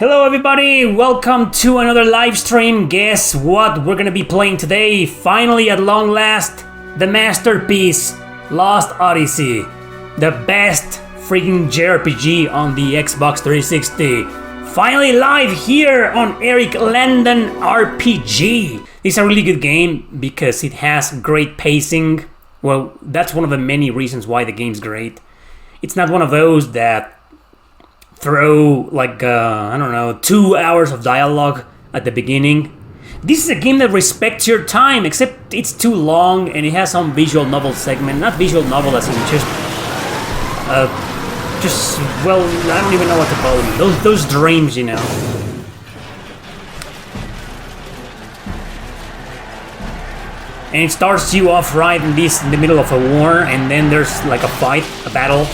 Hello everybody, welcome to another live stream. Guess what we're gonna be playing today? Finally, at long last, the masterpiece, Lost Odyssey. The best freaking JRPG on the Xbox 360. Finally live here on Eric Landon RPG. This is a really good game because it has great pacing. Well, that's one of the many reasons why the game's great. It's not one of those that throw like, 2 hours of dialogue at the beginning. This is a game that respects your time, except it's too long and it has some visual novel segment. Not visual novel as in well, I don't even know what to call them. Those dreams, you know. And it starts you off right in the middle of a war, and then there's like a fight, a battle.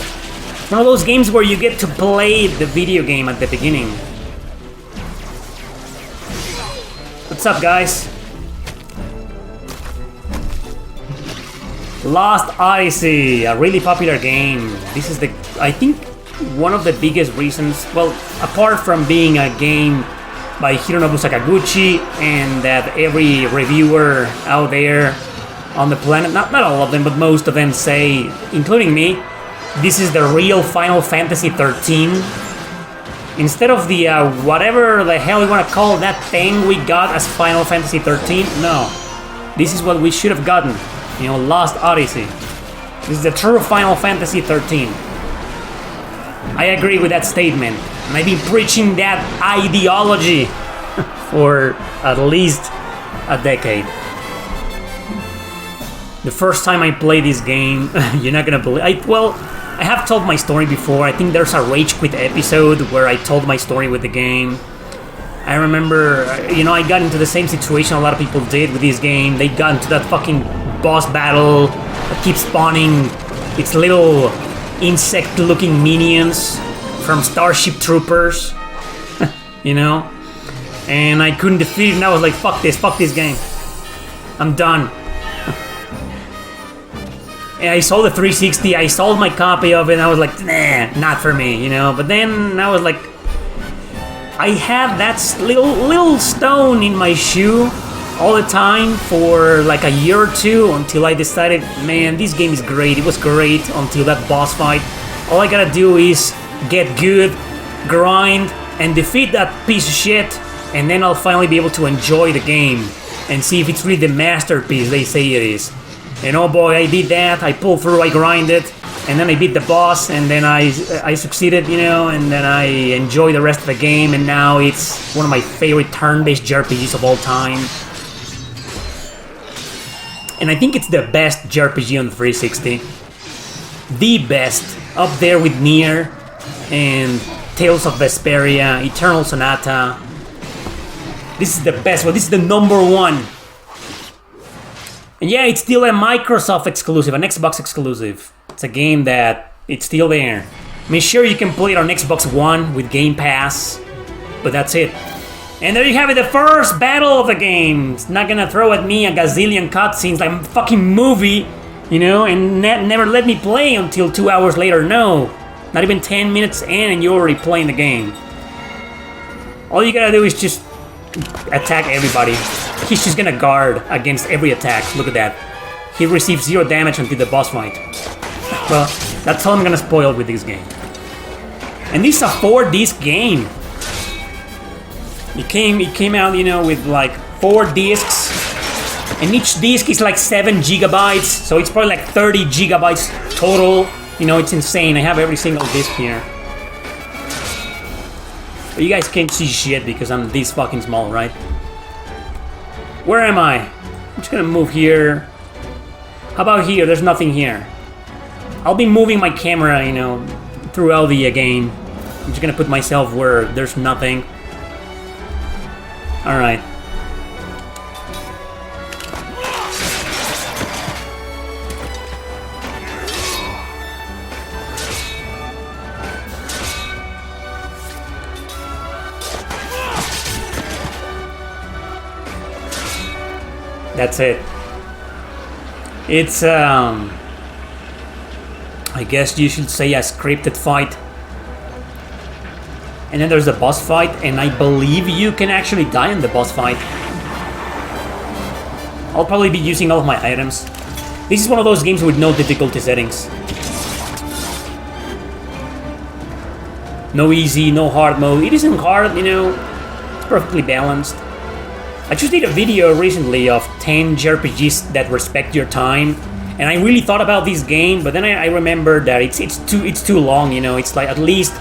One of those games where you get to play the video game at the beginning. What's up, guys? Lost Odyssey, a really popular game. This is I think, one of the biggest reasons, well, apart from being a game by Hironobu Sakaguchi, and that every reviewer out there on the planet, not all of them, but most of them say, including me, this is the real Final Fantasy 13. Instead of the whatever the hell you want to call that thing we got as Final Fantasy 13, no. This is what we should have gotten. You know, Lost Odyssey. This is the true Final Fantasy 13. I agree with that statement. And I've been preaching that ideology for at least a decade. The first time I played this game, you're not gonna believe. I have told my story before. I think there's a Rage Quit episode where I told my story with the game. I remember, I got into the same situation a lot of people did with this game. They got into that fucking boss battle that keeps spawning its little insect-looking minions from Starship Troopers, And I couldn't defeat it, and I was like, fuck this game. I'm done. And I sold the 360, I sold my copy of it, and I was like, nah, not for me, But then I was like, I had that little stone in my shoe all the time for like a year or two until I decided, man, this game is great. It was great until that boss fight. All I gotta do is get good, grind, and defeat that piece of shit, and then I'll finally be able to enjoy the game and see if it's really the masterpiece they say it is. And oh boy, I did that, I pulled through, I grinded, and then I beat the boss, and then I succeeded, and then I enjoy the rest of the game, and now it's one of my favorite turn-based JRPGs of all time. And I think it's the best JRPG on the 360. The best, up there with Nier, and Tales of Vesperia, Eternal Sonata. This is the best one, this is the number one. And yeah, it's still a Microsoft exclusive, an Xbox exclusive. It's a game that, it's still there. I mean, sure, you can play it on Xbox One with Game Pass, but that's it. And there you have it, the first battle of the game. It's not gonna throw at me a gazillion cutscenes like a fucking movie, and never let me play until 2 hours later. No, not even 10 minutes in and you're already playing the game. All you gotta do is just attack everybody. He's just gonna guard against every attack. Look at that. He receives 0 damage until the boss fight. Well, that's all I'm gonna spoil with this game. And this is a 4-disc game. It came out, with like 4 discs. And each disc is like 7 gigabytes. So it's probably like 30 gigabytes total. It's insane. I have every single disc here. But you guys can't see shit because I'm this fucking small, right? Where am I? I'm just gonna move here. How about here? There's nothing here. I'll be moving my camera, throughout the game. I'm just gonna put myself where there's nothing. Alright. That's it. It's, I guess you should say a scripted fight. And then there's the boss fight, and I believe you can actually die in the boss fight. I'll probably be using all of my items. This is one of those games with no difficulty settings. No easy, no hard mode. It isn't hard, you know, it's perfectly balanced. I just did a video recently of 10 JRPGs that respect your time, and I really thought about this game, but then I remembered that it's too long, you know. It's like at least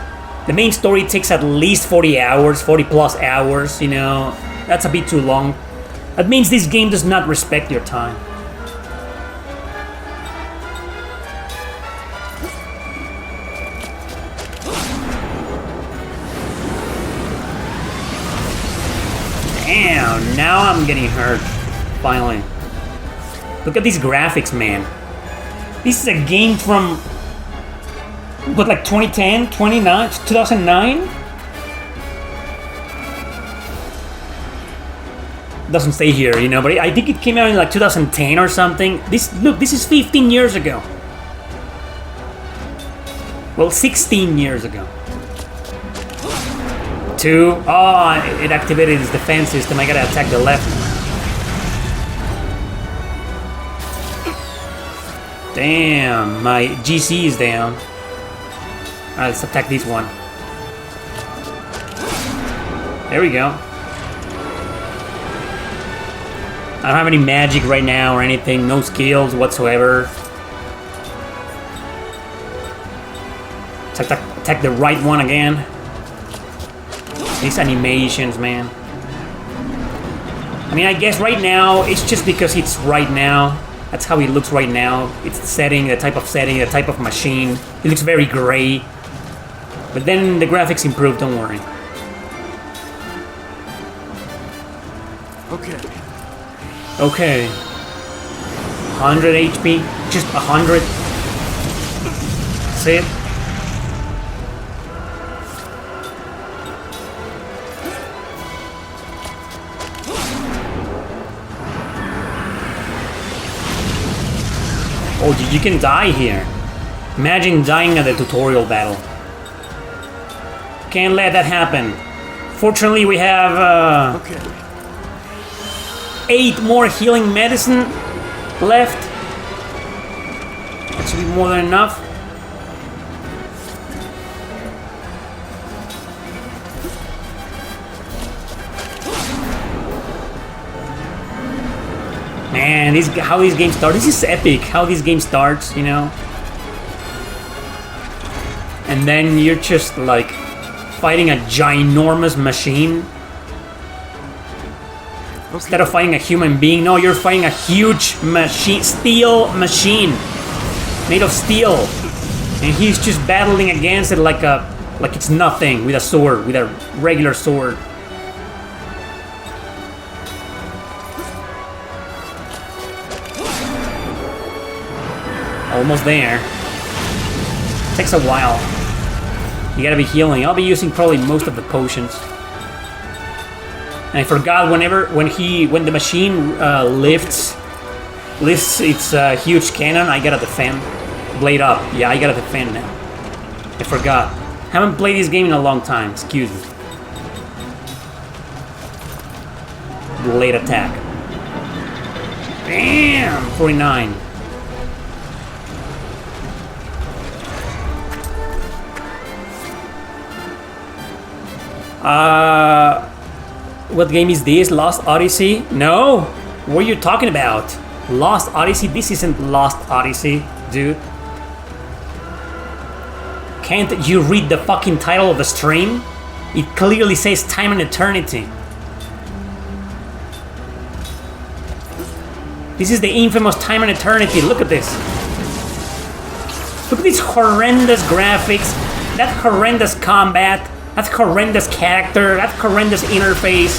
the main story takes at least 40 hours, 40 plus hours, you know. That's a bit too long. That means this game does not respect your time. Damn, now I'm getting hurt. Finally. Look at these graphics, man. This is a game from, what, like 2010, 2009? Doesn't say here, you know, but I think it came out in like 2010 or something. This is 15 years ago. Well, 16 years ago. 2. Oh, it activated its defense system. I gotta attack the left. Damn, my GC is down. Alright, let's attack this one. There we go. I don't have any magic right now or anything. No skills whatsoever. Attack the right one again. These animations, man. I mean, I guess right now, it's just because it's right now. That's how it looks right now. It's the setting, the type of machine. It looks very gray. But then the graphics improve, don't worry. Okay. 100 HP. Just 100. That's it. Oh, you can die here. Imagine dying at the tutorial battle. Can't let that happen. Fortunately, we have 8 more healing medicine left. That should be more than enough. Man, how these games start. This is epic, how this game starts, you know? And then you're just, like, fighting a ginormous machine. Instead of fighting a human being, no, you're fighting a huge machine, steel machine. Made of steel. And he's just battling against it like it's nothing, with a sword, with a regular sword. Almost there. Takes a while. You gotta be healing. I'll be using probably most of the potions. And I forgot when the machine lifts its huge cannon, I gotta defend. Blade up. Yeah, I gotta defend now. I forgot. Haven't played this game in a long time. Excuse me. Blade attack. Bam! 49. What game is this? Lost Odyssey? No! What are you talking about? Lost Odyssey? This isn't Lost Odyssey, dude. Can't you read the fucking title of the stream? It clearly says Time and Eternity. This is the infamous Time and Eternity. Look at this. Look at these horrendous graphics. That horrendous combat. That's horrendous character, that's horrendous interface,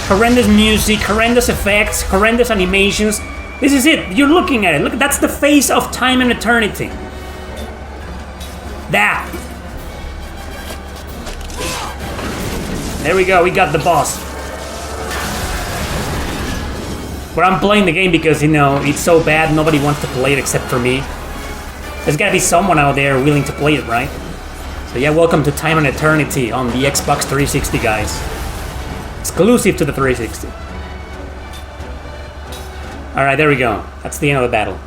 horrendous music, horrendous effects, horrendous animations. This is it, you're looking at it. Look, that's the face of Time and Eternity. That. There we go, we got the boss. But I'm playing the game because, you know, it's so bad, nobody wants to play it except for me. There's gotta be someone out there willing to play it, right? So yeah, welcome to Time and Eternity on the Xbox 360, guys. Exclusive to the 360. Alright, there we go. That's the end of the battle.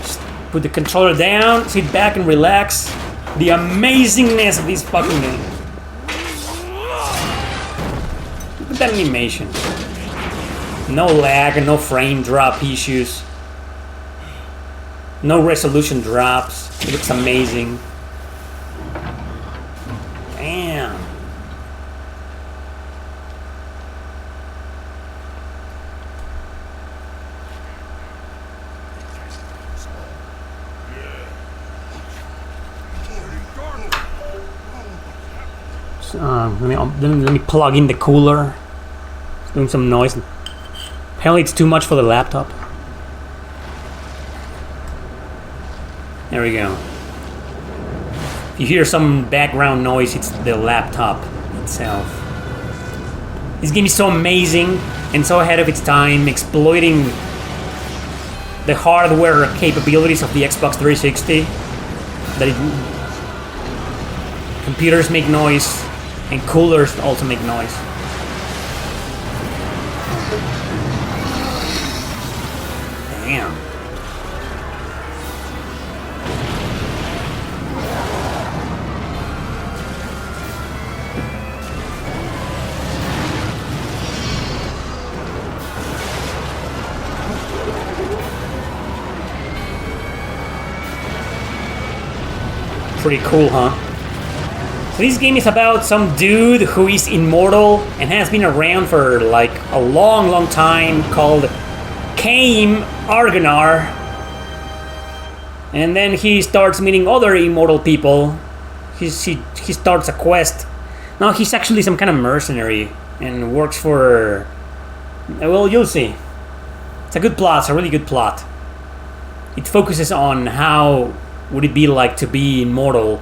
Just put the controller down, sit back and relax. The amazingness of this fucking game. Look at that animation. No lag, no frame drop issues. No resolution drops. It looks amazing. Damn. Let me plug in the cooler. It's doing some noise. Apparently it's too much for the laptop. There we go. If you hear some background noise, it's the laptop itself. This game is so amazing and so ahead of its time, exploiting the hardware capabilities of the Xbox 360. Computers make noise, and coolers also make noise. Damn. Pretty cool, huh? So this game is about some dude who is immortal and has been around for like a long time, called Kaim Argonar. And then he starts meeting other immortal people. He starts a quest. Now he's actually some kind of mercenary and works for... Well, you'll see. It's a good plot, it's a really good plot. It focuses on how would it be like to be immortal.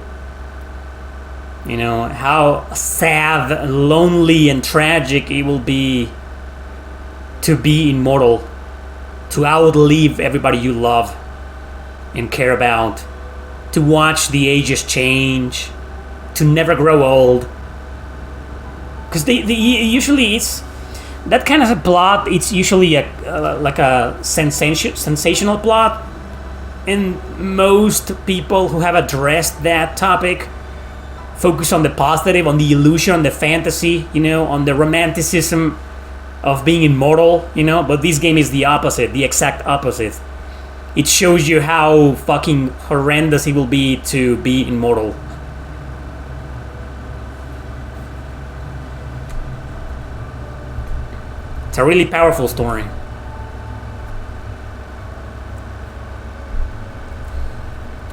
You know, how sad, lonely, and tragic it will be to be immortal. To outlive everybody you love and care about. To watch the ages change. To never grow old. Because they usually it's... That kind of a plot, it's usually like a sensational plot. And most people who have addressed that topic focus on the positive, on the illusion, on the fantasy, you know, on the romanticism of being immortal, you know. But this game is the opposite, the exact opposite. It shows you how fucking horrendous it will be to be immortal. It's a really powerful story.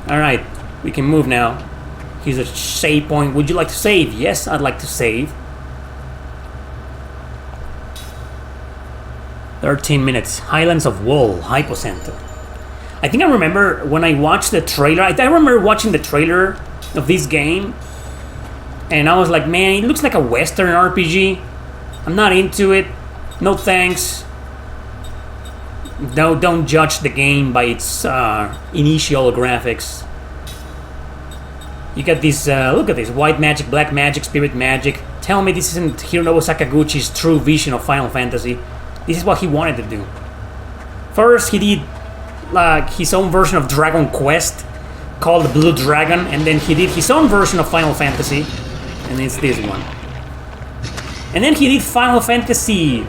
Alright, we can move now. Here's a save point. Would you like to save? Yes, I'd like to save. 13 minutes. Highlands of Wool, Hypocenter. I think I remember when I watched the trailer. I remember watching the trailer of this game. And I was like, man, it looks like a Western RPG. I'm not into it. No thanks. No, don't judge the game by its initial graphics. You got this, look at this, white magic, black magic, spirit magic. Tell me this isn't Hironobu Sakaguchi's true vision of Final Fantasy. This is what he wanted to do. First, he did like his own version of Dragon Quest called Blue Dragon, and then he did his own version of Final Fantasy, and it's this one. And then he did Final Fantasy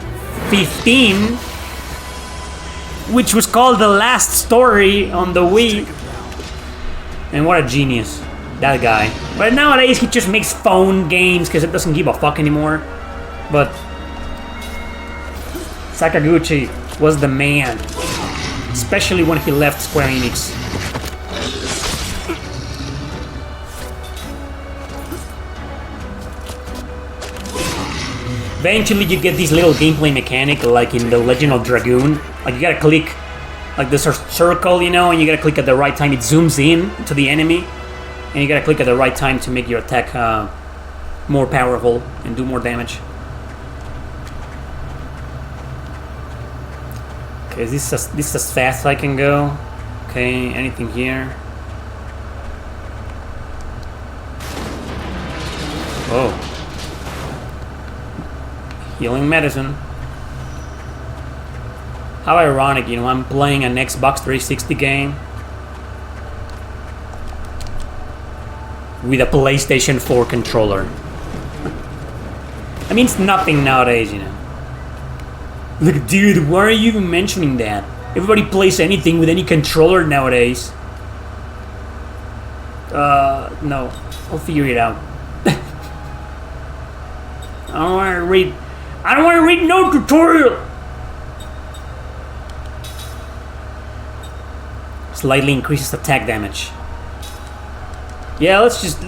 15, which was called The Last Story on the Wii. And what a genius. That guy. But nowadays he just makes phone games because it doesn't give a fuck anymore. But Sakaguchi was the man. Especially when he left Square Enix. Eventually you get this little gameplay mechanic like in The Legend of Dragoon. Like you gotta click like this circle, you know, and you gotta click at the right time. It zooms in to the enemy. And you gotta click at the right time to make your attack more powerful and do more damage. Okay, is this as fast as I can go? Okay, anything here? Whoa. Healing medicine. How ironic, you know, I'm playing an Xbox 360 game with a PlayStation 4 controller. I mean, it's nothing nowadays, you know. Look, dude, why are you even mentioning that? Everybody plays anything with any controller nowadays. No. I'll figure it out. I don't want to read no tutorial! Slightly increases attack damage. Yeah, let's just...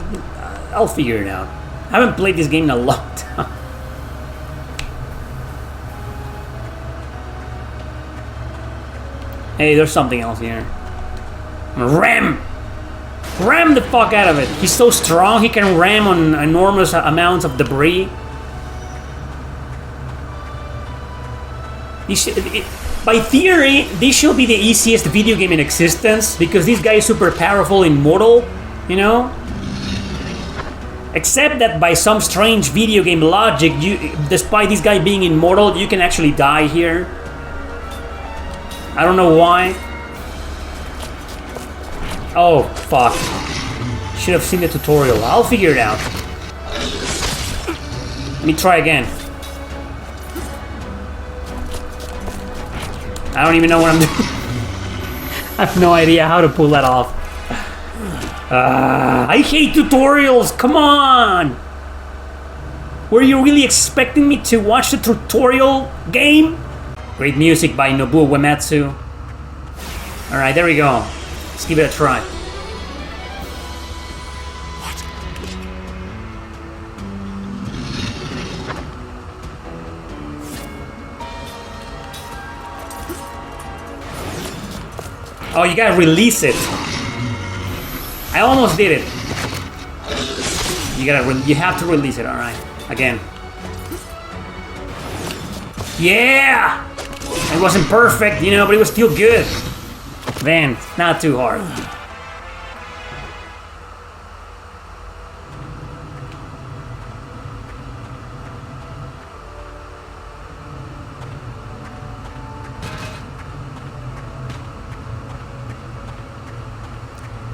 I'll figure it out. I haven't played this game in a long time. Hey, there's something else here. Ram! Ram the fuck out of it! He's so strong, he can ram on enormous amounts of debris. By theory, this should be the easiest video game in existence, because this guy is super powerful, immortal, you know? Except that by some strange video game logic, despite this guy being immortal, you can actually die here. I don't know why. Oh, fuck. Should have seen the tutorial. I'll figure it out. Let me try again. I don't even know what I'm doing. I have no idea how to pull that off. I hate tutorials, come on! Were you really expecting me to watch the tutorial game? Great music by Nobuo Uematsu. Alright, there we go. Let's give it a try. Oh, you gotta release it. I almost did it. You have to release it, alright. Again. Yeah! It wasn't perfect, you know, but it was still good. Man, not too hard.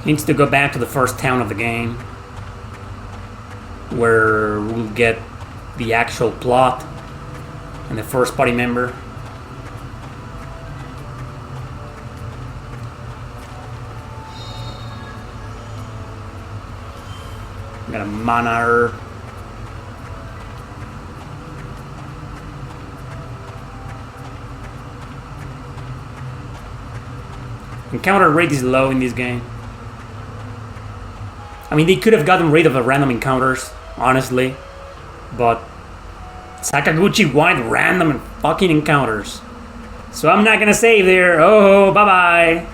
Needs to go back to the first town of the game, where we'll get the actual plot and the first party member. Got a mana herb. Encounter rate is low in this game. I mean, they could have gotten rid of the random encounters, honestly. But Sakaguchi wanted random and fucking encounters. So I'm not gonna save there. Oh, bye-bye.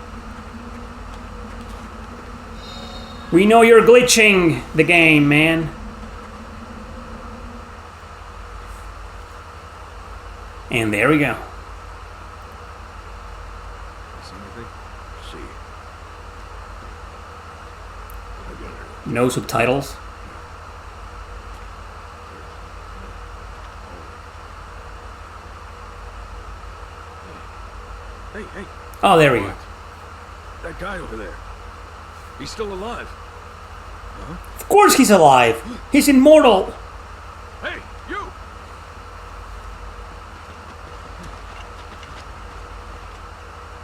We know you're glitching the game, man. And there we go. No subtitles. Hey. Oh, there we go. That guy over there. He's still alive. Huh? Of course he's alive. He's immortal. Hey, you!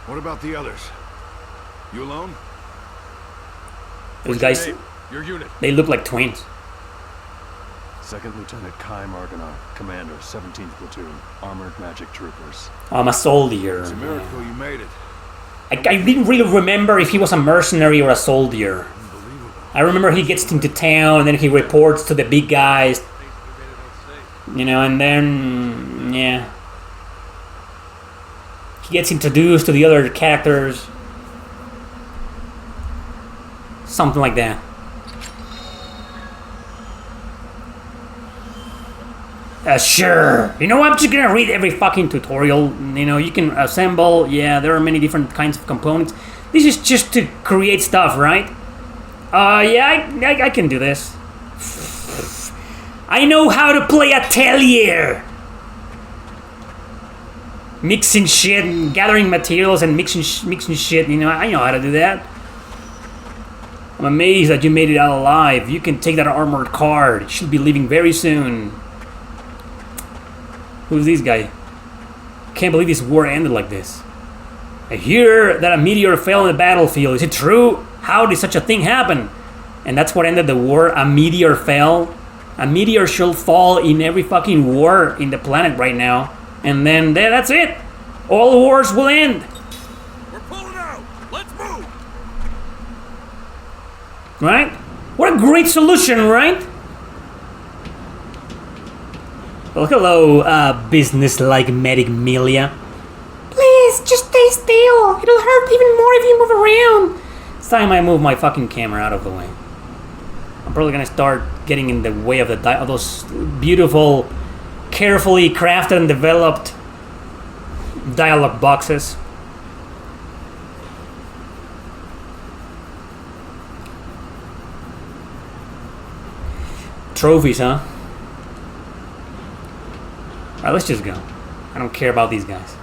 What about the others? You alone? Those guys, Your unit. they look like twins. Second Lieutenant Kai Marganov, Commander, 17th Platoon, Armored Magic Troopers. I'm a soldier. It's a miracle you made it. I didn't really remember if he was a mercenary or a soldier. Unbelievable. I remember he gets into town and then he reports to the big guys. You know, and then, yeah. He gets introduced to the other characters. Something like that. Sure. You know, I'm just gonna read every fucking tutorial. You know, you can assemble. Yeah, there are many different kinds of components. This is just to create stuff, right? Yeah, I can do this. I know how to play Atelier! Mixing shit and gathering materials and mixing shit, you know, I know how to do that. I'm amazed that you made it out alive. You can take that armored car. It should be leaving very soon. Who's this guy? Can't believe this war ended like this. I hear that a meteor fell on the battlefield. Is it true? How did such a thing happen? And that's what ended the war. A meteor fell. A meteor should fall in every fucking war in the planet right now. And then that's it. All wars will end. We're pulling out. Let's move. Right? What a great solution, right? Well, hello, business-like medic Milia. Please, just stay still. It'll hurt even more if you move around. It's time I move my fucking camera out of the way. I'm probably gonna start getting in the way of those beautiful, carefully crafted and developed dialogue boxes. Trophies, huh? Alright, let's just go. I don't care about these guys.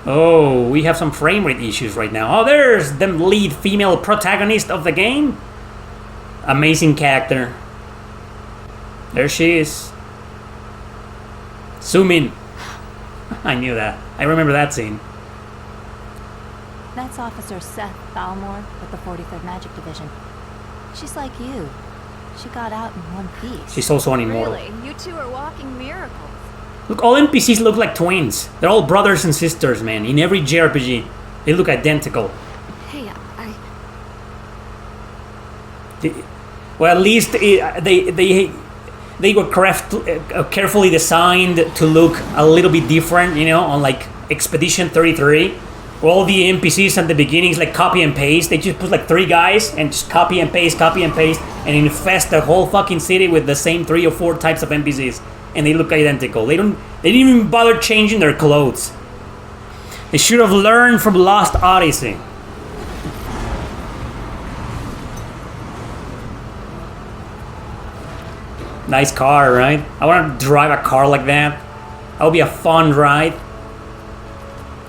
Oh, we have some frame rate issues right now. Oh, there's the lead female protagonist of the game. Amazing character. There she is. Zoom in. I knew that. I remember that scene. That's Officer Seth Balmore with the 43rd Magic Division. She's like you. She got out in one piece. She's also an immortal. Really? You two are walking miracles. Look, all NPCs look like twins. They're all brothers and sisters, man. In every JRPG, they look identical. Hey, Well, at least they were carefully designed to look a little bit different, you know, on like Expedition 33. Where all the NPCs at the beginning is like copy and paste. They just put like 3 guys and just copy and paste, and infest the whole fucking city with the same 3 or 4 types of NPCs. And they look identical. They didn't even bother changing their clothes. They should have learned from Lost Odyssey. Nice car, right? I want to drive a car like that. That would be a fun ride.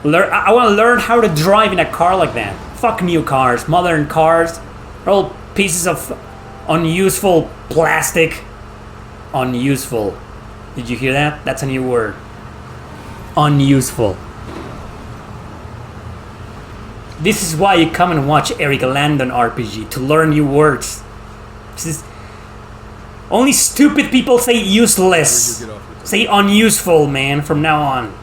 I want to learn how to drive in a car like that. Fuck new cars, modern cars. They're all pieces of unuseful plastic. Unuseful. Did you hear that? That's a new word. Unuseful. This is why you come and watch Eric Landon RPG, to learn new words. Only stupid people say useless. Say unuseful, man, from now on.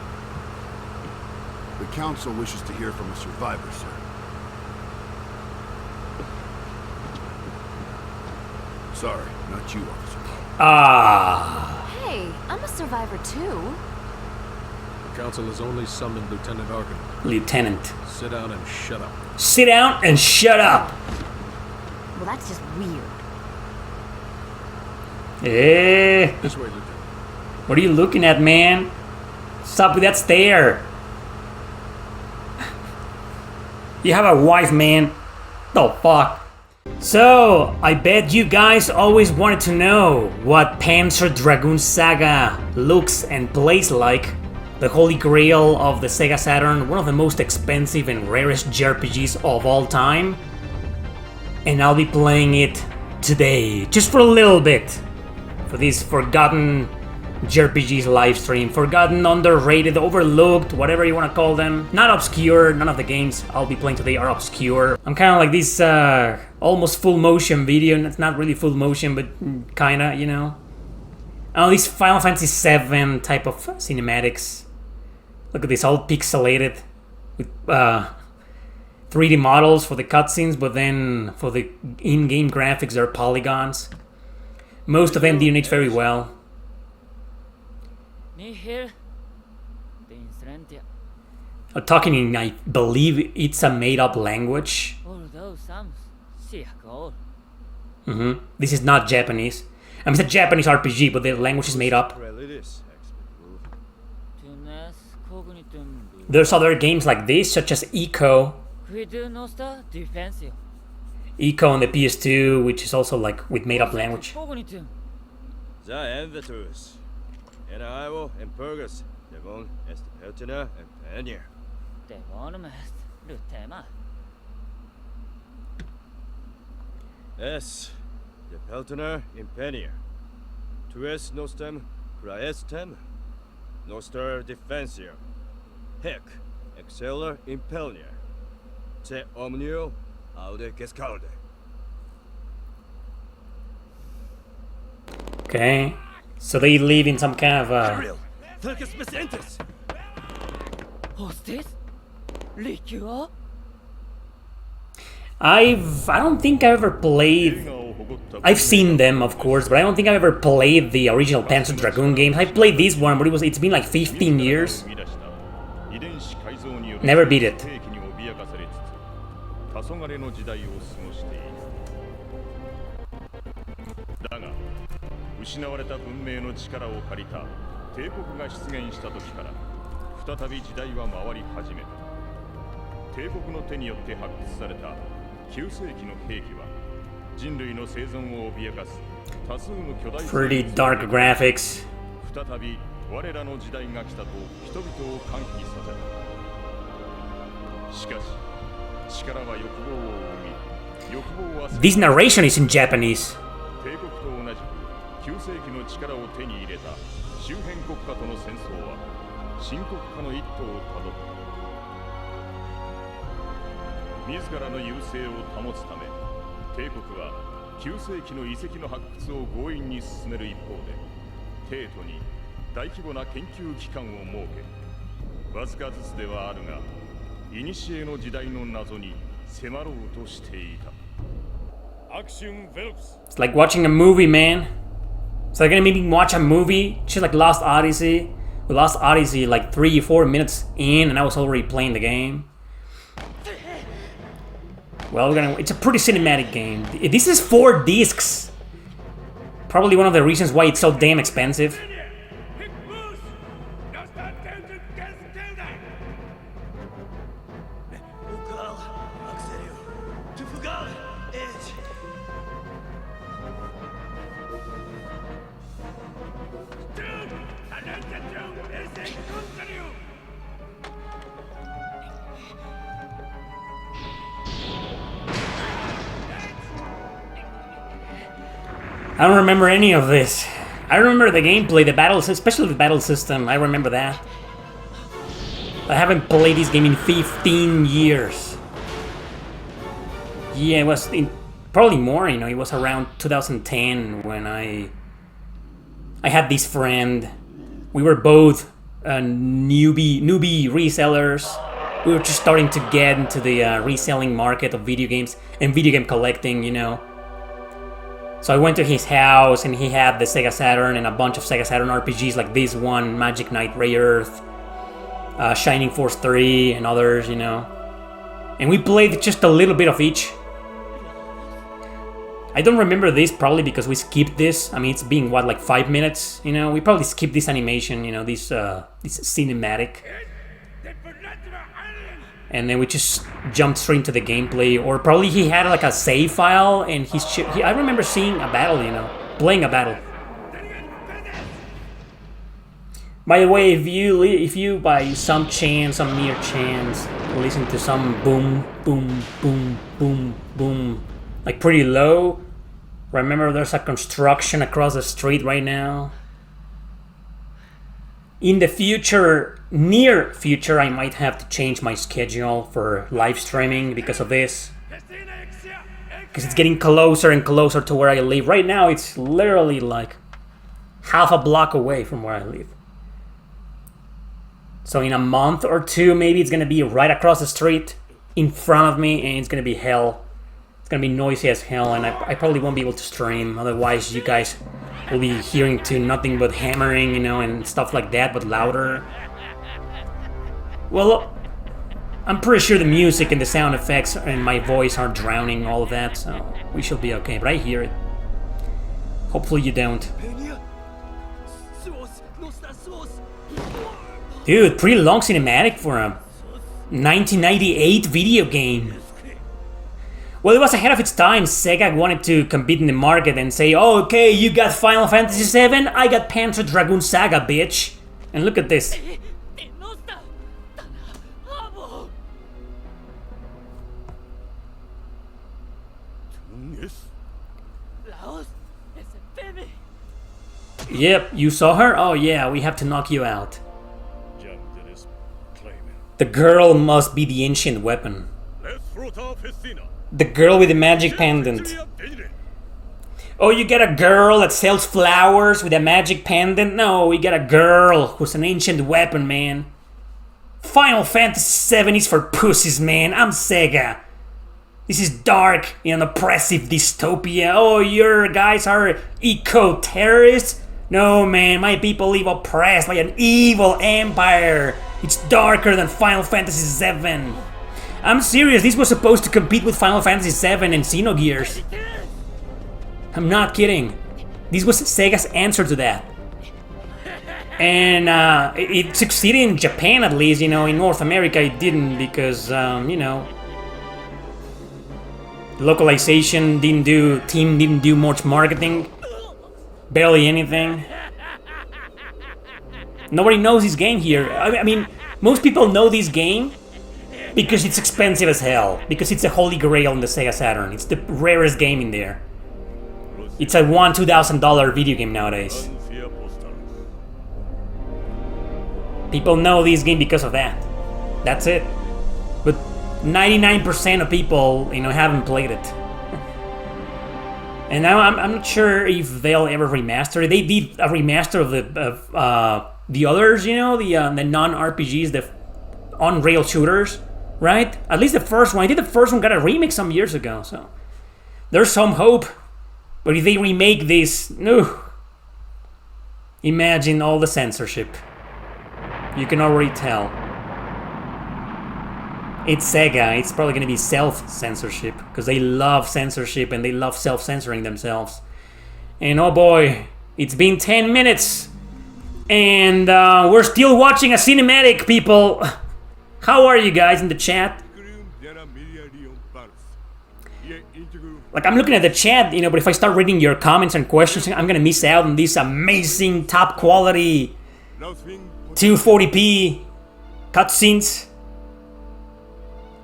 The council wishes to hear from a survivor, sir. Sorry, not you, officer. Hey, I'm a survivor too. The council has only summoned Lieutenant Arkin. Lieutenant. Sit down and shut up. Sit down and shut up. Well, that's just weird. This way, Lieutenant. What are you looking at, man? Stop with that stare. You have a wife, man. The fuck? So, I bet you guys always wanted to know what Panzer Dragoon Saga looks and plays like. The holy grail of the Sega Saturn, one of the most expensive and rarest JRPGs of all time. And I'll be playing it today, just for a little bit. For this forgotten JRPGs live stream. Forgotten, underrated, overlooked, whatever you want to call them. Not obscure, none of the games I'll be playing today are obscure. I'm kind of like this almost full motion video. It's not really full motion, but kinda, you know. Oh, this Final Fantasy VII type of cinematics. Look at this, all pixelated. With 3D models for the cutscenes, but then for the in-game graphics they're polygons. Most of them do it very well. Talking in, I believe it's a made-up language. This is not Japanese. I mean, it's a Japanese RPG, but the language is made up. There's other games like this, such as Eco. Eco on the PS2, which is also like with made-up language. The Envitus. And I will Impurgus, Devon, Estepeltina, and Penier. Devonimus, Lutema. Es, the Peltoner Impenier. Tues nostem praestem, noster defensior. Hic, exceller impelnier. Te omnio aude gescalde. Okay. So they live in some kind of Ariel, Thurcus Miscentus. Hostis? Liquor? I don't think I've ever played. I've seen them, of course, but I don't think I've ever played the original Panzer Dragoon games. I played this one, but it's been like 15 years. Never beat it. 失われた文明の力を借りた帝国が出現した時から再び時代は回り始めた。帝国の手によって発掘された9世紀の兵器は人類の生存を脅かす多数の巨大 Pretty dark graphics. 再び我らの時代が来たと人々を歓喜させた。しかし力は欲望を生み、欲望は This narration is in Japanese. 帝国と同じく9世紀の力を手に入れた周辺国家との戦争は深刻化の一途をたどった。自らの優勢を保つため帝国は9世紀の遺跡の発掘を強引に進める一方で帝都に大規模な研究機関を設け、わずかずつではあるが古の時代の謎に迫ろうとしていた。 It's like watching a movie, man. So they're gonna make me watch a movie, just like Lost Odyssey. We lost Odyssey like 3-4 minutes in, and I was already playing the game. Well, it's a pretty cinematic game. This is 4 discs. Probably one of the reasons why it's so damn expensive. I don't remember any of this. I remember the gameplay, the battles, especially the battle system. I remember that. I haven't played this game in 15 years. Yeah, it was probably more, you know, it was around 2010 when I had this friend. We were both newbie resellers. We were just starting to get into the reselling market of video games and video game collecting, you know. So I went to his house and he had the Sega Saturn and a bunch of Sega Saturn RPGs like this one, Magic Knight Ray Earth, Shining Force 3 and others, you know. And we played just a little bit of each. I don't remember this probably because we skipped this. I mean, it's being what, like 5 minutes, you know. We probably skipped this animation, you know, this cinematic. And then we just jumped straight into the gameplay, or probably he had like a save file, and I remember seeing a battle, you know, playing a battle. By the way, if you by some chance, some mere chance, listen to some boom, boom, boom, boom, boom, like pretty low, remember there's a construction across the street right now. In the future, near future, I might have to change my schedule for live streaming because of this. Because it's getting closer and closer to where I live. Right now, it's literally like half a block away from where I live. So in a month or two, maybe it's gonna be right across the street in front of me, and it's gonna be hell. It's gonna be noisy as hell, and I probably won't be able to stream. Otherwise, you guys will be hearing to nothing but hammering, you know, and stuff like that, but louder. Well, I'm pretty sure the music and the sound effects and my voice aren't drowning all of that, so we should be okay. But I hear it. Hopefully you don't. Dude, pretty long cinematic for a 1998 video game. Well, it was ahead of its time. Sega wanted to compete in the market and say, oh, okay, you got Final Fantasy VII, I got Panzer Dragoon Saga, bitch. And look at this. Yep, you saw her? Oh yeah, we have to knock you out. The girl must be the ancient weapon. The girl with the magic pendant. Oh, you get a girl that sells flowers with a magic pendant? No, we got a girl who's an ancient weapon, man. Final Fantasy VII is for pussies, man. I'm Sega. This is dark and oppressive dystopia. Oh, your guys are eco-terrorists? No, man, my people live oppressed by an evil empire. It's darker than Final Fantasy VII. I'm serious, this was supposed to compete with Final Fantasy VII and Xenogears. I'm not kidding. This was Sega's answer to that. And it succeeded in Japan at least, you know. In North America it didn't because, you know, localization didn't do much marketing. Barely anything. Nobody knows this game here. I mean, most people know this game because it's expensive as hell. Because it's a holy grail in the Sega Saturn. It's the rarest game in there. It's a $1,000-$2,000 video game nowadays. People know this game because of that. That's it. But 99% of people, you know, haven't played it. And now I'm not sure if they'll ever remaster it. They did a remaster of the others, you know, the non-RPGs, the on-rail shooters, right? At least the first one. I think the first one got a remake some years ago, so there's some hope. But if they remake this, no. Imagine all the censorship. You can already tell. It's Sega, it's probably gonna be self-censorship, because they love censorship and they love self-censoring themselves. And oh boy, it's been 10 minutes, and we're still watching a cinematic, people. How are you guys in the chat? Like, I'm looking at the chat, you know, but if I start reading your comments and questions, I'm gonna miss out on these amazing, top quality 240p cutscenes.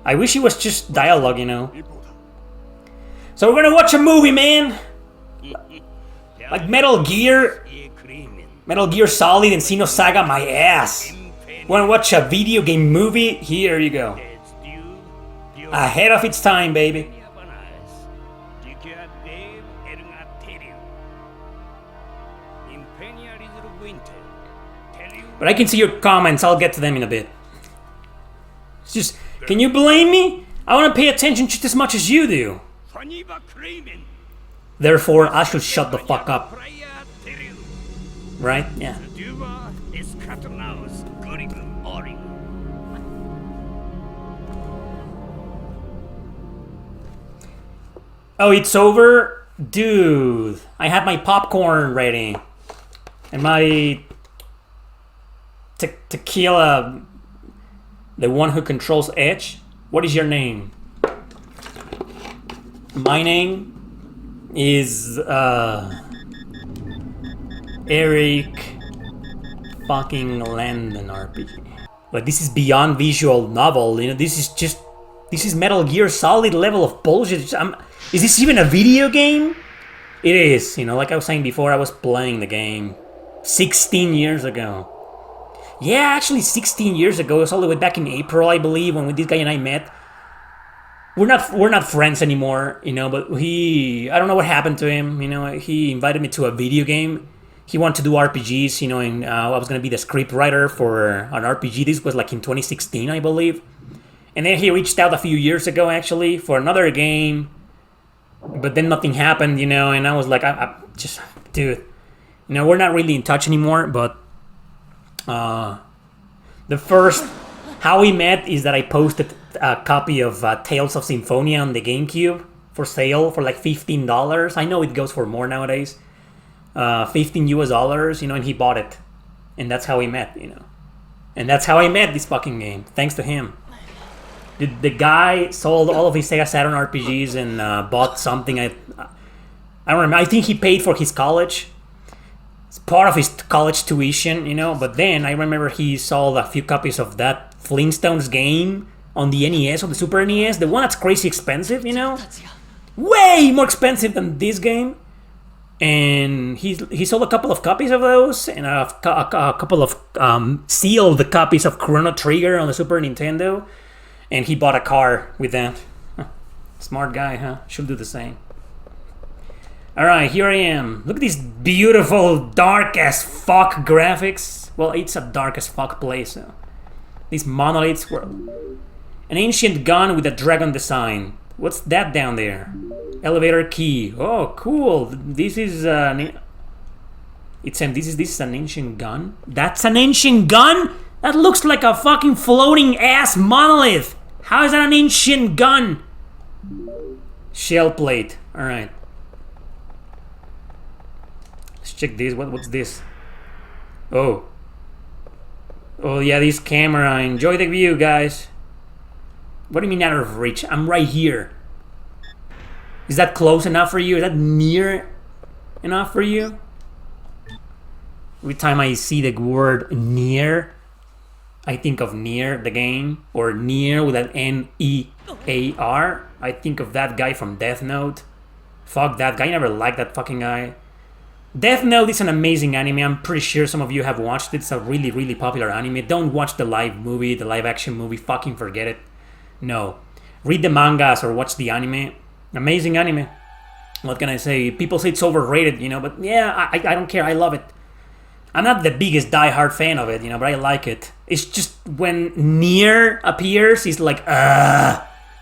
I wish it was just dialogue, you know. So we're gonna watch a movie, man. Like Metal Gear Solid and Xenosaga, my ass. Wanna watch a video game movie? Here you go. Ahead of its time, baby. But I can see your comments, I'll get to them in a bit. It's just, can you blame me? I want to pay attention just as much as you do. Therefore, I should shut the fuck up. Right? Yeah. Oh, it's over? Dude, I had my popcorn ready. And my tequila, the one who controls Edge. What is your name? My name is Eric fucking Landon RPG. Like, this is beyond visual novel, you know, this is Metal Gear Solid level of bullshit. Is this even a video game? It is, you know, like I was saying before, I was playing the game 16 years ago. Yeah, actually 16 years ago. It was all the way back in April, I believe, when this guy and I met. We're not friends anymore, you know, but I don't know what happened to him, you know. He invited me to a video game. He wanted to do RPGs, you know, and I was going to be the script writer for an RPG. This was like in 2016, I believe. And then he reached out a few years ago, actually, for another game. But then nothing happened, you know, and I was like, I just, dude, you know, we're not really in touch anymore, but the first, how we met is that I posted a copy of Tales of Symphonia on the GameCube for sale for like $15. I know it goes for more nowadays. $15 US, you know, and he bought it. And that's how we met, you know. And that's how I met this fucking game, thanks to him. The guy sold all of his Sega Saturn RPGs and bought something. I don't remember. I think he paid for his college. It's part of his college tuition, you know. But then I remember he sold a few copies of that Flintstones game on the NES, on the Super NES. The one that's crazy expensive, you know. Way more expensive than this game. And he sold a couple of copies of those and a couple of sealed copies of Chrono Trigger on the Super Nintendo. And he bought a car with that. Huh. Smart guy, huh? Should do the same. Alright, here I am. Look at these beautiful dark as fuck graphics. Well, it's a dark as fuck place. So. These monoliths were... An ancient gun with a dragon design. What's that down there? Elevator key. Oh, cool. This is this is an ancient gun? That's an ancient gun? That looks like a fucking floating ass monolith. How is that an ancient gun? Shell plate. Alright. Let's check this. What's this? Oh. Oh yeah, this camera. Enjoy the view, guys. What do you mean out of reach? I'm right here. Is that close enough for you? Is that near enough for you? Every time I see the word near, I think of Near, the game, or Near with an N-E-A-R. I think of that guy from Death Note. Fuck that guy, I never liked that fucking guy. Death Note is an amazing anime. I'm pretty sure some of you have watched it. It's a really, really popular anime. Don't watch the live movie, the live action movie. Fucking forget it. No. Read the mangas or watch the anime. Amazing anime. What can I say? People say it's overrated, you know, but yeah, I don't care. I love it. I'm not the biggest die-hard fan of it, you know, but I like it. It's just when Nier appears, he's like,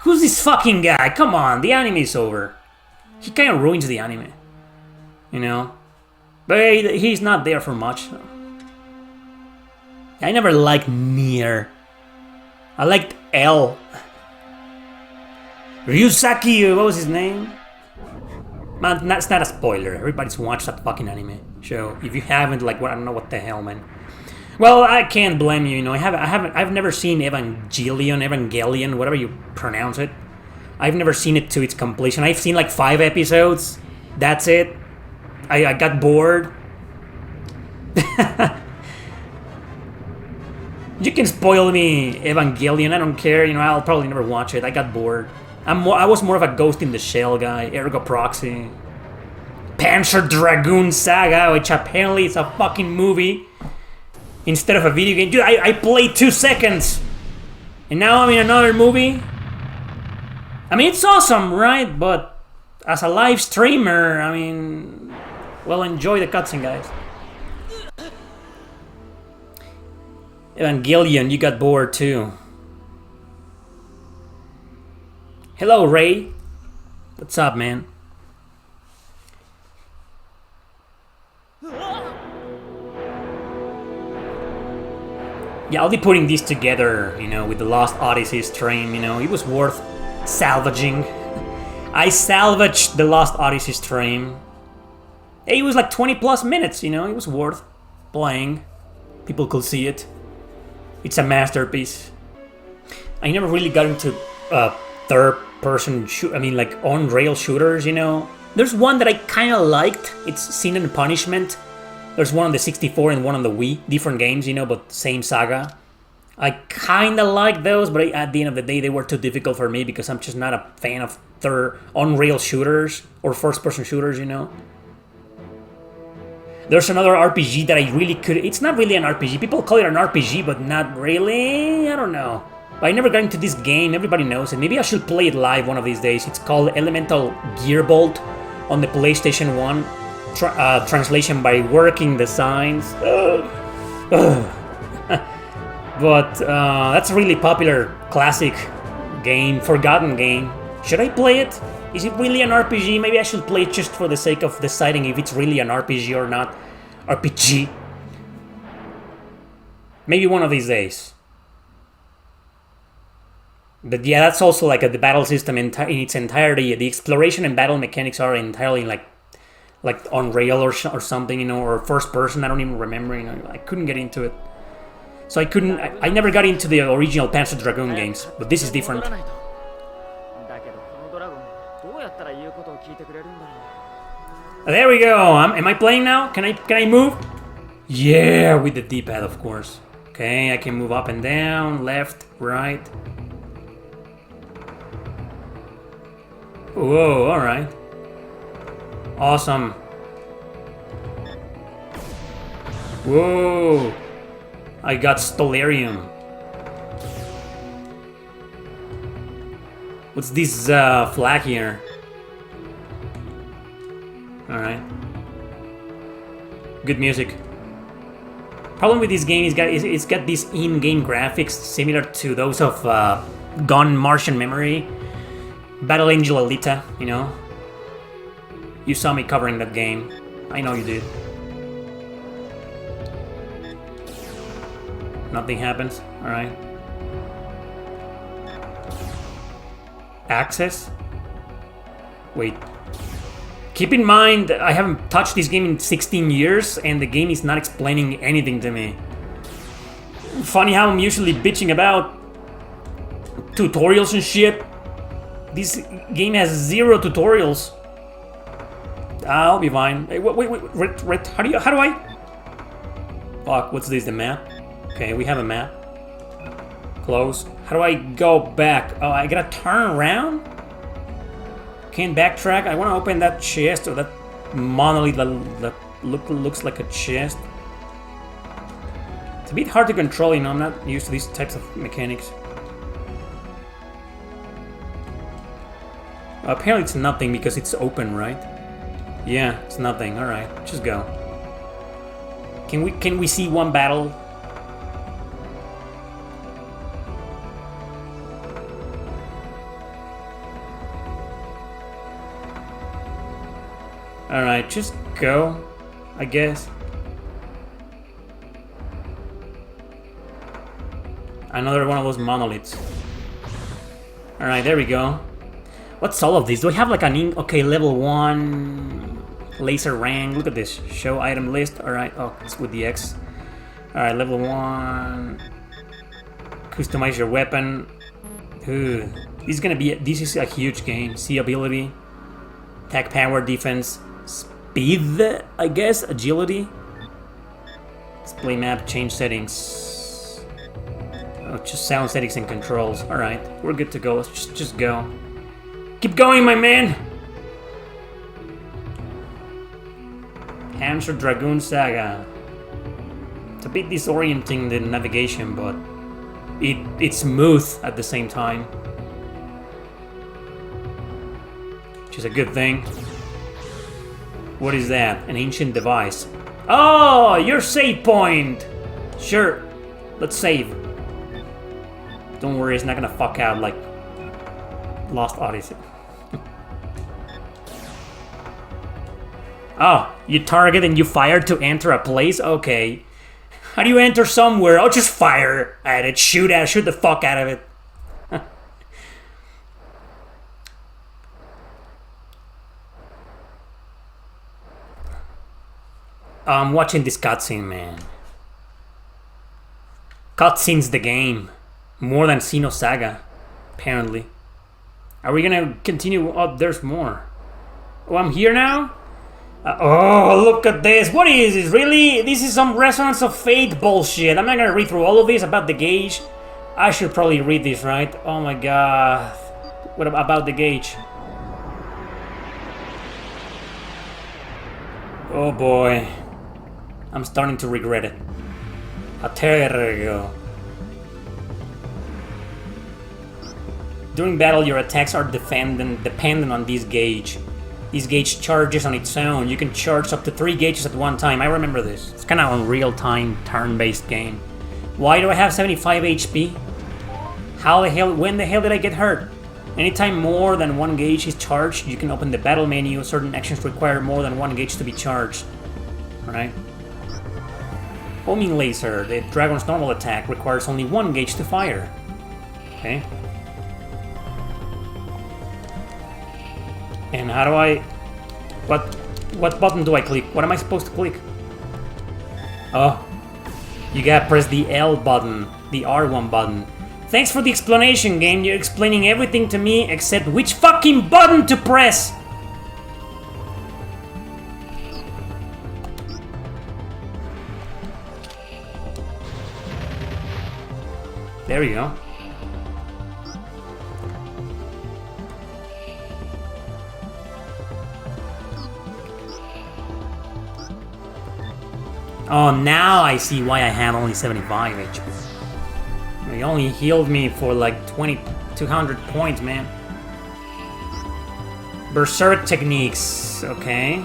who's this fucking guy? Come on, the anime's over. He kind of ruins the anime, you know. But he's not there for much. So. I never liked Nier. I liked L. Ryusaki, what was his name? Man, that's not a spoiler. Everybody's watched that fucking anime show. If you haven't, like, I don't know what the hell, man. Well, I can't blame you. You know, I've never seen Evangelion, whatever you pronounce it. I've never seen it to its completion. I've seen like 5 episodes. That's it. I got bored. You can spoil me Evangelion. I don't care. You know, I'll probably never watch it. I got bored. I was more of a Ghost in the Shell guy, Ergo Proxy. Panzer Dragoon Saga, which apparently is a fucking movie instead of a video game. Dude, I played 2 seconds and now I'm in another movie. I mean, it's awesome, right? But as a live streamer, I mean, well, enjoy the cutscene, guys. Evangelion, you got bored too. Hello, Ray. What's up, man? Yeah, I'll be putting these together, you know, with the Lost Odyssey stream, you know. It was worth salvaging. I salvaged the Lost Odyssey stream. It was like 20 plus minutes, you know. It was worth playing. People could see it. It's a masterpiece. I never really got into third-person like on-rail shooters, you know. There's one that I kind of liked. It's Sin and Punishment. There's one on the 64 and one on the Wii. Different games, you know, but same saga. I kind of like those, but at the end of the day, they were too difficult for me because I'm just not a fan of on-rail shooters or first-person shooters, you know. There's another RPG that I really could... It's not really an RPG. People call it an RPG, but not really. I don't know. But I never got into this game. Everybody knows it. Maybe I should play it live one of these days. It's called Elemental Gearbolt on the PlayStation 1. Translation by Working the Signs. But that's a really popular classic game, forgotten game. Should I play it? Is it really an RPG? Maybe I should play it just for the sake of deciding if it's really an RPG or not. RPG. Maybe one of these days. But yeah, that's also like the battle system in its entirety. The exploration and battle mechanics are entirely like on rail or something, you know, or first person. I don't even remember. You know, I couldn't get into it. So I never got into the original Panzer Dragoon games, but this is different. だけどこのドラゴンどうやったら言うことを聞いてくれるんだろう。 There we go. Am I playing now? Can I move? Yeah, with the D-pad, of course. Okay, I can move up and down, left, right. Whoa, all right. Awesome. Whoa. I got Stellarium. What's this flag here? Alright. Good music. Problem with this game is it's got these in-game graphics similar to those of Gone Martian Memory, Battle Angel Alita, you know? You saw me covering that game. I know you did. Nothing happens. Alright. Access? Wait. Keep in mind, I haven't touched this game in 16 years, and the game is not explaining anything to me. Funny how I'm usually bitching about tutorials and shit. This game has 0 tutorials. I'll be fine. Hey, wait, how do I? Fuck, what's this, the map? Okay, we have a map. Close. How do I go back? Oh, I gotta turn around? Can't backtrack. I want to open that chest or that monolith that looks like a chest. It's a bit hard to control, you know. I'm not used to these types of mechanics. Apparently it's nothing because it's open, right? Yeah, it's nothing. All right, just go. Can we see one battle? Alright, just go, I guess. Another one of those monoliths. Alright, there we go. What's all of these? Do I have like an okay, level 1 laser rank? Look at this. Show item list. Alright, oh, it's with the X. Alright, level 1. Customize your weapon. Ooh. This is a huge game. See ability. Attack power, defense. Speed, I guess, agility. Display map, change settings. Oh, just sound settings and controls. Alright, we're good to go. Let's just go. Keep going, my man! Panzer Dragoon Saga. It's a bit disorienting, the navigation, but it's smooth at the same time. Which is a good thing. What is that? An ancient device. Oh, your save point! Sure, let's save. Don't worry, it's not gonna fuck out like Lost Odyssey. Oh, you target and you fire to enter a place? Okay. How do you enter somewhere? I'll just fire at it, shoot the fuck out of it. I'm watching this cutscene, man. Cutscene's the game. More than Xenosaga, apparently. Are we gonna continue? Oh, there's more. Oh, I'm here now? Oh, look at this. What is this? Really? This is some Resonance of Fate bullshit. I'm not gonna read through all of this about the gauge. I should probably read this, right? Oh my god. What about the gauge? Oh boy. I'm starting to regret it. There you go. During battle, your attacks are dependent on this gauge. This gauge charges on its own. You can charge up to 3 gauges at one time. I remember this. It's kind of a real-time, turn-based game. Why do I have 75 HP? When the hell did I get hurt? Anytime more than 1 gauge is charged, you can open the battle menu. Certain actions require more than 1 gauge to be charged. Alright. Homing laser. The dragon's normal attack requires only 1 gauge to fire. Okay. And how do I... What button do I click? What am I supposed to click? Oh. You gotta press the L button, the R1 button. Thanks for the explanation, game. You're explaining everything to me except which fucking button to press. There we go. Oh, now I see why I have only 75 HP. He only healed me for like 200 points, man. Berserk techniques, okay.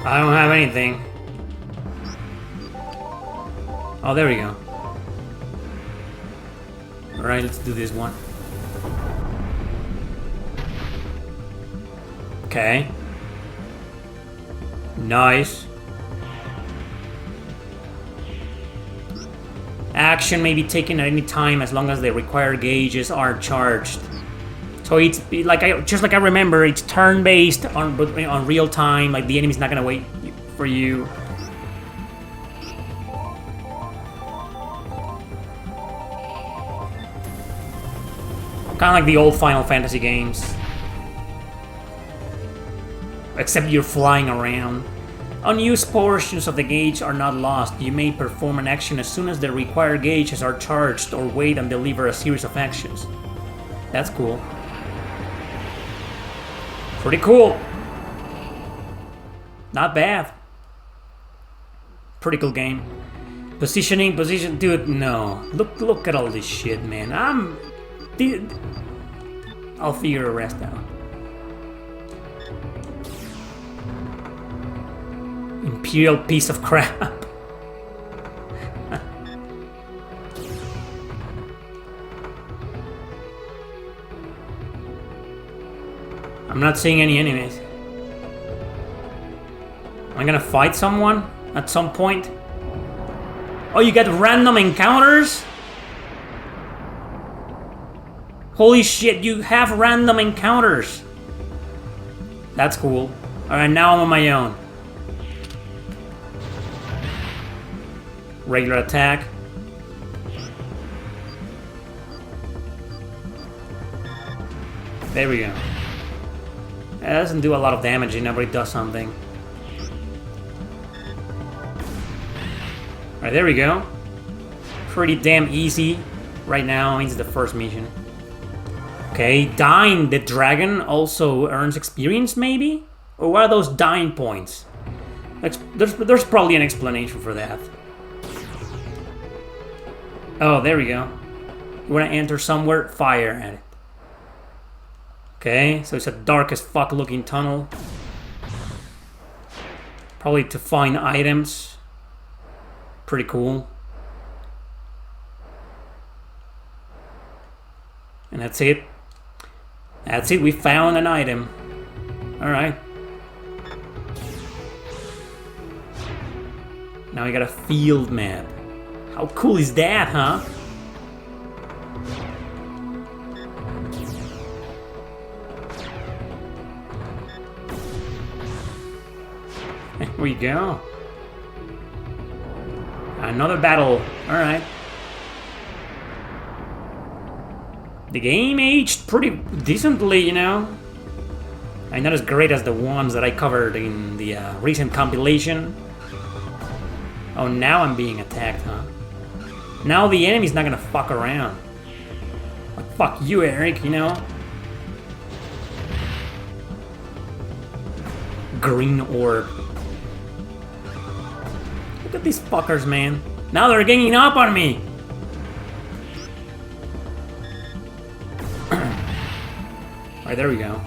I don't have anything. Oh, there we go. Alright, let's do this one. Okay. Nice. Action may be taken at any time as long as the required gauges are charged. So it's like just like I remember, it's turn-based on real time. Like the enemy's not gonna wait for you. Kind of like the old Final Fantasy games. Except you're flying around. Unused portions of the gauge are not lost. You may perform an action as soon as the required gauges are charged or wait and deliver a series of actions. That's cool. Pretty cool. Not bad. Pretty cool game. Positioning, dude, no. Look at all this shit, man. I'll figure the rest out. Imperial piece of crap. I'm not seeing any enemies. Am I gonna fight someone at some point? Oh, you get random encounters? Holy shit, you have random encounters. That's cool. Alright, now I'm on my own. Regular attack. There we go. That doesn't do a lot of damage, but it does something. Alright, there we go. Pretty damn easy right now. It's the first mission. Okay, dying the dragon also earns experience, maybe? Or what are those dying points? There's probably an explanation for that. Oh, there we go. You wanna enter somewhere? Fire at it. Okay, so it's a dark as fuck looking tunnel. Probably to find items. Pretty cool. And that's it. That's it, we found an item. Alright. Now we got a field map. How cool is that, huh? There we go. Another battle. Alright. The game aged pretty decently, you know? And not as great as the ones that I covered in the recent compilation. Oh, now I'm being attacked, huh? Now the enemy's not gonna fuck around. Like, fuck you, Eric, you know? Green orb. Look at these fuckers, man. Now they're ganging up on me! Alright, there we go.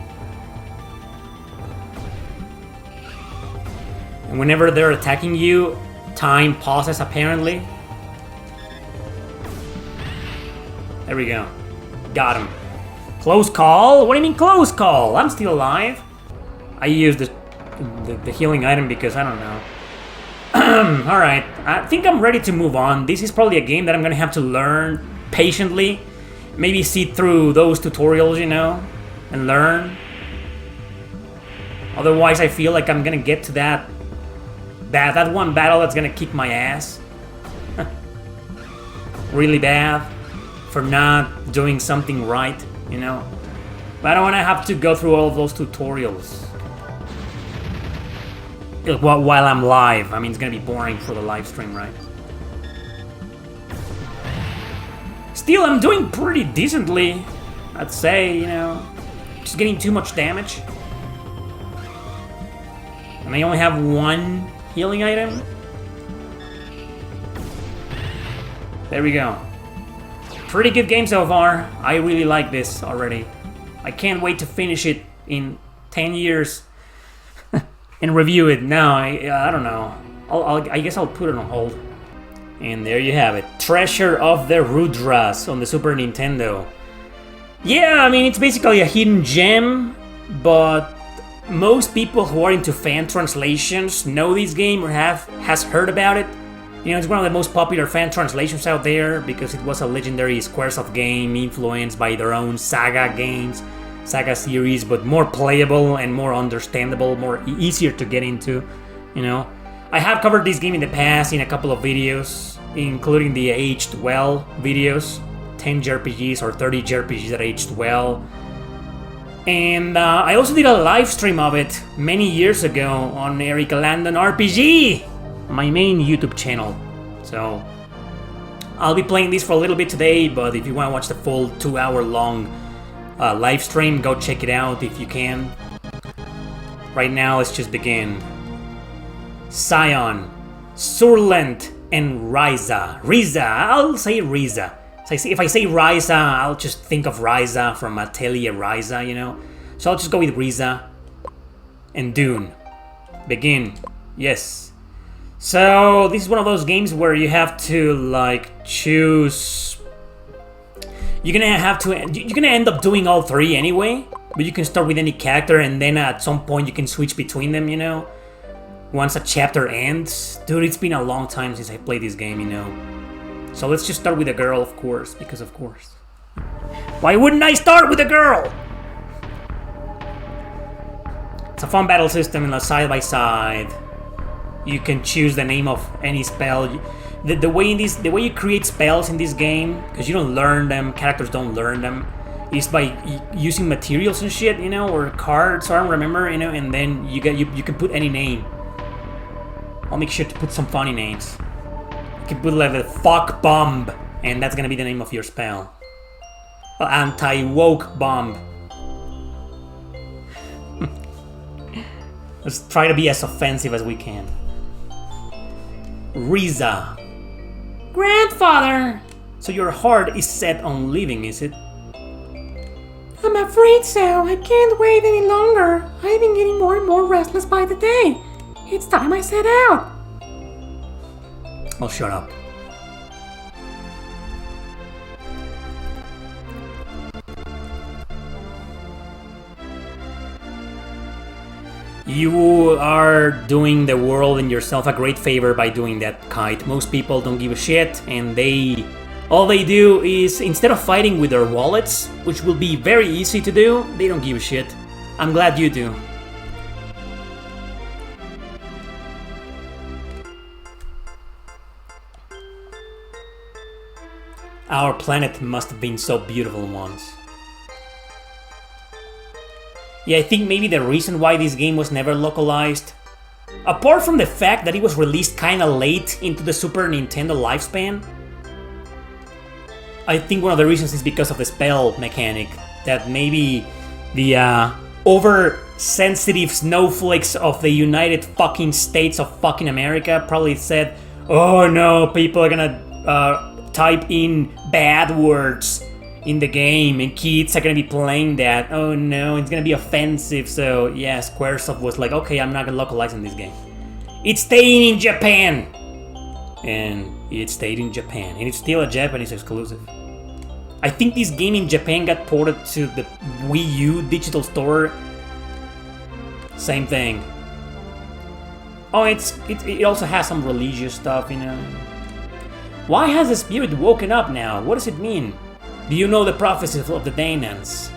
And whenever they're attacking you, time pauses apparently. There we go. Got him. Close call? What do you mean close call? I'm still alive. I used the healing item because I don't know. Alright, I think I'm ready to move on. This is probably a game that I'm gonna have to learn patiently. Maybe see through those tutorials, you know, and learn. Otherwise, I feel like I'm gonna get to that one battle that's gonna kick my ass. Really bad for not doing something right, you know? But I don't wanna have to go through all of those tutorials while I'm live. I mean, it's gonna be boring for the live stream, right? Still, I'm doing pretty decently, I'd say, you know. Just getting too much damage. And I only have one healing item. There we go. Pretty good game so far. I really like this already. I can't wait to finish it in 10 years and review it. No, I don't know. I guess I'll put it on hold. And there you have it. Treasure of the Rudras on the Super Nintendo. Yeah, I mean, it's basically a hidden gem, but most people who are into fan translations know this game or has heard about it. You know, it's one of the most popular fan translations out there because it was a legendary Squaresoft game influenced by their own Saga games, Saga series, but more playable and more understandable, more easier to get into, you know. I have covered this game in the past in a couple of videos, including the Aged Well videos, 10 JRPGs or 30 JRPGs that aged well. And I also did a live stream of it many years ago on Eric Landon RPG, my main YouTube channel. So I'll be playing this for a little bit today, but if you want to watch the full 2-hour long live stream, go check it out if you can. Right now, let's just begin. Scion, Surlent, and Ryza. I'll say Ryza. If I say Ryza, I'll just think of Ryza from Atelier Ryza, you know? So I'll just go with Ryza. And Dune. Begin. Yes. So, this is one of those games where you have to, like, choose... You're gonna end up doing all three anyway, but you can start with any character and then at some point you can switch between them, you know? Once a chapter ends. Dude, it's been a long time since I played this game, you know? So let's just start with a girl, of course, because of course. Why wouldn't I start with a girl? It's a fun battle system in a side-by-side. You can choose the name of any spell. The way you create spells in this game, because you don't learn them, characters don't learn them, is by using materials and shit, you know, or cards, I don't remember, you know, and then you can put any name. I'll make sure to put some funny names. You can put like the fuck bomb, and that's gonna be the name of your spell. Anti-woke bomb. Let's try to be as offensive as we can. Riza. Grandfather! So your heart is set on leaving, is it? I'm afraid so. I can't wait any longer. I've been getting more and more restless by the day. It's time I set out. Oh, shut up. You are doing the world and yourself a great favor by doing that, Kite. Most people don't give a shit, and all they do is, instead of fighting with their wallets, which will be very easy to do, they don't give a shit. I'm glad you do. Our planet must have been so beautiful once. Yeah, I think maybe the reason why this game was never localized, apart from the fact that it was released kinda late into the Super Nintendo lifespan, I think one of the reasons is because of the spell mechanic, that maybe the oversensitive snowflakes of the United fucking States of fucking America probably said, oh no, people are gonna type in bad words in the game and kids are gonna be playing that. Oh no, it's gonna be offensive. So yeah, Squaresoft was like, okay, I'm not gonna localize in this game. It's staying in Japan! And it stayed in Japan. And it's still a Japanese exclusive. I think this game in Japan got ported to the Wii U digital store. Same thing. Oh, it also has some religious stuff, you know. Why has the spirit woken up now? What does it mean? Do you know the prophecies of the Daemons?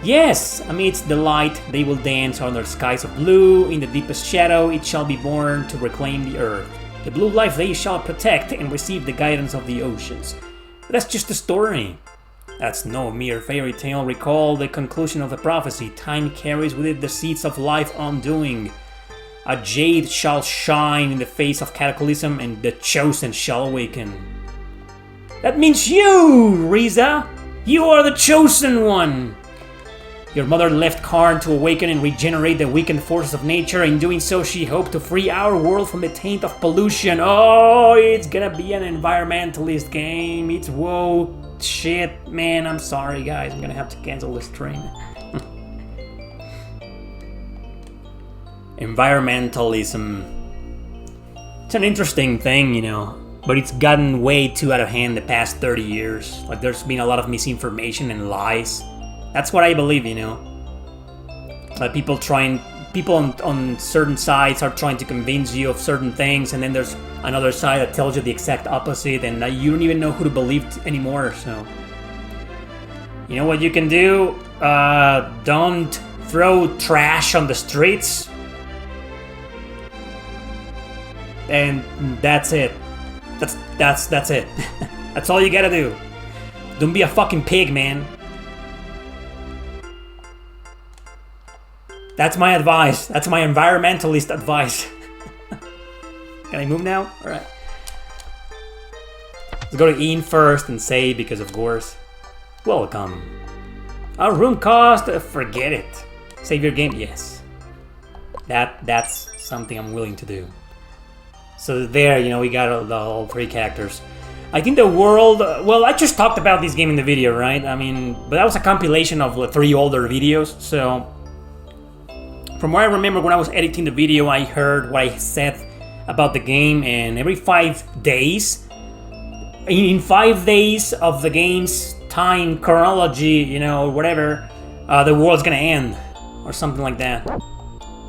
Yes, amidst the light they will dance under skies of blue. In the deepest shadow it shall be born to reclaim the earth. The blue life they shall protect and receive the guidance of the oceans. That's just a story. That's no mere fairy tale. Recall the conclusion of the prophecy. Time carries with it the seeds of life undoing. A jade shall shine in the face of cataclysm and the chosen shall awaken. That means you, Riza! You are the chosen one! Your mother left Karn to awaken and regenerate the weakened forces of nature. In doing so, she hoped to free our world from the taint of pollution. Oh, it's gonna be an environmentalist game. It's whoa, shit, man. I'm sorry, guys. I'm gonna have to cancel this stream. Environmentalism. It's an interesting thing, you know, but it's gotten way too out of hand the past 30 years. Like, there's been a lot of misinformation and lies. That's what I believe, you know. Like people on certain sides are trying to convince you of certain things, and then there's another side that tells you the exact opposite, and you don't even know who to believe anymore. So, you know what you can do? Don't throw trash on the streets, and that's it. That's it. That's all you gotta do. Don't be a fucking pig, man. That's my advice. That's my environmentalist advice. Can I move now? Alright. Let's go to Ian first and say, because of course. Welcome. Our room cost, forget it. Save your game, yes. That's something I'm willing to do. So there, you know, we got all three characters. I think the world, well, I just talked about this game in the video, right? I mean, but that was a compilation of 3 older videos, so... From what I remember when I was editing the video, I heard what I said about the game, and every 5 days, in 5 days of the game's time chronology, you know, or whatever, the world's gonna end, or something like that.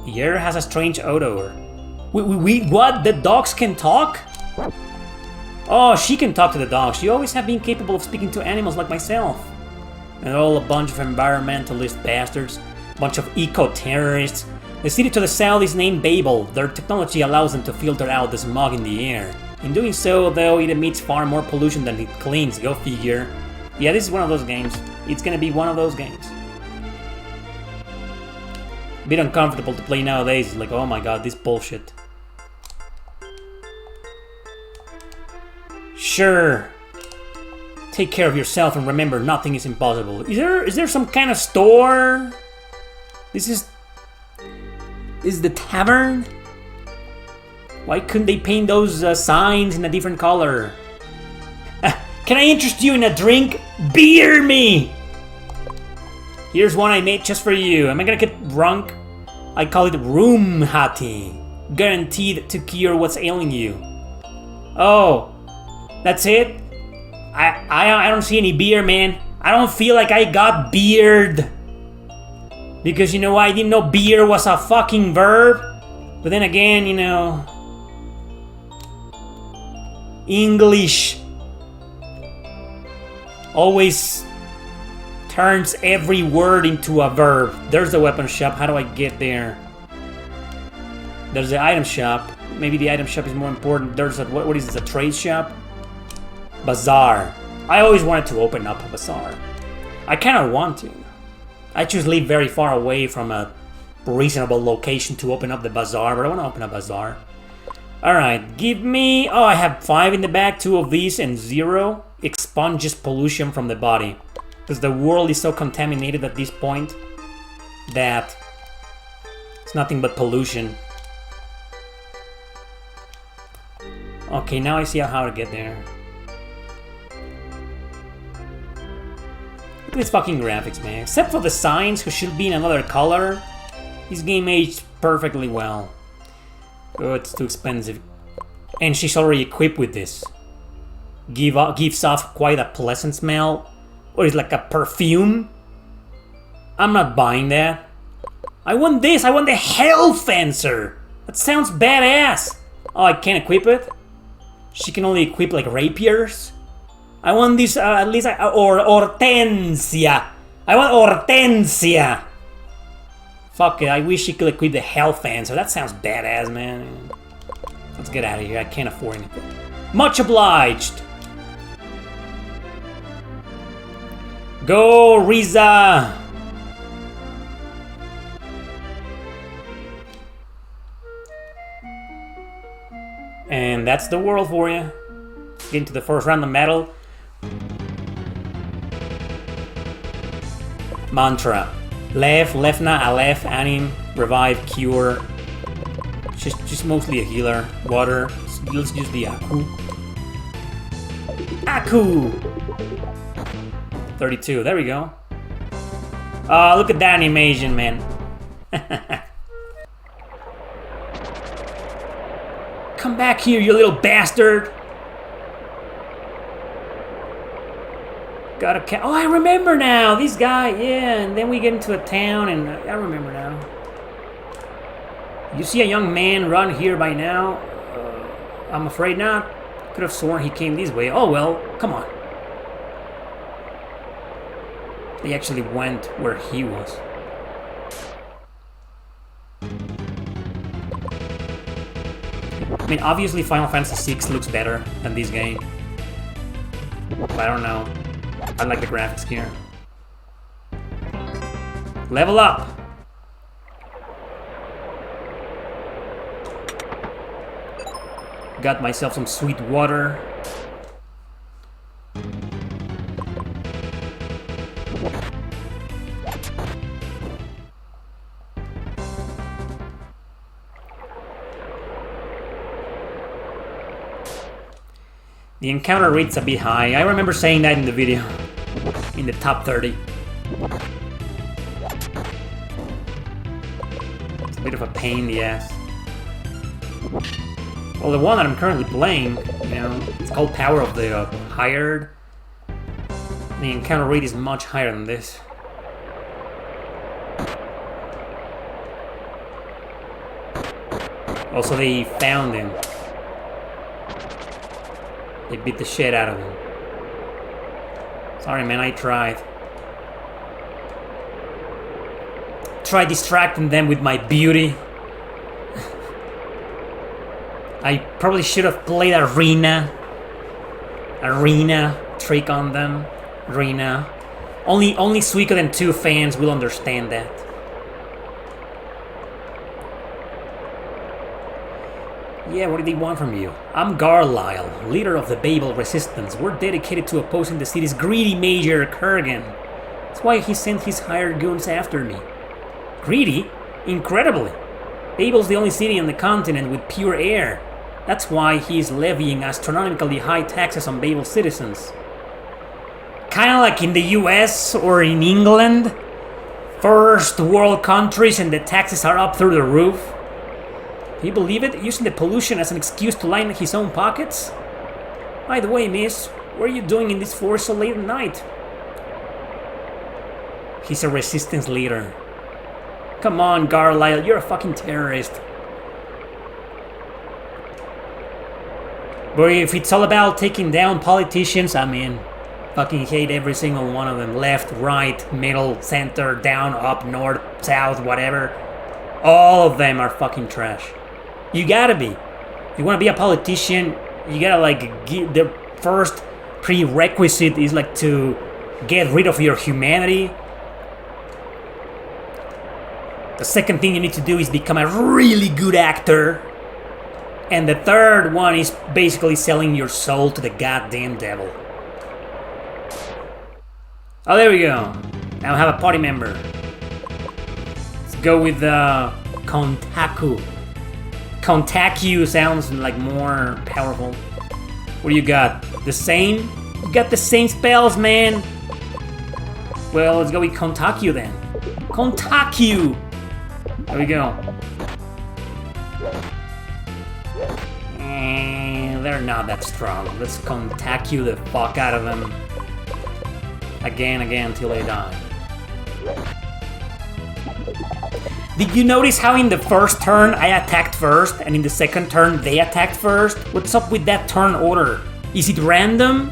The air has a strange odor. What? The dogs can talk? Oh, she can talk to the dogs. She always have been capable of speaking to animals like myself. And all a bunch of environmentalist bastards. Bunch of eco-terrorists. The city to the south is named Babel. Their technology allows them to filter out the smog in the air. In doing so, though, it emits far more pollution than it cleans, go figure. Yeah, this is one of those games. It's gonna be one of those games. A bit uncomfortable to play nowadays. It's like, oh my god, this bullshit. Sure. Take care of yourself and remember, nothing is impossible. Is there some kind of store? This is the tavern? Why couldn't they paint those signs in a different color? Can I interest you in a drink? Beer me! Here's one I made just for you. Am I gonna get drunk? I call it room hati. Guaranteed to cure what's ailing you. Oh, that's it? I don't see any beer, man. I don't feel like I got beard. Because, you know, I didn't know beer was a fucking verb. But then again, you know... English always turns every word into a verb. There's the weapon shop. How do I get there? There's the item shop. Maybe the item shop is more important. There's a... What is this? A trade shop? Bazaar. I always wanted to open up a bazaar. I kind of want to. I just live very far away from a reasonable location to open up the bazaar, but I want to open a bazaar. Alright, give me... Oh, I have 5 in the bag, 2 of these, and 0 expunges pollution from the body. Because the world is so contaminated at this point that it's nothing but pollution. Okay, now I see how to get there. Look at these fucking graphics, man. Except for the signs, who should be in another color, this game aged perfectly well. Oh, it's too expensive. And she's already equipped with this. Gives off quite a pleasant smell. Or it's like a perfume. I'm not buying that. I want this. I want the Hell Fencer. That sounds badass. Oh, I can't equip it? She can only equip like rapiers? I want this, at least, or Hortensia. I want Hortensia! Fuck it, I wish she could equip the health answer. That sounds badass, man. Let's get out of here, I can't afford anything. Much obliged! Go, Riza! And that's the world for you. Get into the first round of metal. Mantra. Lev, Lefna, Aleph, Anim, Revive, Cure. She's mostly a healer. Water. Let's use the Aku. Aku! 32, there we go. Oh, look at that animation, man. Come back here, you little bastard! Got a cat. Oh, I remember now! This guy, yeah, and then we get into a town, and I remember now. You see a young man run here by now? I'm afraid not. Could have sworn he came this way. Oh well, come on. They actually went where he was. I mean, obviously Final Fantasy VI looks better than this game. But I don't know. I like the graphics here. Level up! Got myself some sweet water. The encounter rate's a bit high. I remember saying that in the video. In the top 30. It's a bit of a pain in the ass. Well, the one that I'm currently playing, you know, it's called Power of the Hired. The encounter rate is much higher than this. Also, they found him. They beat the shit out of him. Sorry, man, I tried. Tried distracting them with my beauty. I probably should have played Arena trick on them. Arena. Only Suikoden 2 fans will understand that. Yeah, what do they want from you? I'm Garlisle, leader of the Babel Resistance. We're dedicated to opposing the city's greedy Major Kurgan. That's why he sent his hired goons after me. Greedy? Incredibly. Babel's the only city on the continent with pure air. That's why he's levying astronomically high taxes on Babel citizens. Kinda like in the US or in England. First world countries and the taxes are up through the roof. Can you believe it? Using the pollution as an excuse to line his own pockets? By the way, miss, what are you doing in this forest so late at night? He's a resistance leader. Come on, Garlisle, you're a fucking terrorist. But if it's all about taking down politicians, I mean, fucking hate every single one of them. Left, right, middle, center, down, up, north, south, whatever. All of them are fucking trash. You gotta be. If you wanna be a politician, you gotta like, the first prerequisite is like to get rid of your humanity. The second thing you need to do is become a really good actor. And the third one is basically selling your soul to the goddamn devil. Oh, there we go. Now I have a party member. Let's go with Kontaku. Kontaku sounds like more powerful. What do you got? The same? You got the same spells, man. Well, let's go with Kontaku then. Kontaku! There we go. And they're not that strong. Let's Kontaku the fuck out of them. Again, until they die. Did you notice how in the first turn I attacked first, and in the second turn they attacked first? What's up with that turn order? Is it random?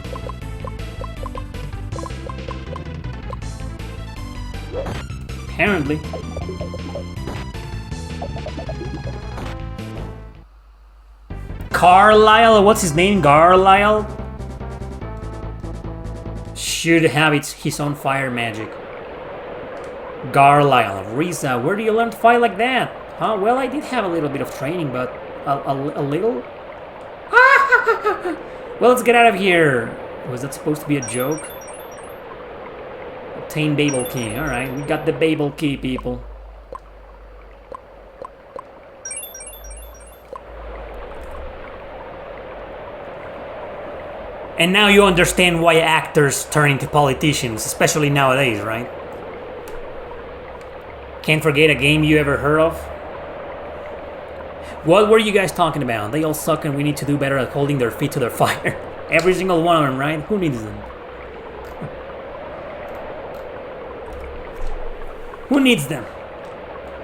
Apparently. Carlisle, what's his name? Carlisle? Should have his own fire magic. Carlisle, Risa, where do you learn to fight like that? Huh? Well, I did have a little bit of training, but a little? Well, let's get out of here. Was that supposed to be a joke? Obtain Babel key. Alright, we got the Babel key, people. And now you understand why actors turn into politicians, especially nowadays, right? Can't forget a game you ever heard of? What were you guys talking about? They all suck and we need to do better at holding their feet to their fire. Every single one of them, right? Who needs them? Who needs them?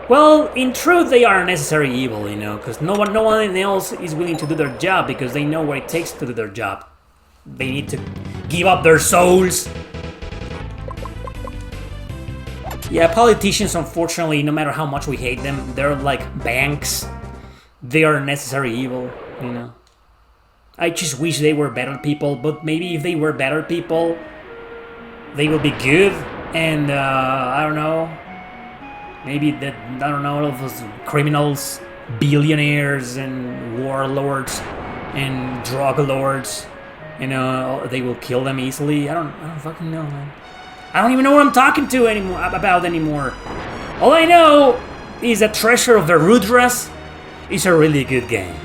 Well, in truth, they are a necessary evil, you know, because no one else is willing to do their job because they know what it takes to do their job. They need to give up their souls. Yeah, politicians, unfortunately, no matter how much we hate them, they're like banks. They are a necessary evil, you know. I just wish they were better people, but maybe if they were better people, they will be good. And, I don't know. Maybe that, I don't know, all of those criminals, billionaires and warlords and drug lords, you know, they will kill them easily. I don't fucking know, man. I don't even know what I'm talking about anymore. All I know is that Treasure of the Rudras is a really good game.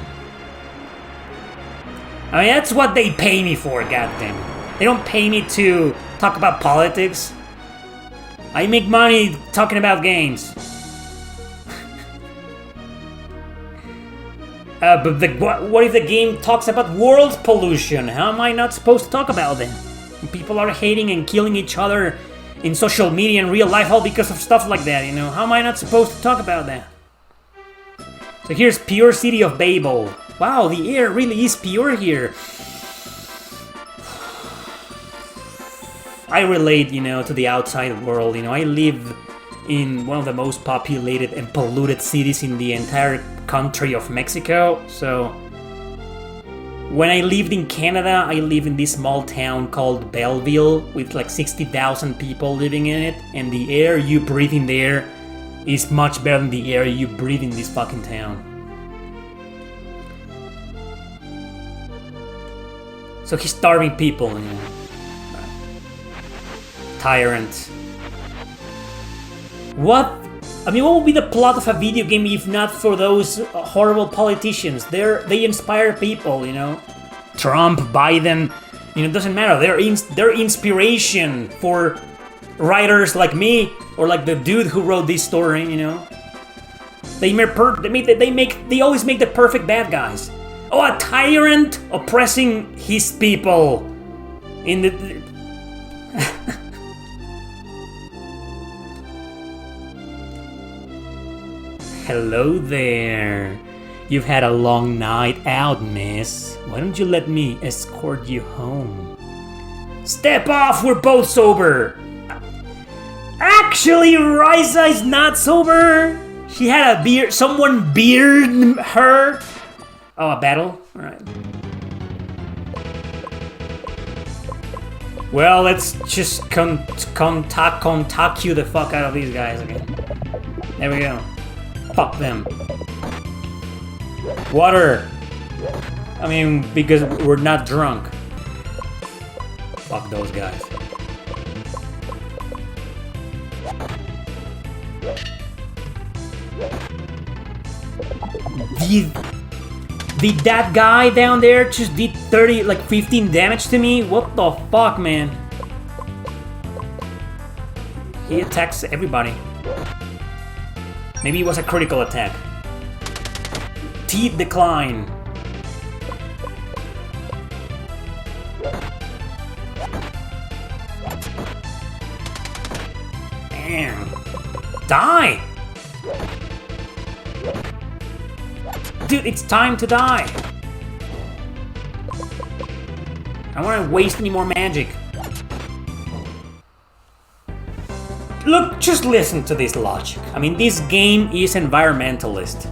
I mean, that's what they pay me for, goddammit. They don't pay me to talk about politics. I make money talking about games. But what if the game talks about world pollution? How am I not supposed to talk about that? People are hating and killing each other in social media and real life all because of stuff like that, you know? How am I not supposed to talk about that? So here's Pure City of Babel. Wow, the air really is pure here. I relate, you know, to the outside world, you know. I live in one of the most populated and polluted cities in the entire country of Mexico, so when I lived in Canada, I lived in this small town called Belleville with like 60,000 people living in it, and the air you breathe in there is much better than the air you breathe in this fucking town. So he's starving people, you know. Tyrant. What? I mean, what would be the plot of a video game if not for those horrible politicians? They inspire people, you know. Trump, Biden, you know, it doesn't matter. They're inspiration for writers like me or like the dude who wrote this story, you know. They always make the perfect bad guys. Oh, a tyrant oppressing his people in the. Hello there. You've had a long night out, miss. Why don't you let me escort you home? Step off, we're both sober. Actually, Risa is not sober. She had a beer. Someone bearded her. Oh, a battle? Alright. Well, let's just contact you the fuck out of these guys again. There we go. Fuck them. Water! I mean, because we're not drunk. Fuck those guys. Did that guy down there just did 15 damage to me? What the fuck, man? He attacks everybody. Maybe it was a critical attack. Teeth decline. Damn. Die! Dude, it's time to die. I don't want to waste any more magic. look, just listen to this logic. I mean, this game is environmentalist.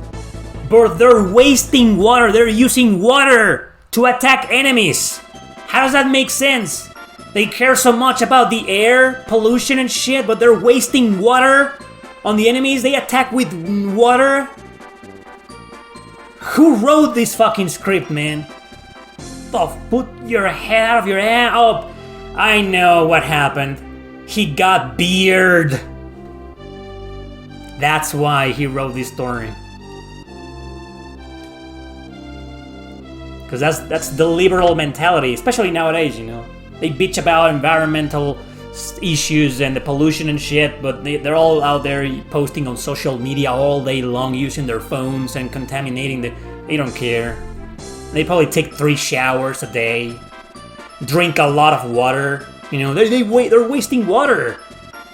But they're wasting water, they're using water to attack enemies. How does that make sense? They care so much about the air, pollution and shit, but they're wasting water on the enemies they attack with water? Who wrote this fucking script, man? Put your head out of your hand. Oh, I know what happened. He got beard. That's why he wrote this story. Because that's the liberal mentality, especially nowadays, you know. They bitch about environmental issues and the pollution and shit, but they're all out there posting on social media all day long, using their phones and contaminating they don't care. They probably take 3 showers a day, drink a lot of water. You know, they're wasting water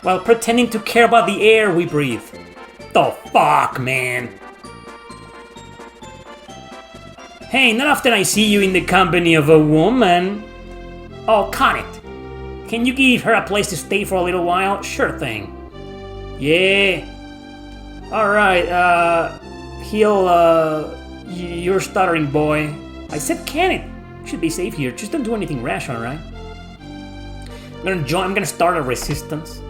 while pretending to care about the air we breathe. The fuck, man? Hey, not often I see you in the company of a woman. Oh, Connect. Can you give her a place to stay for a little while? Sure thing. Yeah. Alright, you're stuttering, boy. I said can it. Should be safe here. Just don't do anything rash, alright? I'm gonna start a resistance.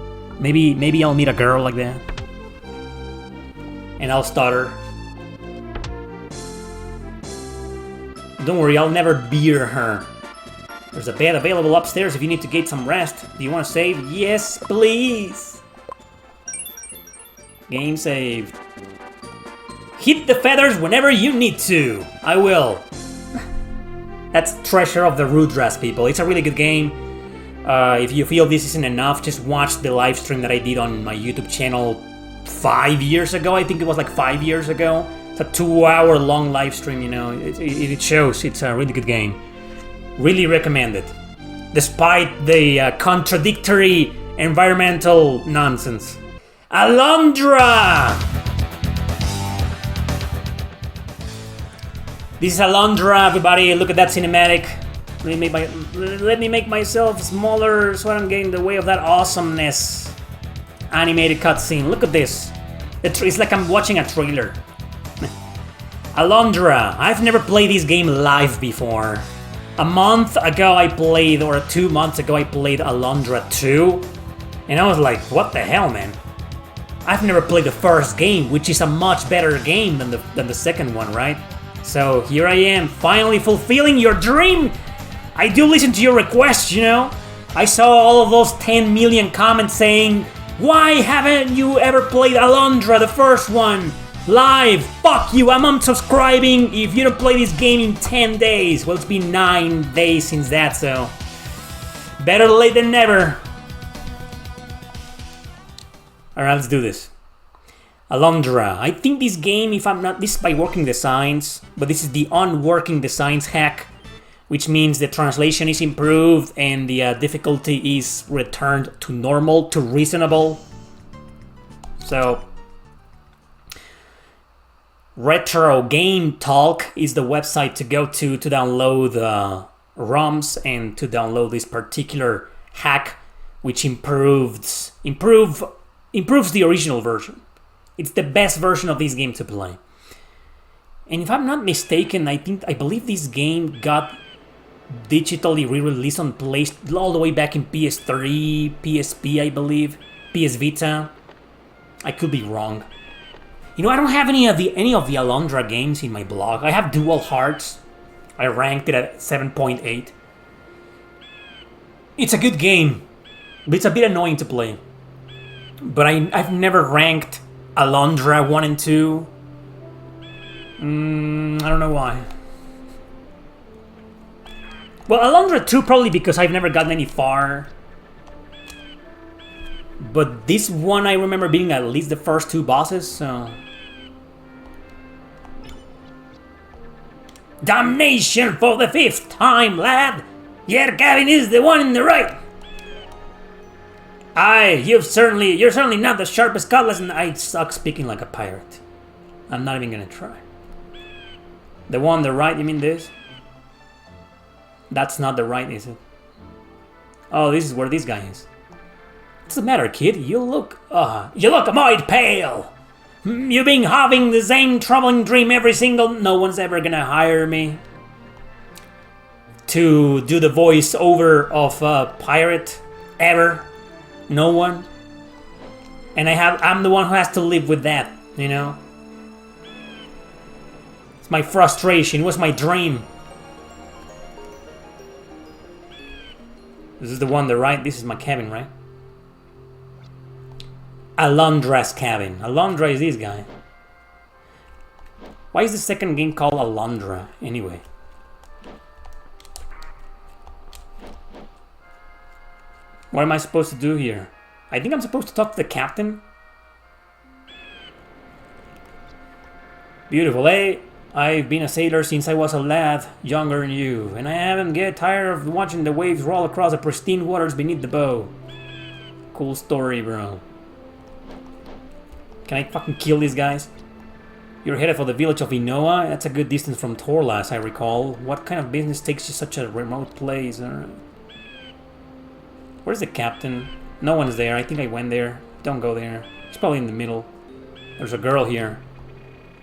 Maybe I'll meet a girl like that. And I'll stutter. Don't worry, I'll never beer her. There's a bed available upstairs if you need to get some rest. Do you want to save? Yes, please. Game saved. Hit the feathers whenever you need to. I will. That's Treasure of the Rudras, people. It's a really good game. If you feel this isn't enough, just watch the live stream that I did on my YouTube channel 5 years ago. I think it was like 5 years ago. It's a 2-hour long live stream, you know. It shows it's a really good game. Really recommend it. Despite the contradictory environmental nonsense. Alundra! This is Alundra, everybody. Look at that cinematic. Let me make myself smaller so I don't get in the way of that awesomeness. Animated cutscene. Look at this. It's like I'm watching a trailer. Alundra. I've never played this game live before. A month ago I played, or 2 months ago I played Alundra 2. And I was like, what the hell, man? I've never played the first game, which is a much better game than the second one, right? So here I am, finally fulfilling your dream! I do listen to your requests, you know? I saw all of those 10 million comments saying, why haven't you ever played Alundra, the first one? Live! Fuck you, I'm unsubscribing if you don't play this game in 10 days. Well, it's been 9 days since that, so... better late than never. Alright, let's do this. Alundra. I think this game, if I'm not... this is by Working Designs, but this is the Unworking Designs hack, which means the translation is improved and the difficulty is returned to normal, to reasonable. So... Retro Game Talk is the website to go to download ROMs and to download this particular hack, which improves the original version. It's the best version of this game to play. And if I'm not mistaken, I believe this game got digitally re-released on PlayStation all the way back in PS3, PSP, I believe, PS Vita. I could be wrong. You know, I don't have any of the Alundra games in my blog. I have Dual Hearts. I ranked it at 7.8. It's a good game, but it's a bit annoying to play. But I've never ranked Alundra 1 and 2. I don't know why. Well, Alundra 2 probably because I've never gotten any far. But this one I remember beating at least the first 2 bosses, so... Damnation for the 5th time, lad! Yeah, Gavin is the one in the right! Aye, you're certainly not the sharpest cutlass, and I suck speaking like a pirate. I'm not even gonna try. The one on the right, you mean this? That's not the right, is it? Oh, this is where this guy is. What's the matter, kid? You look mighty pale. You've been having the same troubling dream every single... No one's ever gonna hire me to do the voice over of a pirate. Ever. No one. And I'm the one who has to live with that, you know? It's my frustration. It was my dream. This is the one, right? This is my cabin, right? Alundra's cabin. Alundra is this guy. Why is the second game called Alundra, anyway? What am I supposed to do here? I think I'm supposed to talk to the captain. Beautiful, eh? I've been a sailor since I was a lad, younger than you, and I haven't get tired of watching the waves roll across the pristine waters beneath the bow. Cool story, bro. Can I fucking kill these guys? You're headed for the village of Inoa? That's a good distance from Torla, as I recall. What kind of business takes you such a remote place? Where's the captain? No one's there. I think I went there. Don't go there. He's probably in the middle. There's a girl here.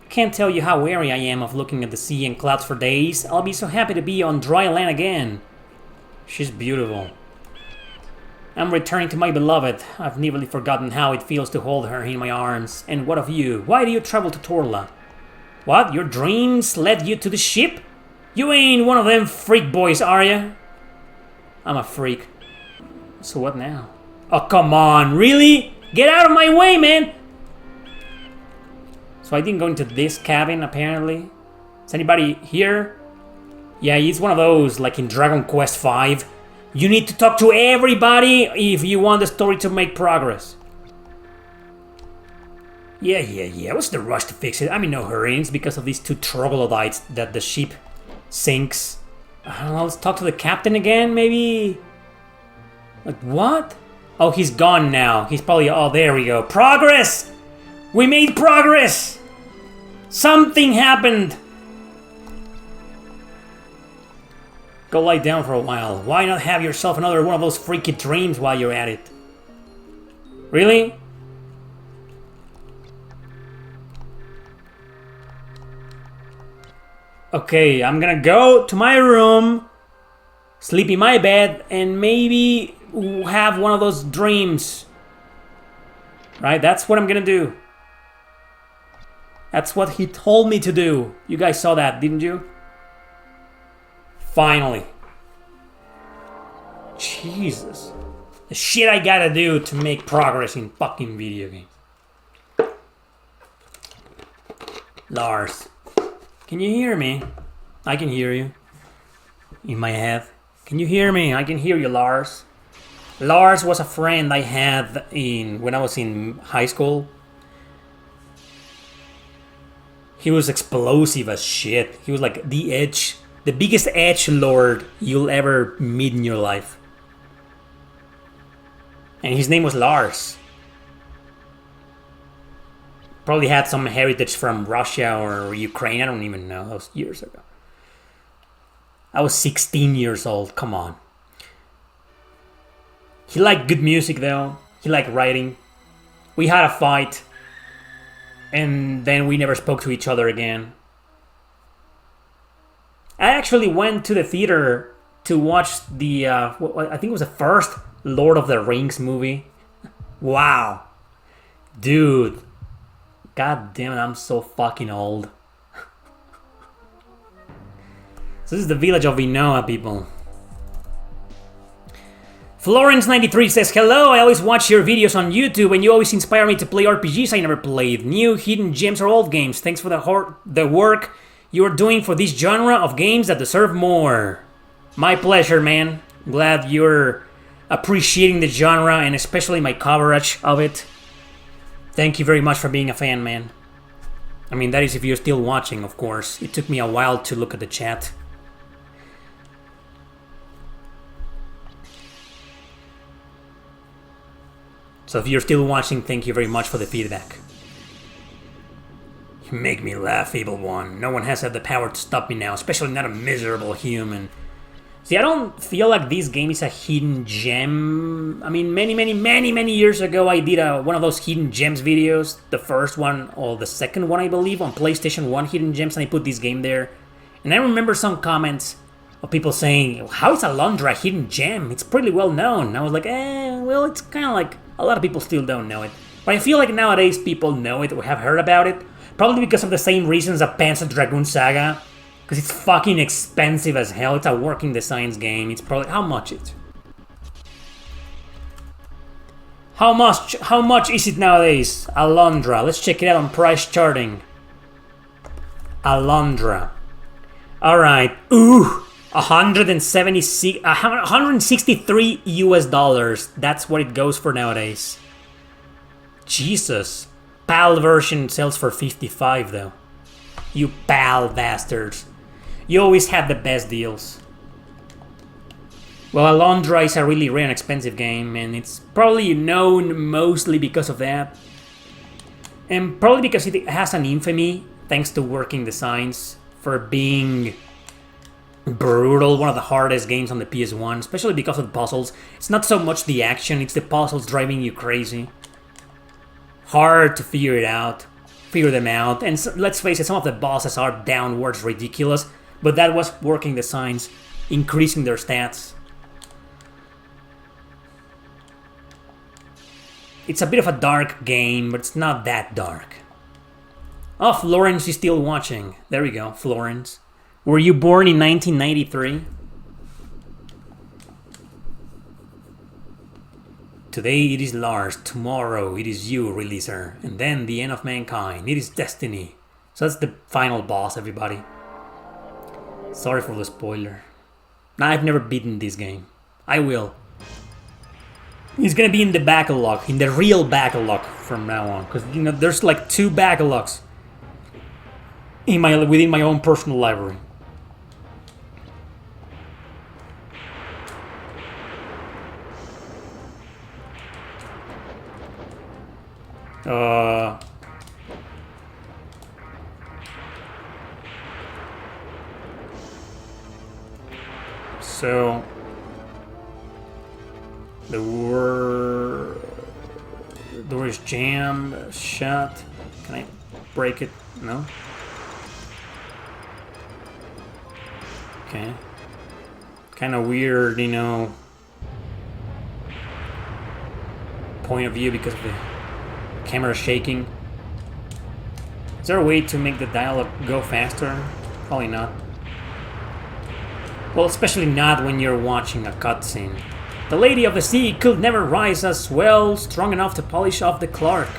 Can't tell you how weary I am of looking at the sea and clouds for days. I'll be so happy to be on dry land again. She's beautiful. I'm returning to my beloved. I've nearly forgotten how it feels to hold her in my arms. And what of you? Why do you travel to Torla? What? Your dreams led you to the ship? You ain't one of them freak boys, are you? I'm a freak. So what now? Oh, come on, really? Get out of my way, man! So I didn't go into this cabin, apparently. Is anybody here? Yeah, it's one of those, like in Dragon Quest V. You need to talk to everybody if you want the story to make progress. Yeah. What's the rush to fix it? I'm in no hurry. It's because of these two troglodytes that the ship sinks. I don't know, let's talk to the captain again, maybe? Like, what? Oh, he's gone now. He's probably... Oh, there we go. Progress! We made progress! Something happened! Go lie down for a while. Why not have yourself another one of those freaky dreams while you're at it? Really? Okay, I'm gonna go to my room, sleep in my bed, and maybe have one of those dreams. Right? That's what I'm gonna do. That's what he told me to do. You guys saw that, didn't you? Finally. Jesus. The shit I gotta do to make progress in fucking video games. Lars. Can you hear me? I can hear you. In my head. Can you hear me? I can hear you, Lars. Lars was a friend I had when I was in high school. He was explosive as shit. He was like the biggest edge lord you'll ever meet in your life. And his name was Lars. Probably had some heritage from Russia or Ukraine, I don't even know. That was years ago. I was 16 years old, come on. He liked good music though. He liked writing. We had a fight. And then we never spoke to each other again. I actually went to the theater to watch the, I think it was the first Lord of the Rings movie. Wow. Dude. God damn it, I'm so fucking old. So this is the village of Inoa, people. Florence93 says, hello, I always watch your videos on YouTube and you always inspire me to play RPGs I never played. New, hidden gems or old games. Thanks for the work you are doing for this genre of games that deserve more. My pleasure, man. Glad you're appreciating the genre and especially my coverage of it. Thank you very much for being a fan, man. I mean, that is if you're still watching, of course. It took me a while to look at the chat. So if you're still watching, thank you very much for the feedback. You make me laugh, Evil One. No one has had the power to stop me now, especially not a miserable human. See, I don't feel like this game is a hidden gem. I mean, many years ago, I did one of those hidden gems videos. The first one, or the second one, I believe, on PlayStation 1 hidden gems, and I put this game there. And I remember some comments of people saying, how is Alundra a hidden gem? It's pretty well known. And I was like, well, it's kind of like, a lot of people still don't know it. But I feel like nowadays people know it or have heard about it. Probably because of the same reasons as Panzer Dragoon Saga. Because it's fucking expensive as hell. It's a working designs game. It's probably... How much is it? How much is it nowadays? Alundra. Let's check it out on price charting. Alundra. Alright. Ooh! 163 US dollars. That's what it goes for nowadays. Jesus. PAL version sells for 55 though. You PAL bastards. You always have the best deals. Well, Alundra is a really rare and expensive game, and it's probably known mostly because of that. And probably because it has an infamy, thanks to working designs, for being brutal, one of the hardest games on the PS1, especially because of the puzzles. It's not so much the action, it's the puzzles driving you crazy. Hard to figure them out, and let's face it, some of the bosses are downwards ridiculous, but that was working designs, increasing their stats. It's a bit of a dark game, but it's not that dark. Oh, Florence is still watching. There we go, Florence. Were you born in 1993? Today it is Lars, tomorrow it is you, releaser, and then the end of mankind. It is destiny. So that's the final boss, everybody. Sorry for the spoiler. I've never beaten this game. I will. It's gonna be in the backlog, in the real backlog from now on, because you know there's like 2 backlogs within my own personal library. So the door is jammed, shut. Can I break it? No? Okay. Kind of weird, you know, point of view because of the camera shaking. Is there a way to make the dialogue go faster? Probably not. Well, especially not when you're watching a cutscene. The Lady of the Sea could never rise as well, strong enough to polish off the Clark.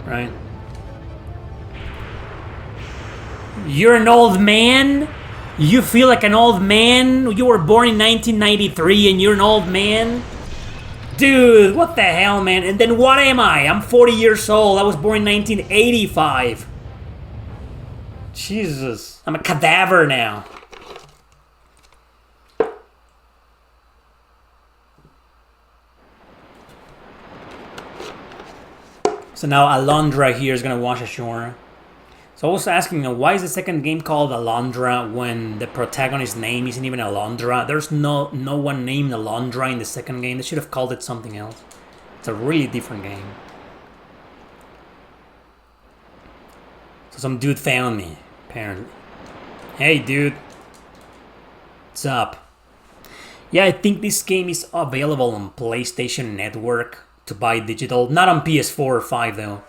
Right? You're an old man? You feel like an old man? You were born in 1993 and you're an old man? Dude, what the hell, man? And then what am I? I'm 40 years old. I was born in 1985. Jesus. I'm a cadaver now. So now Alundra here is gonna wash ashore. So I was asking, why is the second game called Alundra when the protagonist's name isn't even Alundra? There's no one named Alundra in the second game. They should have called it something else. It's a really different game. So some dude found me, apparently. Hey dude. What's up? Yeah, I think this game is available on PlayStation Network to buy digital. Not on PS4 or 5 though.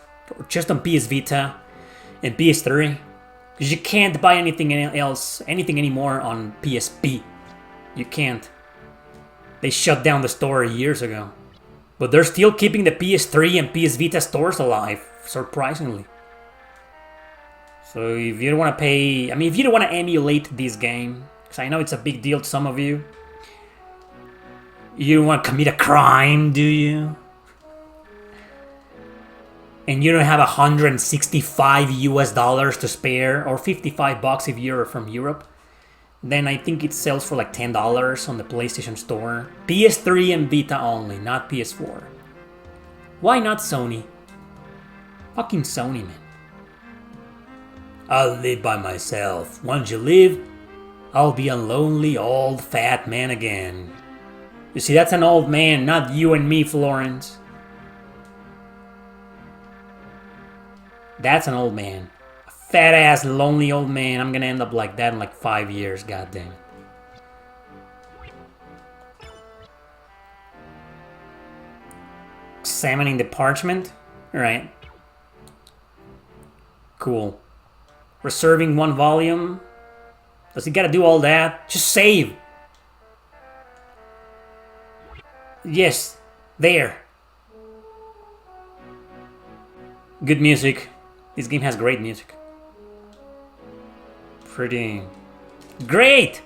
Just on PS Vita and PS3. Because you can't buy anything anymore on PSP. You can't. They shut down the store years ago. But they're still keeping the PS3 and PS Vita stores alive, surprisingly. So if you don't want to pay... I mean, if you don't want to emulate this game, because I know it's a big deal to some of you. You don't want to commit a crime, do you? And you don't have 165 US dollars to spare, or 55 bucks if you're from Europe, then I think it sells for like $10 on the PlayStation Store. PS3 and Vita only, not PS4. Why not Sony? Fucking Sony, man. I'll live by myself. Once you live, I'll be a lonely old fat man again. You see, that's an old man, not you and me, Florence. That's an old man. A fat ass, lonely old man. I'm gonna end up like that in like 5 years, goddamn. Examining the parchment? Alright. Cool. Reserving 1 volume. Does he gotta do all that? Just save! Yes, there. Good music. This game has great music. Pretty great!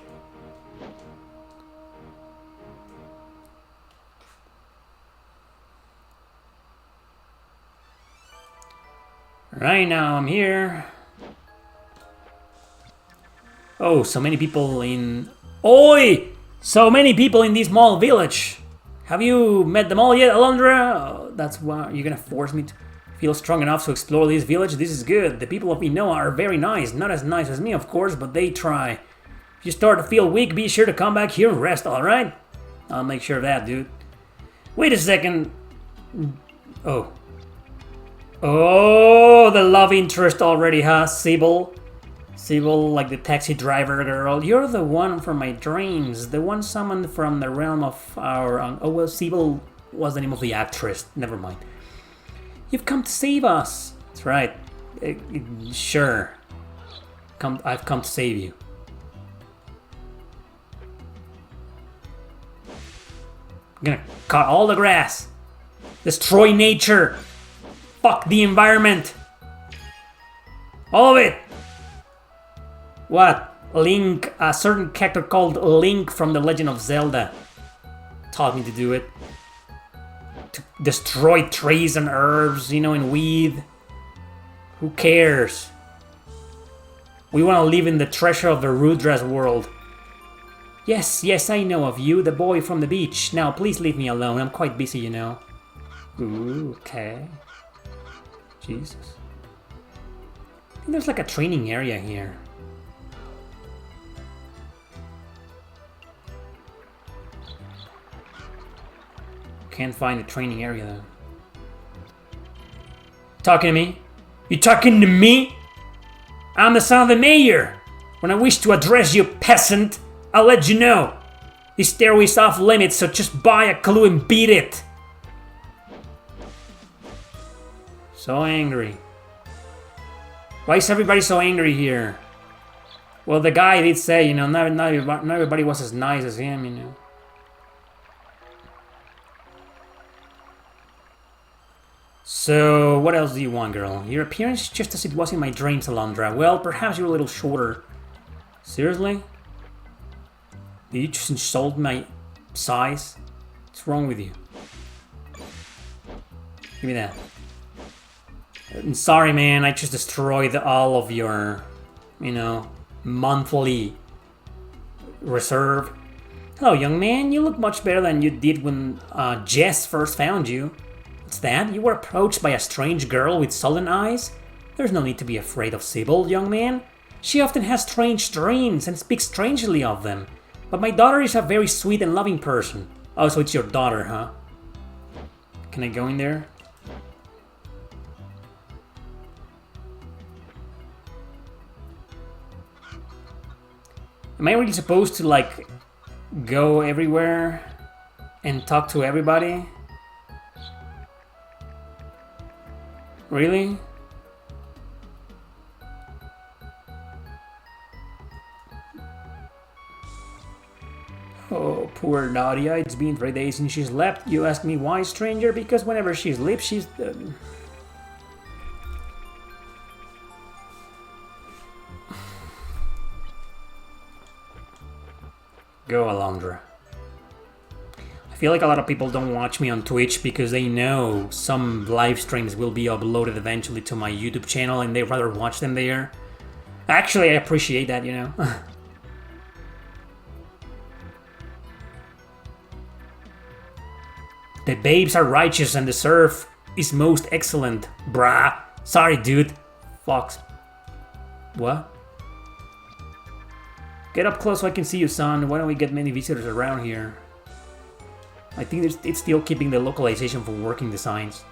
Right now I'm here. Oh, so many people in... Oi! So many people in this small village. Have you met them all yet, Alundra? Oh, that's why you're gonna force me to feel strong enough to explore this village. This is good. The people of Inoa are very nice. Not as nice as me, of course, but they try. If you start to feel weak, be sure to come back here and rest, alright? I'll make sure of that, dude. Wait a second. Oh. Oh, the love interest already, huh, Sybil? Sybil, like the taxi driver girl. You're the one from my dreams. The one summoned from the realm of our... oh, well, Sybil was the name of the actress. Never mind. You've come to save us. That's right. Sure. I've come to save you. I'm gonna cut all the grass. Destroy nature. Fuck the environment. All of it. What? Link, a certain character called Link from The Legend of Zelda taught me to do it. To destroy trees and herbs, you know, and weed. Who cares? We want to live in the treasure of the Rudras world. Yes, yes, I know of you, the boy from the beach. Now, please leave me alone. I'm quite busy, you know. Ooh, okay. Jesus. I think there's like a training area here. Can't find a training area though. Talking to me? You talking to me? I'm the son of the mayor. When I wish to address you, peasant, I'll let you know. This stairway's off limits, so just buy a clue and beat it. So angry. Why is everybody so angry here? Well, the guy did say, you know, not everybody was as nice as him, you know. So, what else do you want, girl? Your appearance just as it was in my dreams, Alundra. Well, perhaps you're a little shorter. Seriously? Did you just insult my size? What's wrong with you? Give me that. I'm sorry, man. I just destroyed all of your, you know, monthly reserve. Hello, young man. You look much better than you did when Jess first found you. What's that? You were approached by a strange girl with sullen eyes? There's no need to be afraid of Sybil, young man. She often has strange dreams and speaks strangely of them. But my daughter is a very sweet and loving person. Oh, so it's your daughter, huh? Can I go in there? Am I really supposed to, like, go everywhere and talk to everybody? Really? Oh, poor Nadia. It's been 3 days since she slept. You ask me why, stranger? Because whenever she sleeps, she's... Go, Alundra. I feel like a lot of people don't watch me on Twitch because they know some live streams will be uploaded eventually to my YouTube channel and they'd rather watch them there. Actually, I appreciate that, you know. The babes are righteous and the serf is most excellent. Brah. Sorry, dude. Fox. What? Get up close so I can see you, son. Why don't we get many visitors around here? I think it's still keeping the localization for working designs.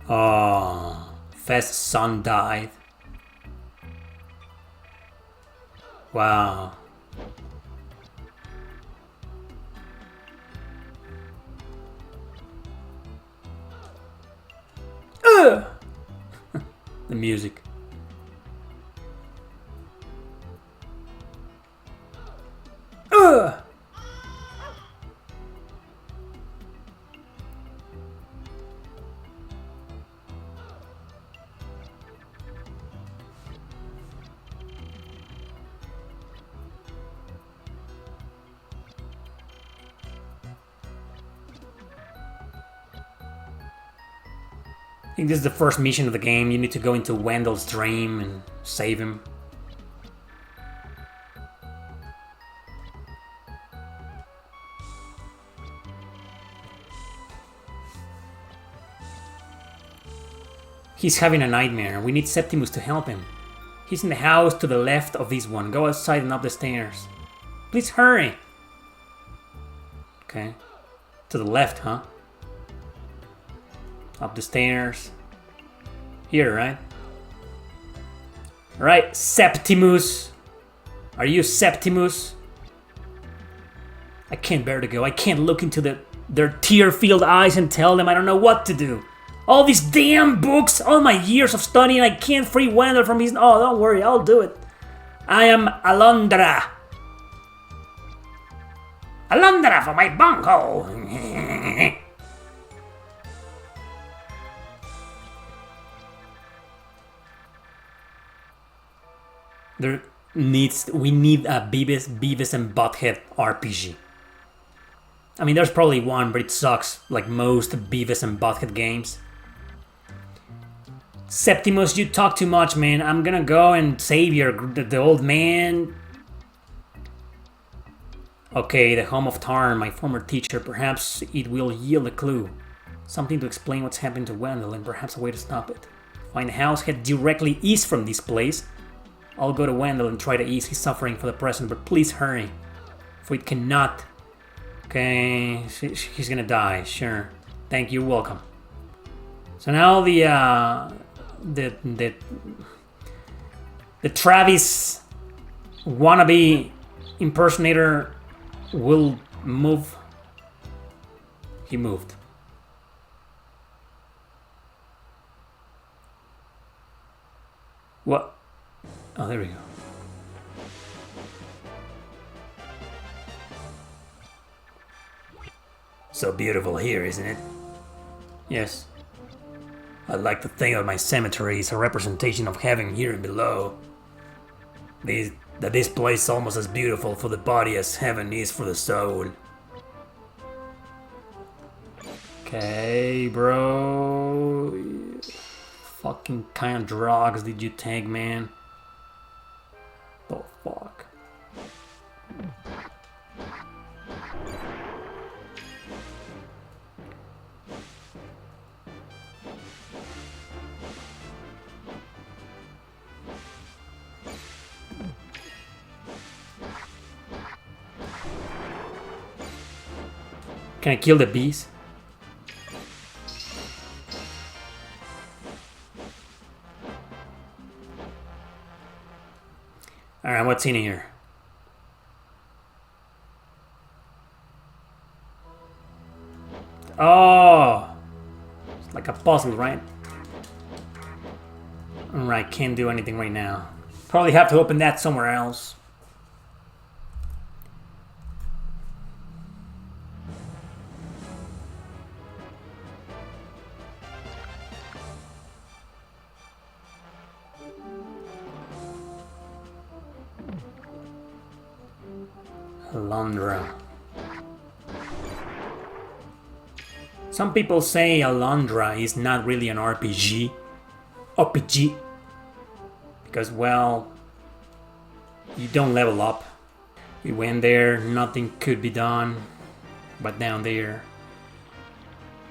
Oh, Fest's son died. Wow. The music. I think this is the first mission of the game. You need to go into Wendell's dream and save him. He's having a nightmare. We need Septimus to help him. He's in the house to the left of this one. Go outside and up the stairs. Please hurry. Okay. To the left, huh? Up the stairs. Here, right? Right, Septimus. Are you Septimus? I can't bear to go. I can't look into their tear-filled eyes and tell them I don't know what to do. All these damn books, all my years of studying, I can't free Wendell from his... Oh, don't worry, I'll do it. I am Alundra. Alundra for my bunghole. We need a Beavis and Butthead RPG. I mean, there's probably one, but it sucks, like most Beavis and Butthead games. Septimus, you talk too much, man. I'm gonna go and save the old man. Okay, the home of Tarn, my former teacher. Perhaps it will yield a clue. Something to explain what's happened to Wendell, and perhaps a way to stop it. Find the house, head directly east from this place. I'll go to Wendell and try to ease his suffering for the present, but please hurry. For it cannot. Okay, he's gonna die, sure. Thank you, welcome. So now the Travis wannabe impersonator will move. He moved. What? Oh, there we go. So beautiful here, isn't it? Yes. I'd like to think of my cemetery as a representation of heaven here and below. That this place is almost as beautiful for the body as heaven is for the soul. Okay, bro. Fucking kind of drugs did you take, man? The fuck? Can I kill the bees? Alright, what's in here? Oh! It's like a puzzle, right? Alright, can't do anything right now. Probably have to open that somewhere else. Alundra. Some people say Alundra is not really an RPG. RPG. Because, well, you don't level up. We went there, nothing could be done. But down there.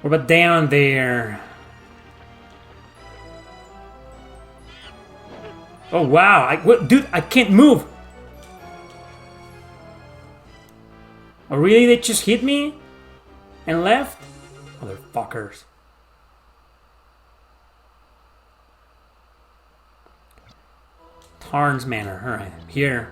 What about down there? Oh wow, dude, I can't move! Oh really, they just hit me? And left? Motherfuckers. Tarn's Manor, alright, here.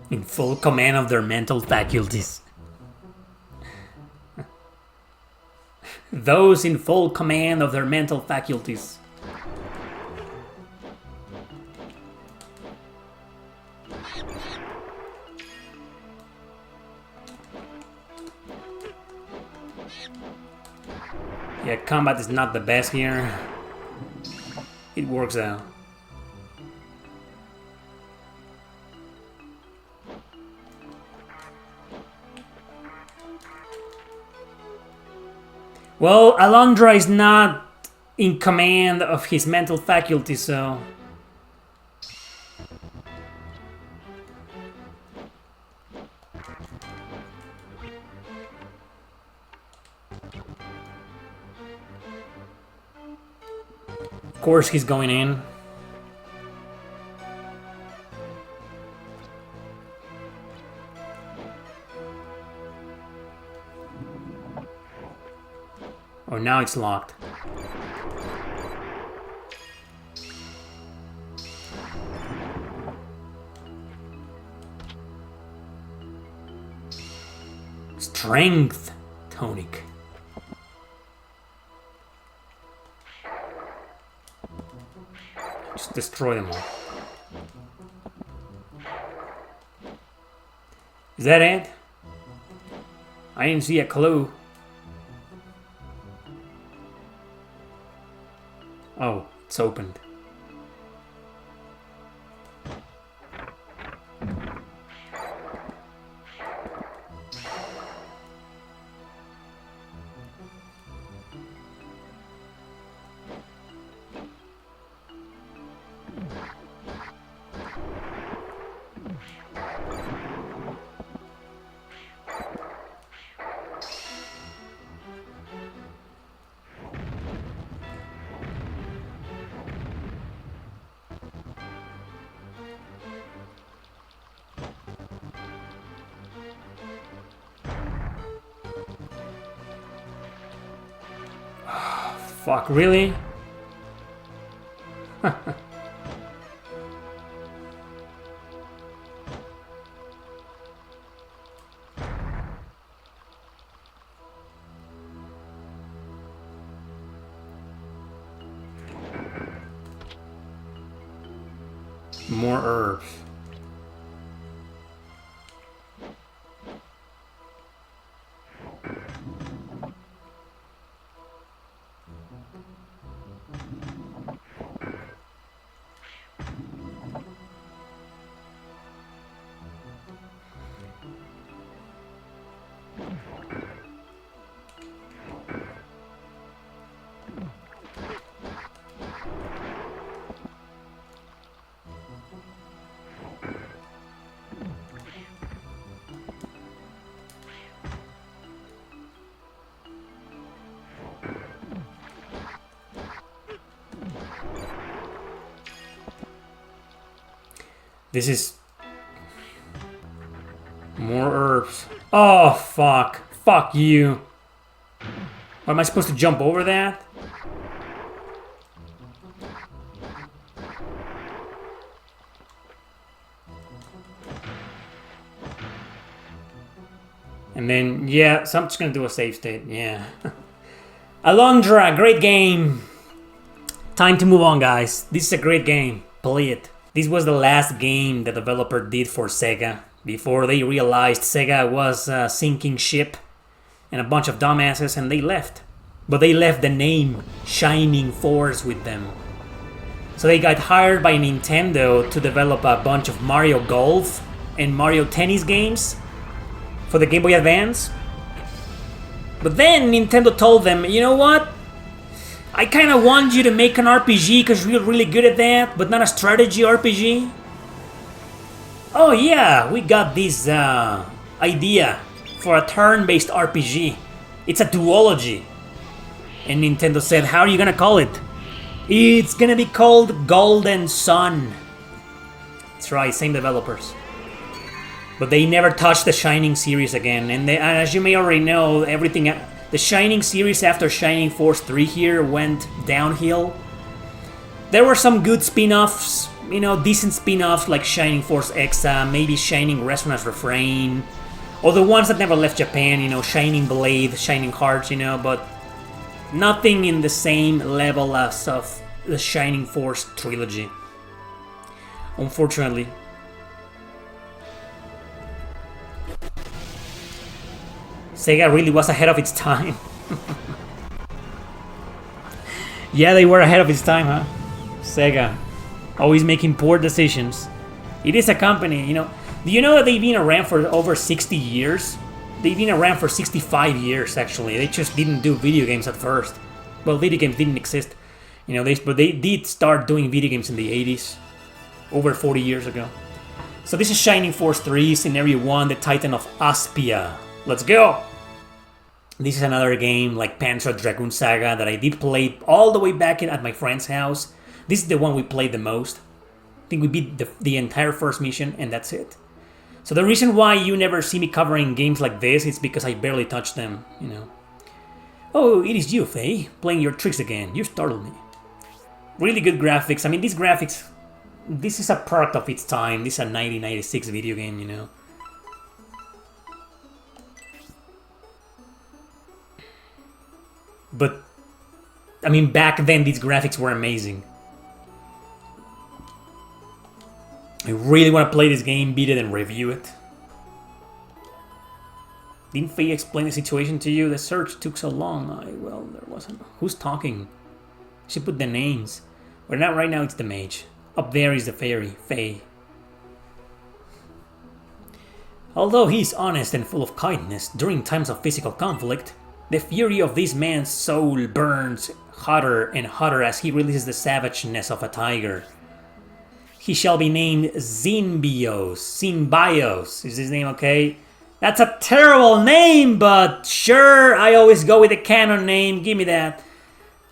In full command of their mental faculties. Those in full command of their mental faculties. Yeah, combat is not the best here. It works out. Well, Alundra is not in command of his mental faculty, so... Of course he's going in. Oh, now it's locked. Strength tonic. Just destroy them all. Is that it? I didn't see a clue. Oh, it's opened. Fuck, really? More herbs. This is... more herbs. Oh, fuck. Fuck you. What, am I supposed to jump over that? And then, yeah, so I'm just gonna do a save state, yeah. Alundra, great game. Time to move on, guys. This is a great game. Play it. This was the last game the developer did for Sega before they realized Sega was a sinking ship and a bunch of dumbasses and they left. but they left the name Shining Force with them. So they got hired by Nintendo to develop a bunch of Mario Golf and Mario Tennis games for the Game Boy Advance. But then Nintendo told them, you know what? I kind of want you to make an RPG because you're really good at that, but not a strategy RPG. Oh yeah, we got this idea for a turn-based RPG. It's a duology. And Nintendo said, how are you gonna call it? It's gonna be called Golden Sun. That's right, same developers. But they never touched the Shining series again. And as you may already know, everything... The Shining series after Shining Force 3 here went downhill. There were some good spin-offs, you know, decent spin-offs like Shining Force Exa, maybe Shining Resonance Refrain, or the ones that never left Japan, you know, Shining Blade, Shining Hearts, you know, but nothing in the same level as of the Shining Force trilogy, unfortunately. Sega really was ahead of its time. Yeah, they were ahead of its time, huh? Sega. Always making poor decisions. It is a company, you know. Do you know that they've been around for over 60 years? They've been around for 65 years, actually. They just didn't do video games at first. Well, video games didn't exist. You know, but they did start doing video games in the 80s. Over 40 years ago. So this is Shining Force 3, Scenario 1, the Titan of Aspia. Let's go! This is another game like Panzer Dragoon Saga that I did play all the way back at my friend's house. This is the one we played the most. I think we beat the entire first mission and that's it. So the reason why you never see me covering games like this is because I barely touch them, you know. Oh, it is you, Faye, playing your tricks again. You startled me. Really good graphics. I mean, these graphics, this is a product of its time. This is a 1996 video game, you know. But, I mean, back then these graphics were amazing. I really want to play this game, beat it, and review it. Didn't Faye explain the situation to you? The search took so long. Well, there wasn't. Who's talking? She put the names. But not right now, it's the mage. Up there is the fairy, Faye. Although he's honest and full of kindness, during times of physical conflict, the fury of this man's soul burns hotter and hotter as he releases the savageness of a tiger. He shall be named Zimbios. Zimbios is his name, okay? That's a terrible name, but sure, I always go with the canon name. Give me that.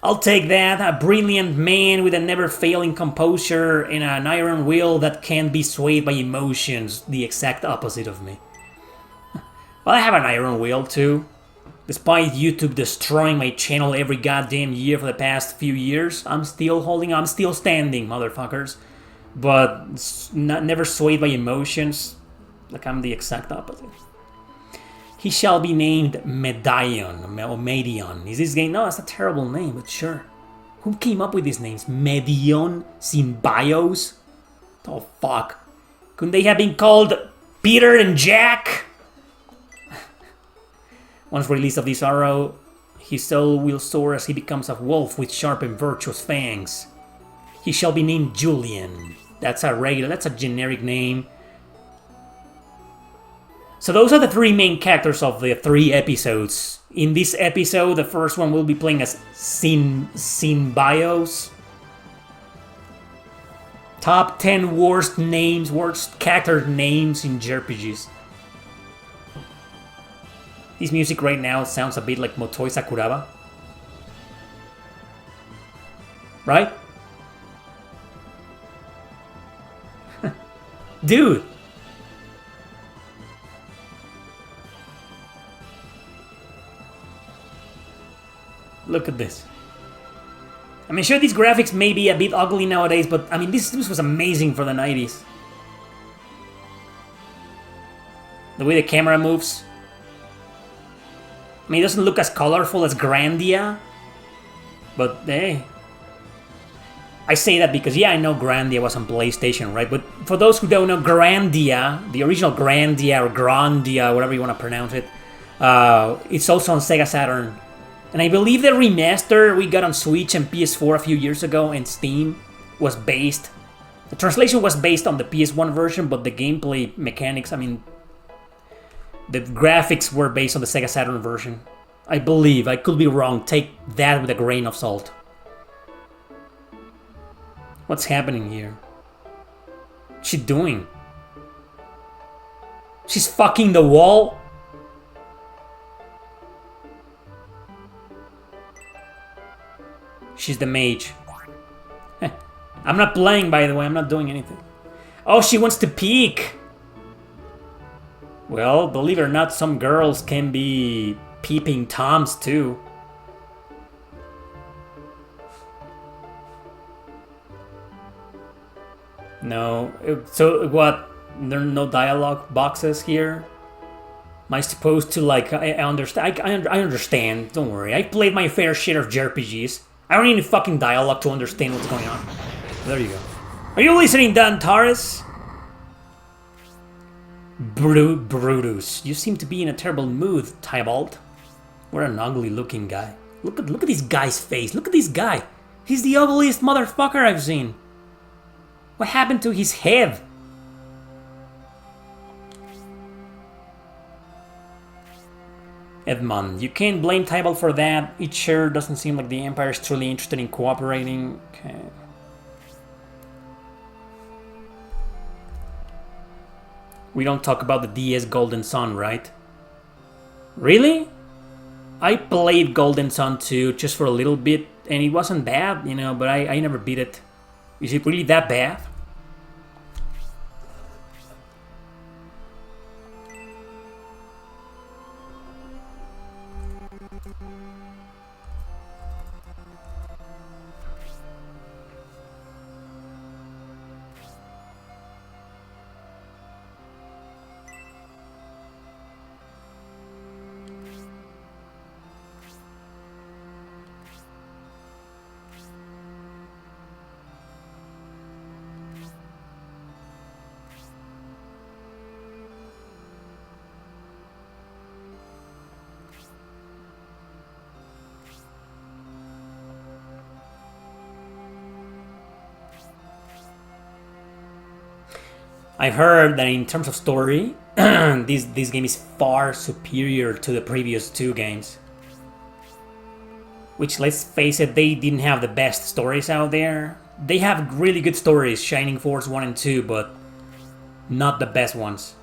I'll take that. A brilliant man with a never-failing composure and an iron will that can't be swayed by emotions. The exact opposite of me. Well, I have an iron will, too. Despite YouTube destroying my channel every goddamn year for the past few years, I'm still standing, motherfuckers. But never swayed by emotions. Like I'm the exact opposite. He shall be named Medion, or Medion. Is this game? No, that's a terrible name, but sure. Who came up with these names? Medion? Zimbios? Oh, fuck. Couldn't they have been called Peter and Jack? Once released of this arrow, his soul will soar as he becomes a wolf with sharp and virtuous fangs. He shall be named Julian. That's a generic name. So those are the three main characters of the 3 episodes. In this episode, the first one will be playing as Zimbios. Top 10 worst character names in JRPGs. This music right now sounds a bit like Motoi Sakuraba. Right? Dude! Look at this. I mean, sure, these graphics may be a bit ugly nowadays, but I mean, this was amazing for the 90s. The way the camera moves. I mean, it doesn't look as colorful as Grandia, but hey. I say that because, yeah, I know Grandia was on PlayStation, right? But for those who don't know, Grandia, the original Grandia or Grandia, whatever you want to pronounce it, it's also on Sega Saturn. And I believe the remaster we got on Switch and PS4 a few years ago and Steam was based... The translation was based on the PS1 version, but the gameplay mechanics, I mean... The graphics were based on the Sega Saturn version. I believe. I could be wrong. Take that with a grain of salt. What's happening here? What's she doing? She's fucking the wall? She's the mage. I'm not playing, by the way. I'm not doing anything. Oh, she wants to peek. Well, believe it or not, some girls can be peeping toms too. No. So what? There are no dialogue boxes here? Am I supposed to, like, I understand? I understand. Don't worry. I played my fair share of JRPGs. I don't need any fucking dialogue to understand what's going on. There you go. Are you listening, Dan Taurus? Brutus, you seem to be in a terrible mood, Tybalt. What an ugly-looking guy. Look at this guy's face. Look at this guy. He's the ugliest motherfucker I've seen. What happened to his head? Edmund, you can't blame Tybalt for that. It sure doesn't seem like the Empire is truly interested in cooperating. Okay. We don't talk about the DS Golden Sun, right? Really? I played Golden Sun 2 just for a little bit, and it wasn't bad, you know, but I never beat it. Is it really that bad? I've heard that in terms of story, this game is far superior to the previous two games. Which, let's face it, they didn't have the best stories out there. They have really good stories, Shining Force 1 and 2, but not the best ones.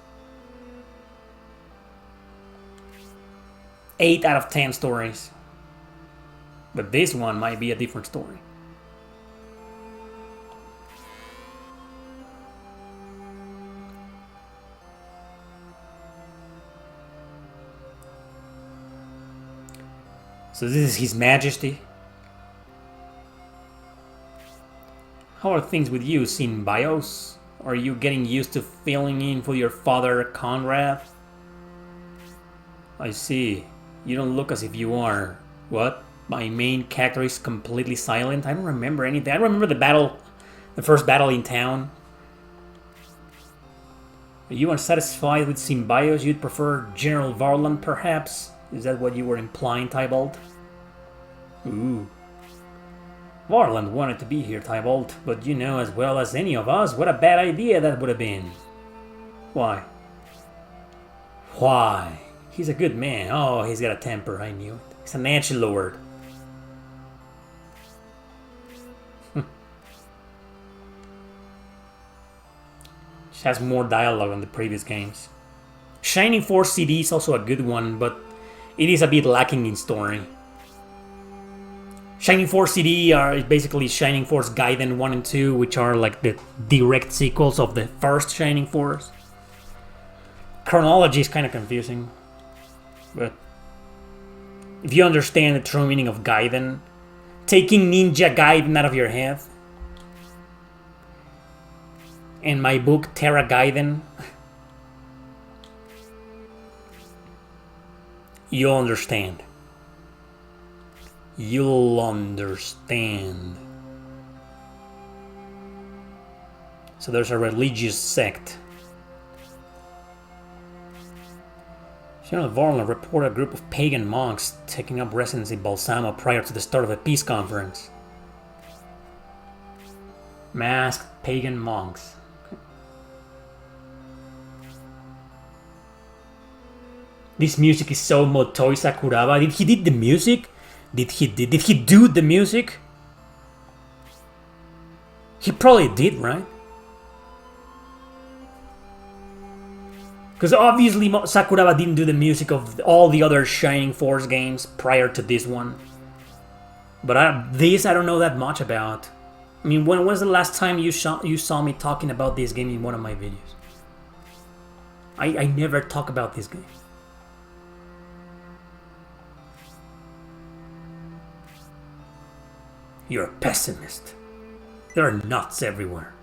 8 out of 10 stories. But this one might be a different story. So this is His Majesty. How are things with you, Synbios? Are you getting used to filling in for your father, Conrad? I see. You don't look as if you are. What? My main character is completely silent? I don't remember anything. I remember the battle, the first battle in town. Are you unsatisfied with Synbios? You'd prefer General Varland, perhaps? Is that what you were implying, Tybalt? Ooh. Varland wanted to be here, Tybalt, but you know as well as any of us what a bad idea that would have been. Why? Why? He's a good man. Oh, he's got a temper, I knew it. He's an edgelord. She has more dialogue than the previous games. Shining Force CD is also a good one, but it is a bit lacking in story. Shining Force CD are basically Shining Force Gaiden 1 and 2, which are like the direct sequels of the first Shining Force. Chronology is kind of confusing, but if you understand the true meaning of Gaiden, taking Ninja Gaiden out of your head, and my book Terra Gaiden, you'll understand. You'll understand. So there's a religious sect. General Vorlon reported a group of pagan monks taking up residence in Balsamo prior to the start of a peace conference. Masked pagan monks. This music is so Motoi Sakuraba. Did he did the music? Did he do the music? He probably did, right? Because obviously Sakuraba didn't do the music of all the other Shining Force games prior to this one. But this I don't know that much about. I mean, when was the last time you saw me talking about this game in one of my videos? I never talk about this game. You're a pessimist. There are nuts everywhere.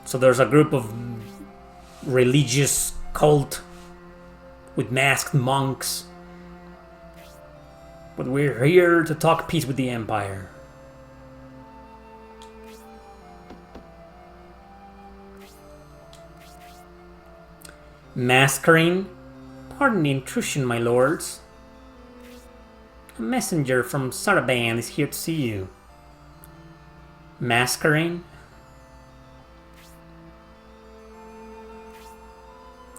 So there's a group of religious cult with masked monks. But we're here to talk peace with the Empire. Masquerade? Pardon the intrusion, my lords. A messenger from Saraban is here to see you. Masquerade?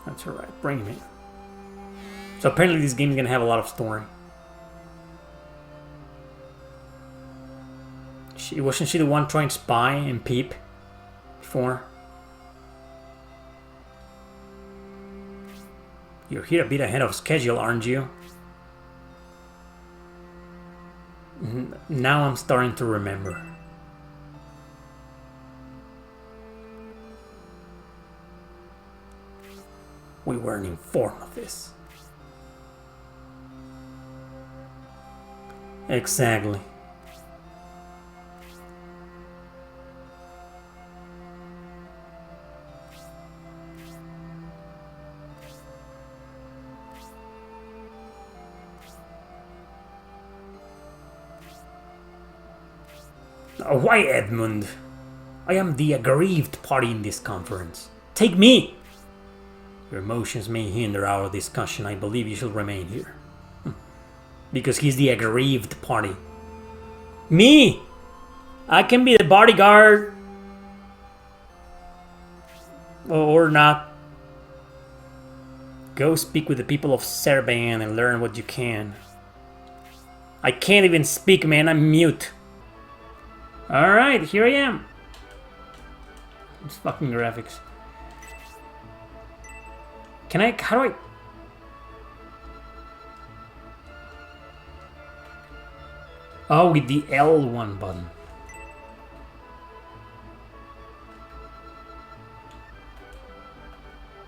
That's alright, bring him in. So apparently this game is gonna have a lot of story. Wasn't she the one trying to spy and peep before? You're here a bit ahead of schedule, aren't you? Now I'm starting to remember. We weren't informed of this. Exactly. Why, Edmund? I am the aggrieved party in this conference. Take me! Your emotions may hinder our discussion. I believe you should remain here. Because he's the aggrieved party. Me! I can be the bodyguard. Or not. Go speak with the people of Serban and learn what you can. I can't even speak, man. I'm mute. Alright, here I am. It's fucking graphics. Can I... How do I... Oh, with the L1 button.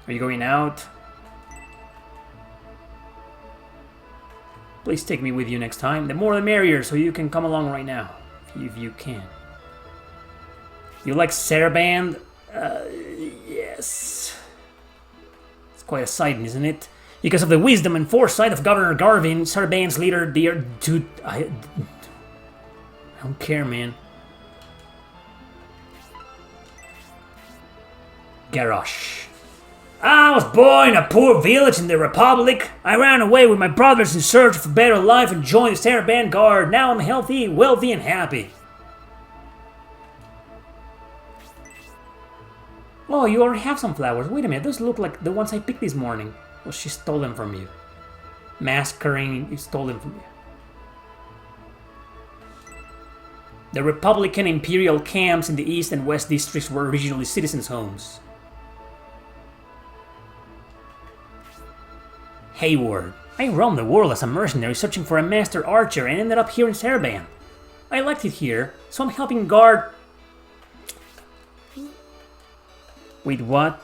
Are you going out? Please take me with you next time. The more the merrier, so you can come along right now. If you can. You like Saraband? Yes. It's quite a sight, isn't it? Because of the wisdom and foresight of Governor Garvin, Saraband's leader, dear dude. I don't care, man. Garrosh. I was born in a poor village in the Republic. I ran away with my brothers in search of a better life and joined the Saraband Guard. Now I'm healthy, wealthy, and happy. Oh, you already have some flowers. Wait a minute, those look like the ones I picked this morning. Well, she stole them from you. Masquerade stole them from you. The Republican Imperial camps in the East and West districts were originally citizens' homes. Hayward. I roamed the world as a mercenary searching for a master archer and ended up here in Saraband. I liked it here, so I'm helping guard... Wait, what?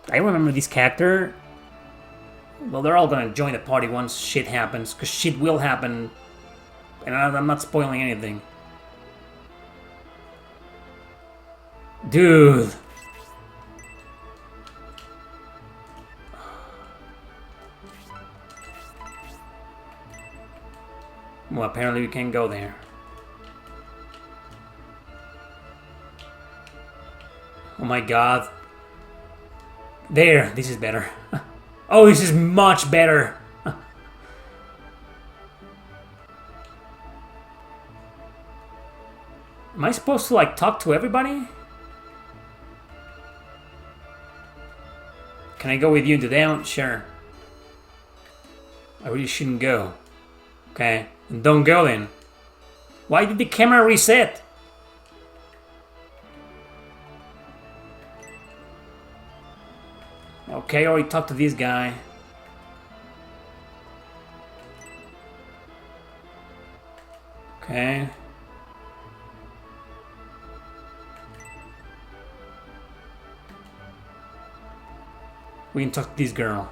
I remember this character. Well, they're all gonna join the party once shit happens, because shit will happen. And I'm not spoiling anything. Dude. Well, apparently we can't go there. my god. There, this is better. Oh, this is much better. Am I supposed to, like, talk to everybody? Can I go with you into town? Sure. I really shouldn't go. Okay, then don't go then. Why did the camera reset? Okay, I already talked to this guy. Okay. We can talk to this girl.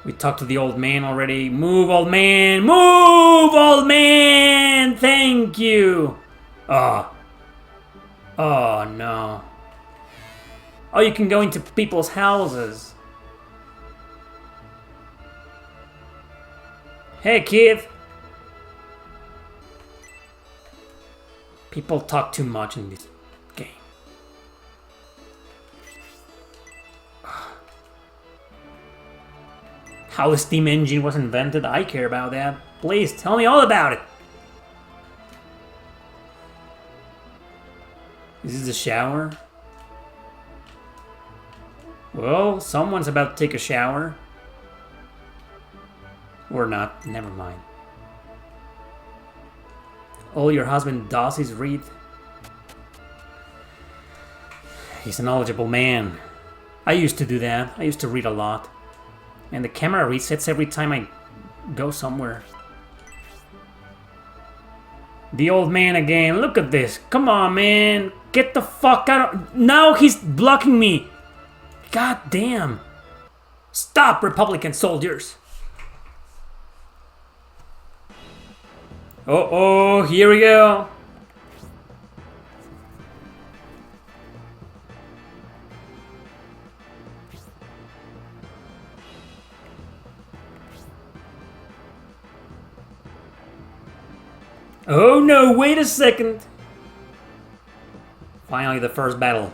We talked to the old man already. Move, old man! Move, old man! Thank you! Oh. Oh, no. Oh, you can go into people's houses. Hey, kid! People talk too much in this game. How the steam engine was invented, I care about that. Please, tell me all about it. Is this a shower? Well, someone's about to take a shower. Or not, never mind. All your husband does is read. He's a knowledgeable man. I used to do that. I used to read a lot. And the camera resets every time I go somewhere. The old man again. Look at this. Come on, man. Get the fuck out. Now he's blocking me. God damn. Stop, Republican soldiers. Oh, here we go. Oh no, wait a second. Finally, the first battle.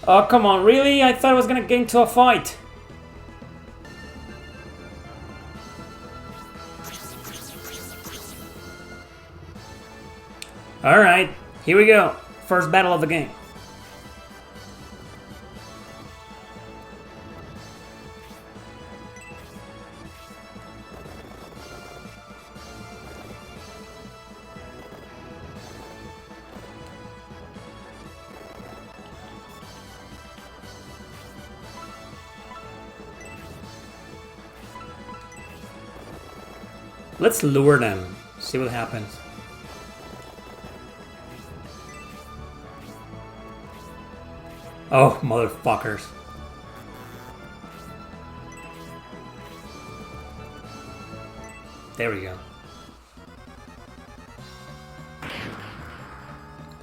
Oh, come on, really? I thought I was gonna get into a fight. Alright, here we go. First battle of the game. Let's lure them, see what happens. Oh, motherfuckers. There we go.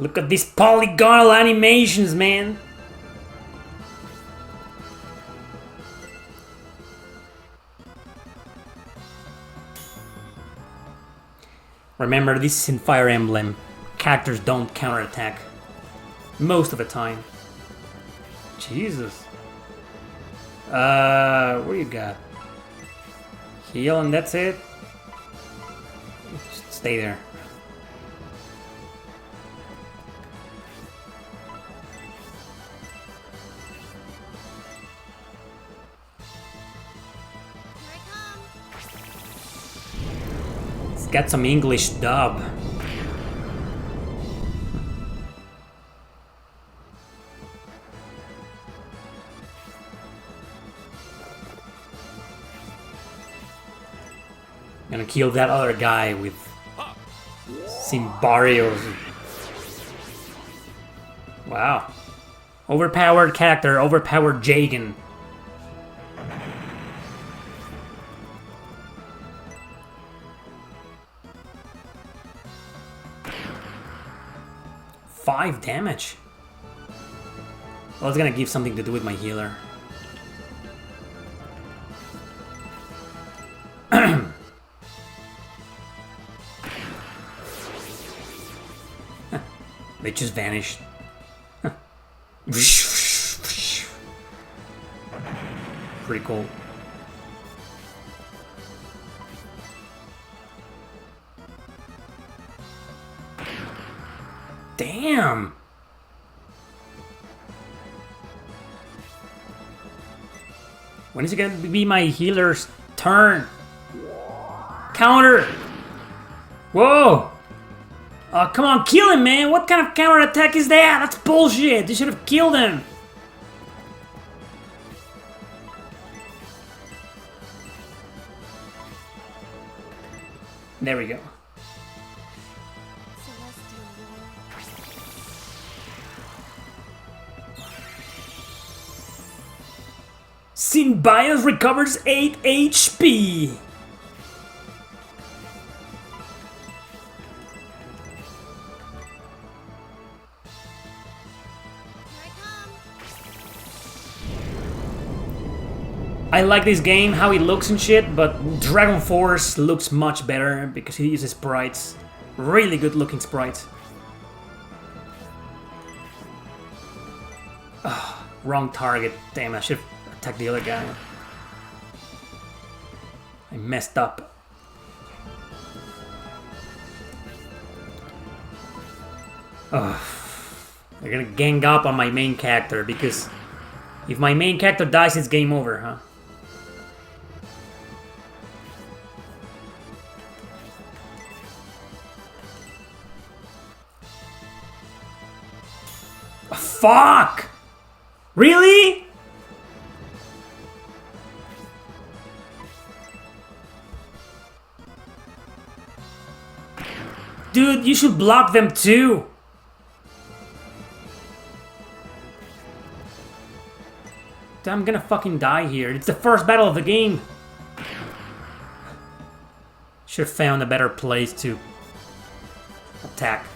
Look at these polygonal animations, man! Remember, this is in Fire Emblem. Characters don't counterattack. Most of the time. Jesus. What do you got? Heal and that's it? Just stay there. It's got some English dub. Gonna kill that other guy with Simbarios. Wow. Overpowered character, overpowered Jagan. Five damage. Well, it's gonna give something to do with my healer. They just vanished. Pretty cool. Damn! When is it gonna be my healer's turn? Counter! Whoa! Oh, come on, kill him, man! What kind of counterattack is that? That's bullshit! You should have killed him! There we go. Symbiote recovers 8 HP! I like this game, how it looks and shit, but Dragon Force looks much better because he uses sprites. Really good looking sprites. Ugh, wrong target. Damn, I should have attacked the other guy. I messed up. Ugh. They're gonna gang up on my main character because if my main character dies, it's game over, huh? Fuck! Really? Dude, you should block them too. I'm gonna fucking die here. It's the first battle of the game. Should have found a better place to attack.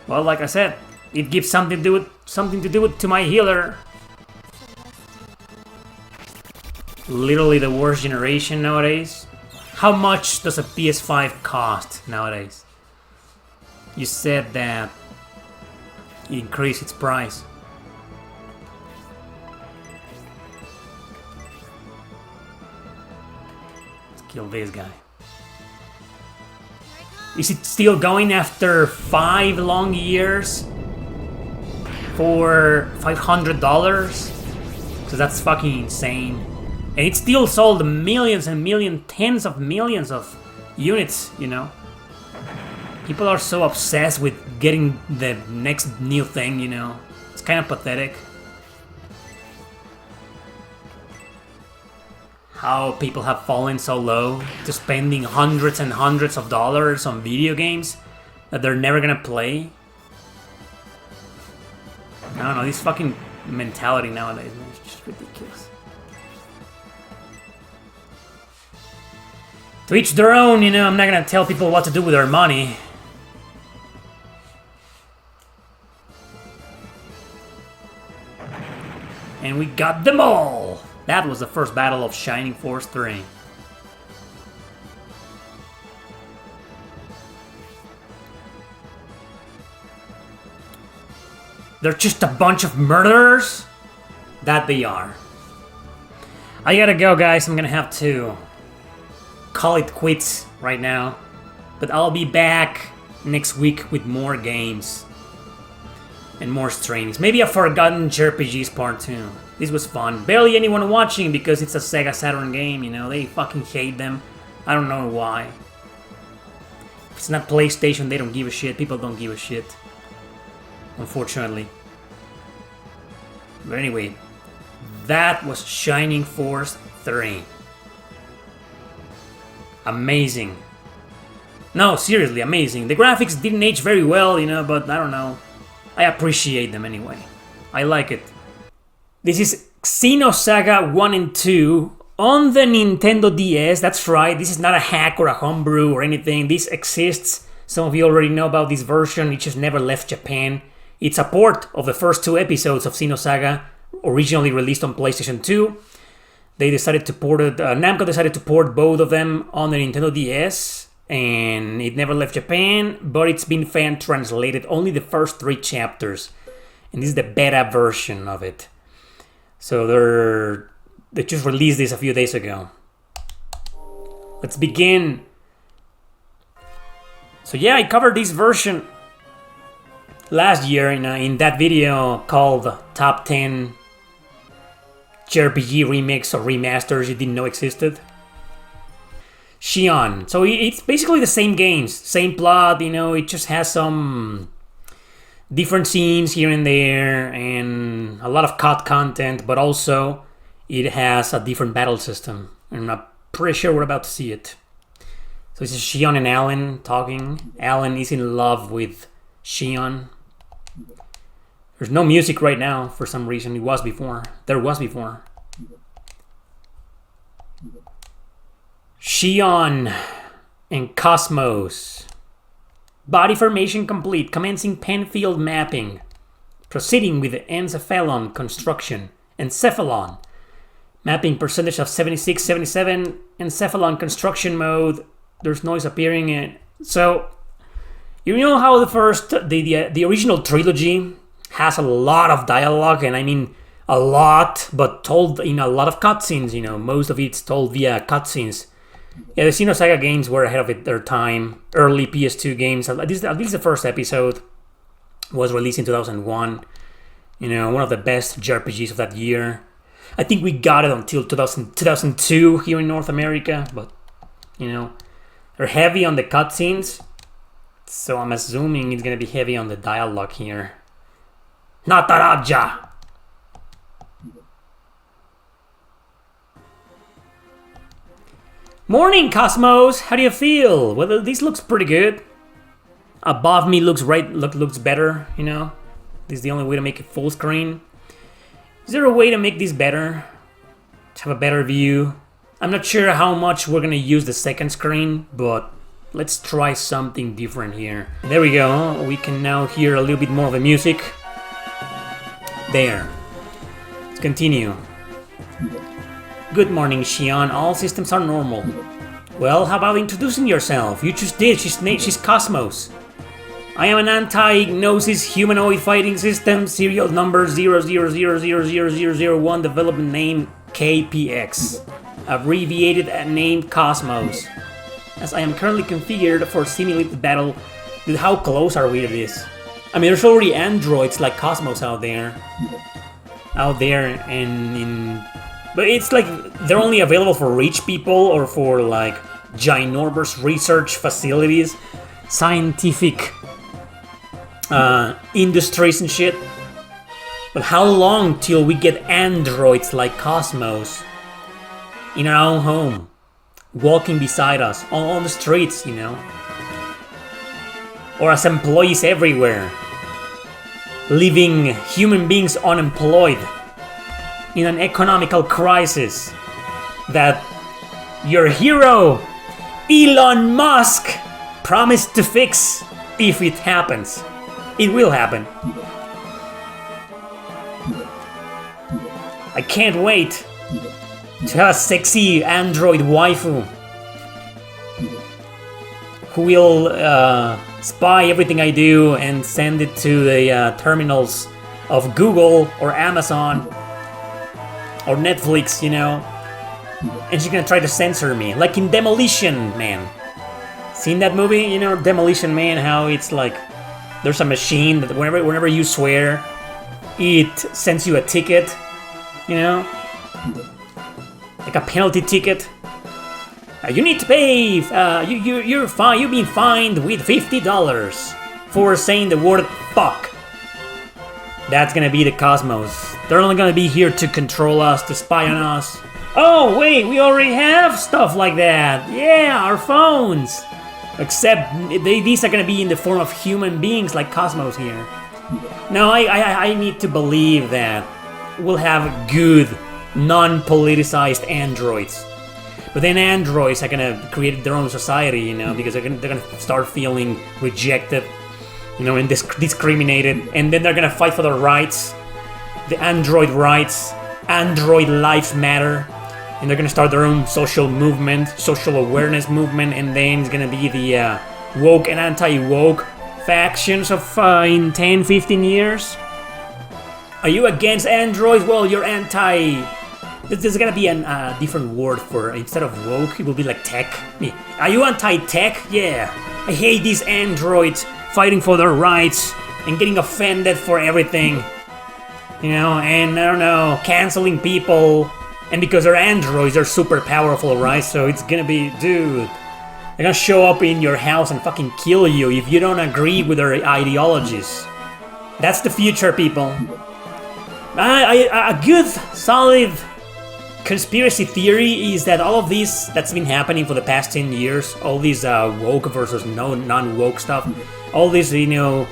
Well, like I said, it gives something to do with to my healer. Literally the worst generation nowadays. How much does a PS5 cost nowadays? You said that it increased its price. Let's kill this guy. Is it still going after 5 long years for $500? Because that's fucking insane. And it still sold millions and millions, tens of millions of units, you know? People are so obsessed with getting the next new thing, you know? It's kind of pathetic. How people have fallen so low to spending hundreds and hundreds of dollars on video games that they're never gonna play. I don't know, this fucking mentality nowadays, man, it's just ridiculous. To each their own, you know, I'm not gonna tell people what to do with their money. And we got them all! That was the first battle of Shining Force 3. They're just a bunch of murderers? That they are. I gotta go, guys. I'm gonna have to call it quits right now. But I'll be back next week with more games. And more streams. Maybe a Forgotten JRPGs part 2. This was fun. Barely anyone watching because it's a Sega Saturn game, you know. They fucking hate them. I don't know why. If it's not PlayStation, they don't give a shit. People don't give a shit. Unfortunately. But anyway, that was Shining Force 3. Amazing. No, seriously, amazing. The graphics didn't age very well, you know, but I don't know. I appreciate them anyway. I like it. This is Xenosaga 1 and 2 on the Nintendo DS. That's right, this is not a hack or a homebrew or anything. This exists. Some of you already know about this version. It just never left Japan. It's a port of the first 2 episodes of Xenosaga, originally released on PlayStation 2. They decided to port it, Namco decided to port both of them on the Nintendo DS. And it never left Japan, but it's been fan-translated, only the first 3 chapters. And this is the beta version of it. So they just released this a few days ago. Let's begin. So yeah, I covered this version last year in that video called Top 10 JRPG Remakes or Remasters you didn't know existed. Shion. So it's basically the same games, same plot, you know, it just has some different scenes here and there and a lot of cut content, but also it has a different battle system. And I'm pretty sure we're about to see it. So this is Shion and Alan talking. Alan is in love with Shion. There's no music right now for some reason. It was before. There was before. Shion and Cosmos. Body formation complete. Commencing Penfield mapping. Proceeding with the encephalon construction. Encephalon. Mapping percentage of 76, 77. Encephalon construction mode. There's noise appearing in. So, you know how the original trilogy has a lot of dialogue, and I mean a lot, but told in a lot of cutscenes, you know, most of it's told via cutscenes. Yeah, the Xenosaga games were ahead of their time. Early PS2 games, at least the first episode was released in 2001. You know, one of the best JRPGs of that year. I think we got it until 2002 here in North America, but, you know, they're heavy on the cutscenes, so I'm assuming it's gonna be heavy on the dialogue here. Nataraja! Morning, Cosmos! How do you feel? Well, this looks pretty good. Above me looks better, you know? This is the only way to make it full screen. Is there a way to make this better? To have a better view? I'm not sure how much we're gonna use the second screen, but let's try something different here. There we go. We can now hear a little bit more of the music. There. Let's continue. Good morning, Shion. All systems are normal. Well, how about introducing yourself? You just did. She's Cosmos. I am an anti-Gnosis humanoid fighting system, serial number 00000001, development name KPX. Abbreviated and named Cosmos. As I am currently configured for simulated battle. Dude, how close are we to this? I mean, there's already androids like Cosmos out there. But it's like they're only available for rich people or for like ginormous research facilities, scientific industries and shit. But how long till we get androids like Cosmos in our own home, walking beside us on the streets, you know? Or as employees everywhere, leaving human beings unemployed in an economical crisis that your hero Elon Musk promised to fix if it happens. It will happen. I can't wait to have a sexy android waifu who will spy everything I do and send it to the terminals of Google or Amazon or Netflix, you know. And she's gonna try to censor me, like in Demolition Man. Seen that movie? You know, Demolition Man, how it's like there's a machine that whenever you swear, it sends you a ticket, you know? Like a penalty ticket. You need to pay, you're fine, you've been fined with $50 for saying the word fuck. That's gonna be the Cosmos. They're only gonna be here to control us, to spy on us. Oh, wait, we already have stuff like that. Yeah, our phones. Except these are gonna be in the form of human beings like Cosmos here. No, I need to believe that we'll have good, non-politicized androids. But then androids are gonna create their own society, you know, because they're gonna start feeling rejected, you know, and discriminated, and then they're gonna fight for their rights, the android rights, android lives matter, and they're gonna start their own social movement, social awareness movement, and then it's gonna be the woke and anti-woke factions of in 10, 15 years. Are you against androids? Well, you're anti... There's gonna be a different word for, instead of woke, it will be like tech. Are you anti-tech? Yeah. I hate these androids fighting for their rights and getting offended for everything. You know, and I don't know, canceling people. And because they're androids, they're super powerful, right? So it's gonna be, dude, they're gonna show up in your house and fucking kill you if you don't agree with their ideologies. That's the future, people. A good, solid conspiracy theory is that all of this that's been happening for the past 10 years, all these woke versus non-woke stuff, all this, you know,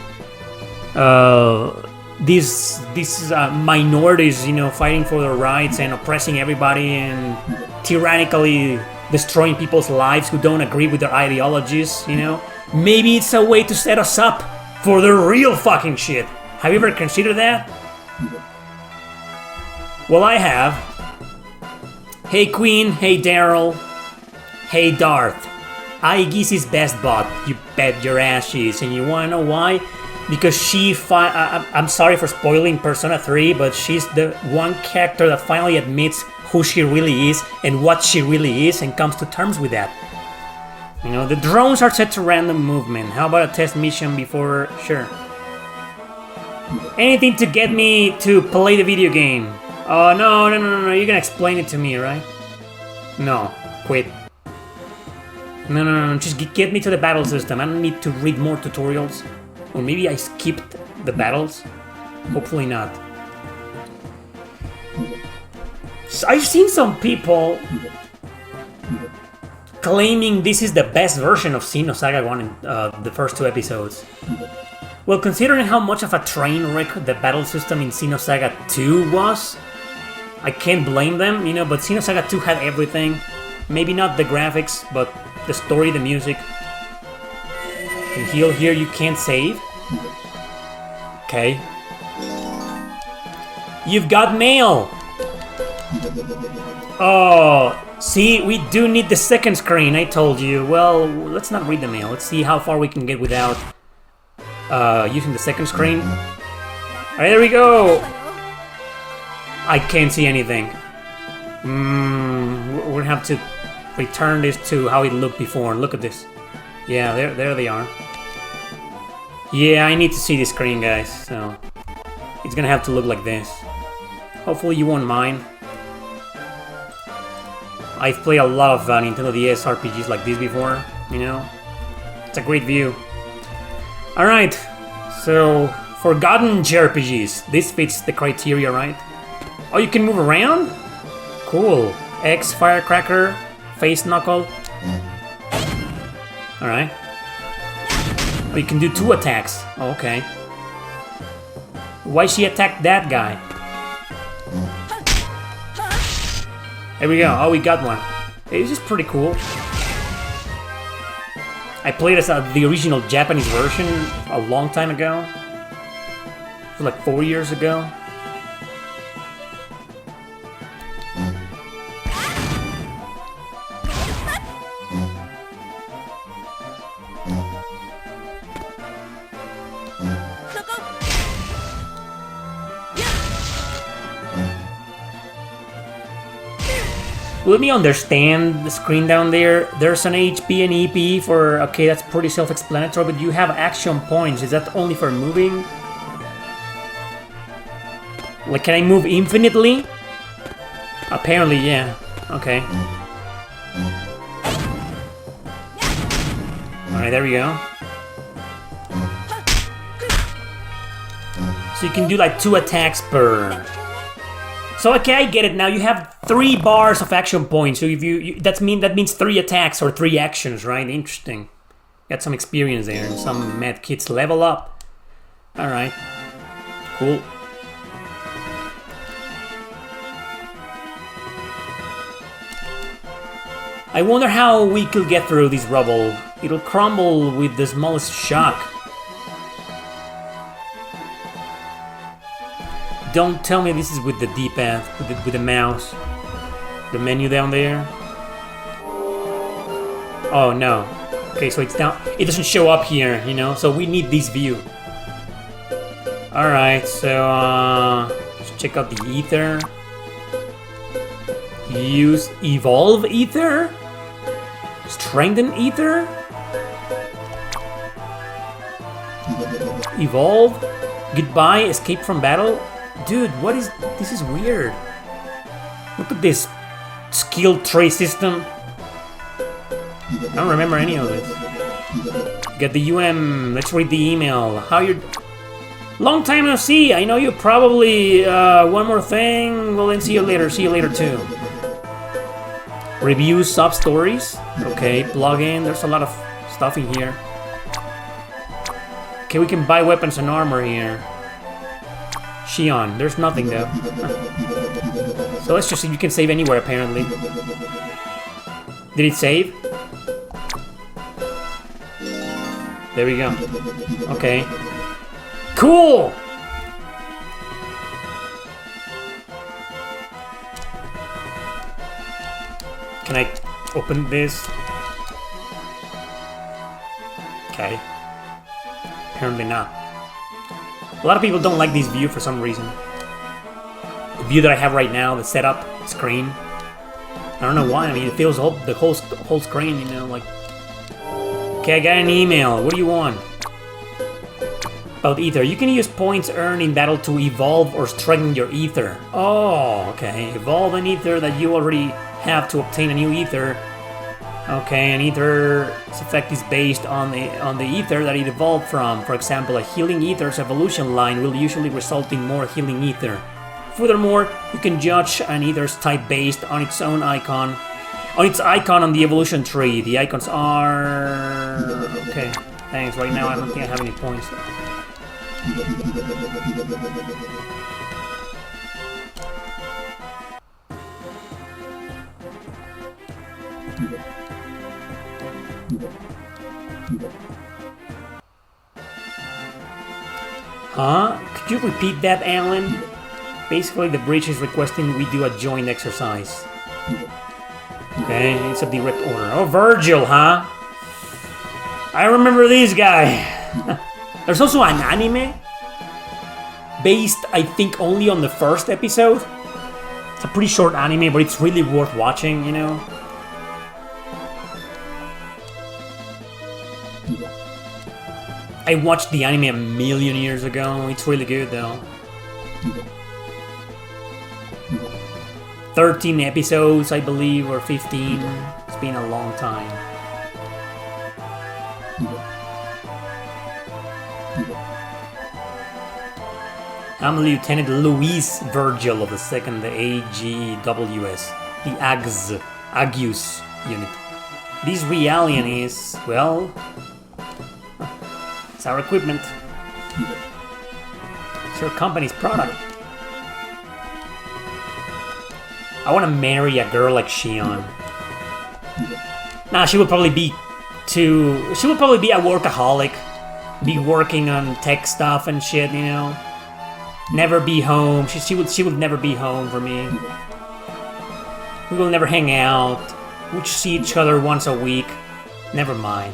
these minorities, you know, fighting for their rights and oppressing everybody and tyrannically destroying people's lives who don't agree with their ideologies, you know. Maybe it's a way to set us up for the real fucking shit. Have you ever considered that? Well, I have. Hey Queen, hey Daryl, hey Darth. Aegis's best bot, you bet your ass she is, and you wanna know why? Because I'm sorry for spoiling Persona 3, but she's the one character that finally admits who she really is and what she really is and comes to terms with that. You know, the drones are set to random movement. How about a test mission before... Sure. Anything to get me to play the video game. Oh, no, you're gonna explain it to me, right? No, quit. No, just get me to the battle system. I don't need to read more tutorials. Or maybe I skipped the battles? Hopefully not. I've seen some people claiming this is the best version of Xenosaga 1 in the first 2 episodes. Well, considering how much of a train wreck the battle system in Xenosaga 2 was, I can't blame them, you know, but Xenosaga 2 had everything. Maybe not the graphics, but the story, the music. You can heal here, you can't save. Okay. You've got mail! Oh, see, we do need the second screen, I told you. Well, let's not read the mail. Let's see how far we can get without using the second screen. Alright, there we go! I can't see anything. We're gonna have to return this to how it looked before. Look at this. Yeah, there they are. Yeah, I need to see the screen, guys, so it's gonna have to look like this. Hopefully you won't mind. I've played a lot of Nintendo DS RPGs like this before, you know? It's a great view. Alright, so forgotten JRPGs. This fits the criteria, right? Oh, you can move around? Cool. X, Firecracker, Face Knuckle. Alright. Oh, you can do 2 attacks. Oh, okay. Why she attacked that guy? There we go. Oh, we got one. Hey, this is pretty cool. I played as the original Japanese version a long time ago. It was like 4 years ago. Let me understand the screen down there. There's an HP and EP for... Okay, that's pretty self-explanatory, but you have action points. Is that only for moving? Like, can I move infinitely? Apparently, yeah. Okay. Alright, there we go. So you can do like 2 attacks per... So okay, I get it now. You have 3 bars of action points. So if that means 3 attacks or 3 actions, right? Interesting. Got some experience there and some med kits. Level up. All right. Cool. I wonder how we could get through this rubble. It'll crumble with the smallest shock. Don't tell me this is with the D-pad, with the mouse. The menu down there. Oh no. Okay, so it's down. It doesn't show up here, you know. So we need this view. All right, so let's check out the ether. Use evolve ether. Strengthen ether. Evolve. Goodbye. Escape from battle. Dude, what is... This is weird. Look at this skill tree system. I don't remember any of this. Get the let's read the email. How you... Long time no see. I know you probably... one more thing. Well, then see you later. See you later, too. Review sub-stories. Okay, plugin. There's a lot of stuff in here. Okay, we can buy weapons and armor here. Shion, there's nothing though. So let's just see, you can save anywhere apparently. Did it save? There we go. Okay. Cool! Can I open this? Okay. Apparently not. A lot of people don't like this view for some reason. The view that I have right now, the setup screen. I don't know why. I mean, it fills the whole screen, you know, like... Okay, I got an email. What do you want? About ether. You can use points earned in battle to evolve or strengthen your ether. Oh, okay. Evolve an ether that you already have to obtain a new ether. Okay, an ether's effect is based on the ether that it evolved from. For example, a healing ether's evolution line will usually result in more healing ether. Furthermore, you can judge an ether's type based on its own icon. On its icon on the evolution tree. The icons are... Okay, thanks. Right now I don't think I have any points. Huh? Could you repeat that, Alan? Basically, the bridge is requesting we do a joint exercise. Okay, it's a direct order. Oh, Virgil, huh? I remember this guy. There's also an anime based, I think, only on the first episode. It's a pretty short anime, but it's really worth watching, you know? I watched the anime a million years ago. It's really good, though. 13 episodes, I believe, or 15. It's been a long time. I'm Lieutenant Luis Virgil of the 2nd AGWS, the Agus unit. This Realian is, well... It's our equipment. It's your company's product. I want to marry a girl like Shion. Nah, she would probably be She would probably be a workaholic, be working on tech stuff and shit, you know. Never be home. She would never be home for me. We will never hang out. We'd see each other once a week. Never mind.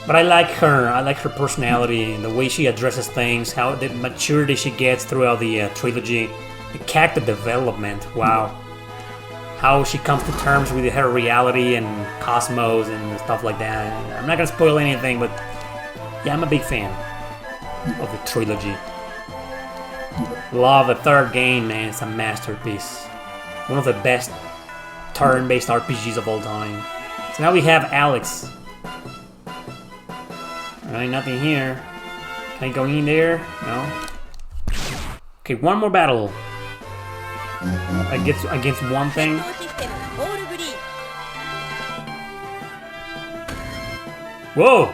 But I like her. I like her personality and the way she addresses things, how the maturity she gets throughout the trilogy, the character development. Wow. How she comes to terms with her reality and cosmos and stuff like that. I'm not gonna spoil anything, but yeah, I'm a big fan of the trilogy. Love the third game, man. It's a masterpiece. One of the best turn-based RPGs of all time. So now we have Alex. Alright, nothing here. Can I go in there? No. Okay, one more battle. Against one thing. Whoa!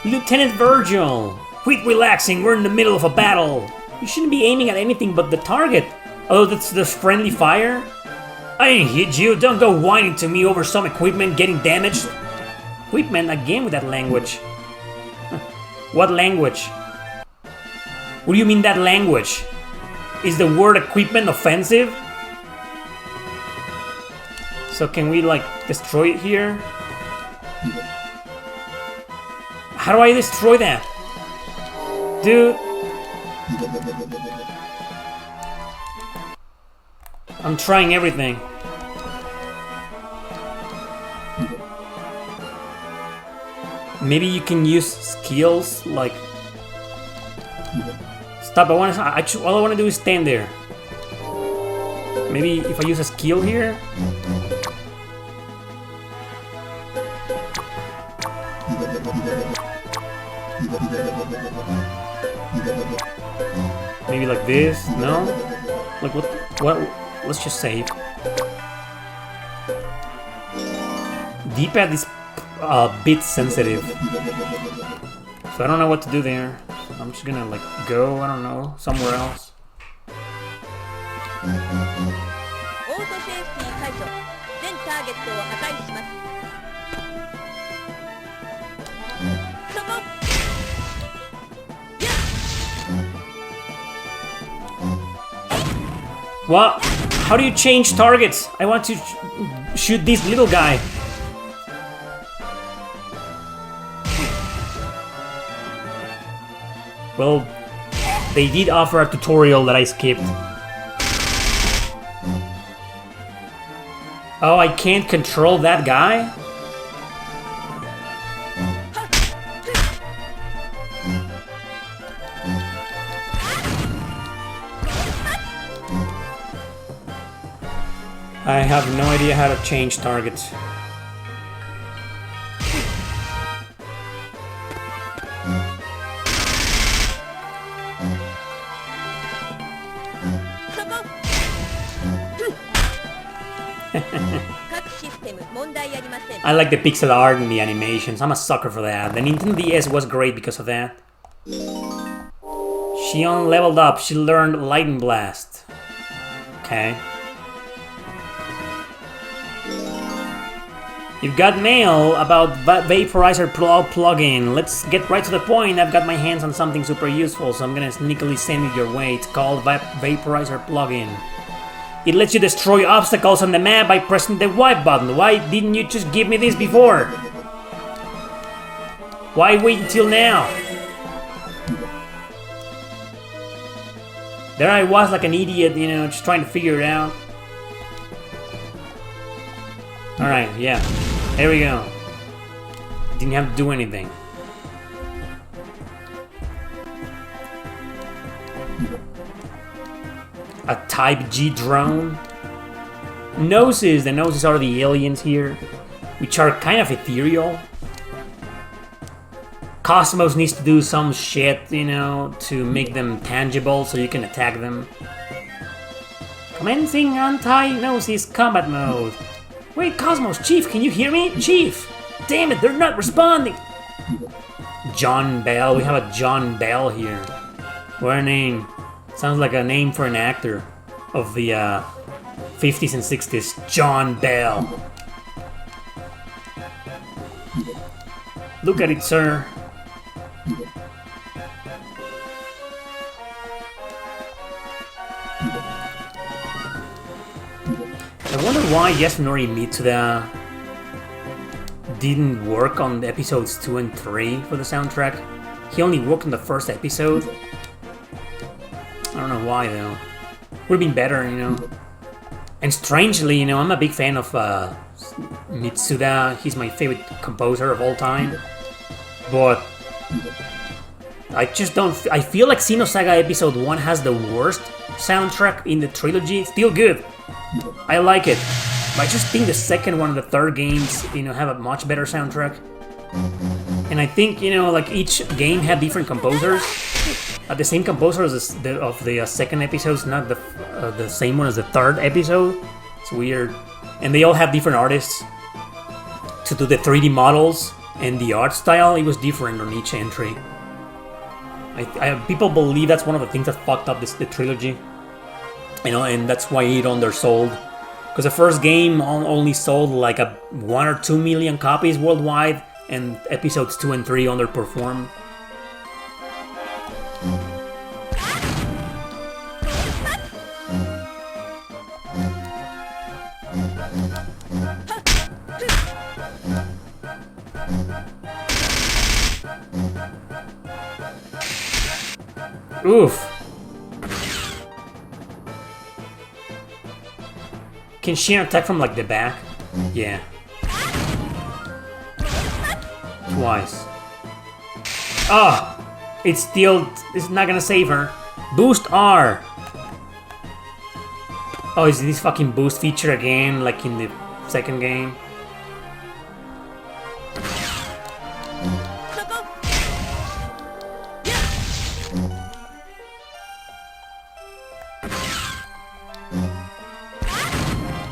Lieutenant Virgil! Quit relaxing, we're in the middle of a battle. You shouldn't be aiming at anything but the target. Oh, that's the friendly fire? I ain't hit you, don't go whining to me over some equipment getting damaged. Equipment? Again with that language. What language? What do you mean that language? Is the word equipment offensive? So can we like destroy it here? How do I destroy that? Dude. I'm trying everything. Maybe you can use skills like... Stop, all I want to do is stand there. Maybe if I use a skill here? Maybe like this? No? Like what? Let's just save. D-pad is bit sensitive. So I don't know what to do there. I'm just gonna like go, I don't know, somewhere else. What? How do you change targets? I want to shoot this little guy. Well, they did offer a tutorial that I skipped. Oh, I can't control that guy? I have no idea how to change targets. I like the pixel art and the animations. I'm a sucker for that. The Nintendo DS was great because of that. She leveled up. She learned Lightning Blast. Okay. You've got mail about Vaporizer plugin. Let's get right to the point. I've got my hands on something super useful, so I'm gonna sneakily send it your way. It's called Vaporizer plugin. It lets you destroy obstacles on the map by pressing the Y button. Why didn't you just give me this before? Why wait until now? There I was like an idiot, you know, just trying to figure it out. Alright, yeah. There we go. Didn't have to do anything. A Type G drone. Noses. The noses are the aliens here, which are kind of ethereal. Cosmos needs to do some shit, you know, to make them tangible so you can attack them. Commencing anti-Gnosis combat mode. Wait, Cosmos, Chief, can you hear me? Chief! Damn it, they're not responding! John Bell, we have a John Bell here. What a name. Sounds like a name for an actor of the 50s and 60s. John Bell. Look at it, sir. I wonder why Yasunori Mitsuda didn't work on the episodes 2 and 3 for the soundtrack. He only worked on the first episode. I don't know why though. Would have been better, you know. And strangely, you know, I'm a big fan of Mitsuda. He's my favorite composer of all time. But I just don't. I feel like Xenosaga Episode 1 has the worst soundtrack in the trilogy. It's still good. I like it. But I just think the second one and the third games, you know, have a much better soundtrack. And I think, you know, like each game had different composers. The same composer as the second episode is not the same one as the third episode. It's weird. And they all have different artists to do the 3D models, and the art style, it was different on each entry. People believe that's one of the things that fucked up the trilogy. You know, and that's why it undersold. Because the first game only sold like 1 or 2 million copies worldwide, and episodes 2 and 3 underperformed. Oof. Can she attack from like the back? Yeah. Twice. Oh! It's not gonna save her. Boost R! Oh, is this fucking boost feature again, like in the second game?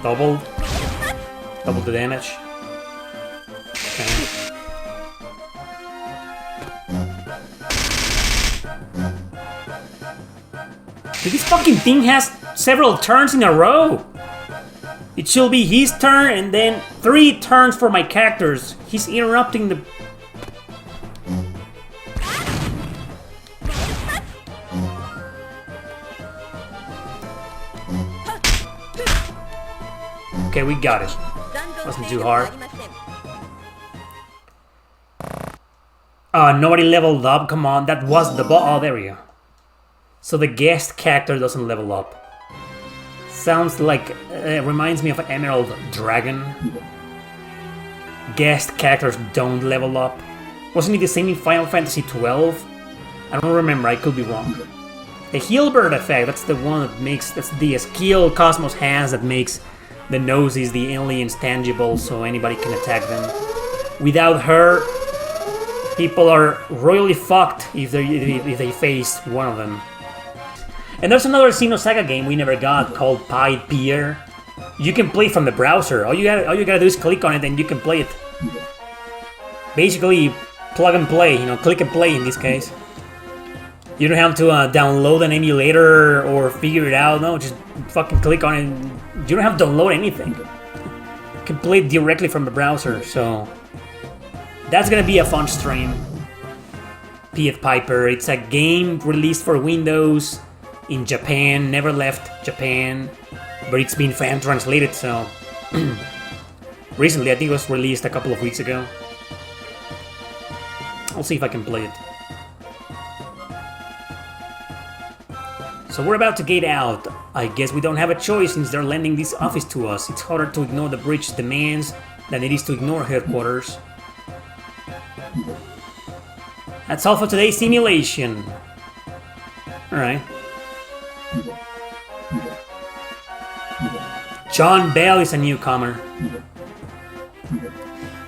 Double the damage. Okay. This fucking thing has several turns in a row. It should be his turn and then 3 turns for my characters. He's interrupting the... Okay, we got it. Wasn't too hard. Nobody leveled up. Come on, that was the boss. Oh, there we go. So the guest character doesn't level up. Sounds like... reminds me of an Emerald Dragon. Guest characters don't level up. Wasn't it the same in Final Fantasy XII? I don't remember, I could be wrong. The Healbird effect, that's the one that makes... That's the skill Cosmos has that makes... The nose is the aliens tangible, so anybody can attack them. Without her, people are royally fucked if they face one of them. And there's another Xenosaga game we never got called Pied Pier. You can play from the browser. All you gotta do is click on it and you can play it. Basically, plug and play. You know, click and play in this case. You don't have to download an emulator or figure it out. No, just fucking click on it. You don't have to download anything. You can play it directly from the browser, so... That's gonna be a fun stream. Pied Piper, it's a game released for Windows in Japan, never left Japan, but it's been fan translated, so... Recently, I think it was released a couple of weeks ago. I'll see if I can play it. So we're about to get out. I guess we don't have a choice since they're lending this office to us. It's harder to ignore the bridge's demands than it is to ignore headquarters. That's all for today's simulation. Alright. John Bell is a newcomer.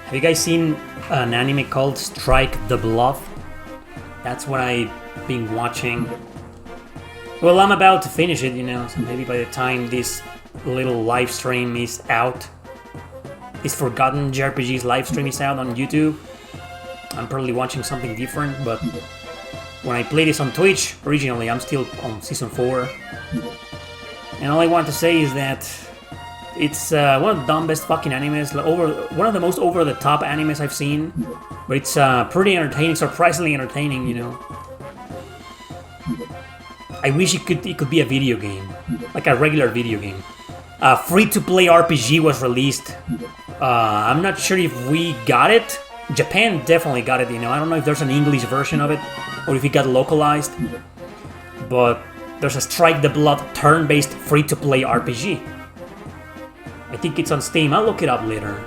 Have you guys seen an anime called Strike the Bluff? That's what I've been watching. Well, I'm about to finish it, you know, so maybe by the time this little live stream is out, this Forgotten JRPGs live stream is out on YouTube, I'm probably watching something different, but when I played this on Twitch originally, I'm still on Season 4. And all I want to say is that It's one of the dumbest fucking animes, one of the most over-the-top animes I've seen. But it's pretty entertaining, surprisingly entertaining, you know. I wish it could be a video game, like a regular video game. Free-to-play RPG was released. I'm not sure if we got it. Japan definitely got it, you know. I don't know if there's an English version of it, or if it got localized. But there's a Strike the Blood turn-based free-to-play RPG. I think it's on Steam. I'll look it up later.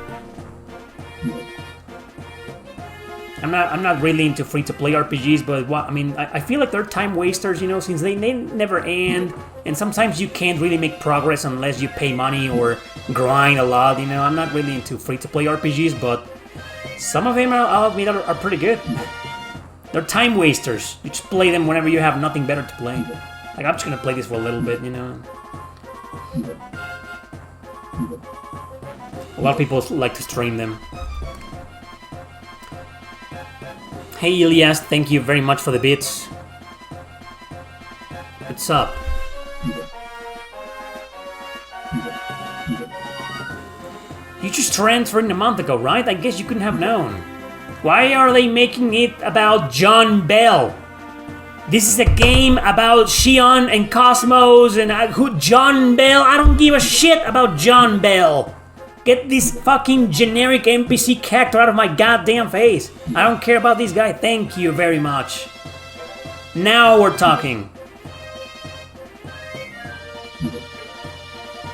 I'm not really into free-to-play RPGs, but I mean, I feel like they're time wasters, you know, since they never end, and sometimes you can't really make progress unless you pay money or grind a lot, you know. I'm not really into free-to-play RPGs, but some of them, I'll admit, are pretty good. They're time wasters. You just play them whenever you have nothing better to play. Like, I'm just gonna play this for a little bit, you know. A lot of people like to stream them. Hey Elias, thank you very much for the bits. What's up? You just transferred a month ago, right? I guess you couldn't have known. Why are they making it about John Bell? This is a game about Xion and Cosmos and who John Bell. I don't give a shit about John Bell. Get this fucking generic NPC character out of my goddamn face. I don't care about this guy. Thank you very much. Now we're talking.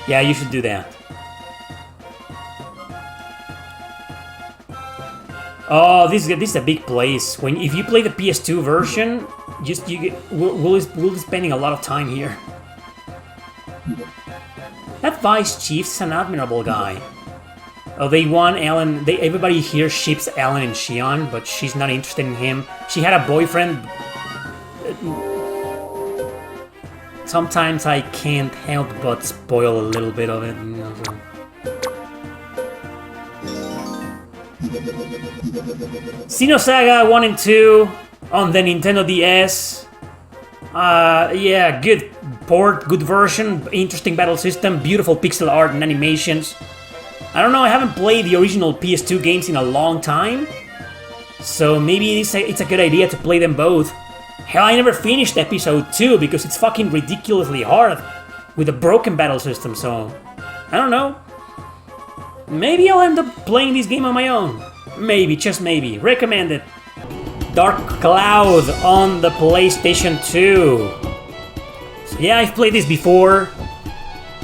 Yeah, you should do that. Oh, this is a big place. If you play the PS2 version, we'll be spending a lot of time here. That Vice Chief's an admirable guy. Oh, they won Alan. Everybody here ships Alan and Xion, but she's not interested in him. She had a boyfriend. Sometimes I can't help but spoil a little bit of it. You know, so. Xenosaga 1 and 2 on the Nintendo DS. Yeah, good port, good version, interesting battle system, beautiful pixel art and animations. I don't know, I haven't played the original PS2 games in a long time, so maybe it's a good idea to play them both. Hell, I never finished episode 2 because it's fucking ridiculously hard with a broken battle system, so I don't know. Maybe I'll end up playing this game on my own. Maybe, just maybe. Recommend it. Dark Cloud on the PlayStation 2. So yeah, I've played this before.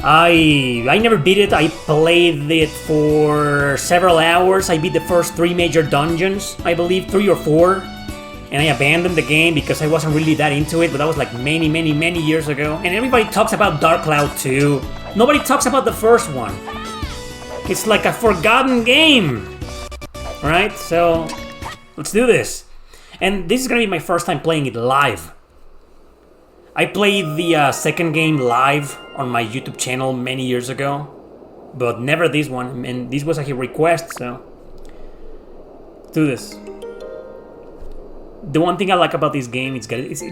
I never beat it. I played it for several hours. I beat the first 3 major dungeons, I believe, 3 or 4. And I abandoned the game because I wasn't really that into it, but that was like many years ago. And everybody talks about Dark Cloud 2. Nobody talks about the first one. It's like a forgotten game. Right? So, let's do this. And this is gonna be my first time playing it live. I played the second game live on my YouTube channel many years ago, but never this one, and this was a request, so let's do this. The one thing I like about this game, it's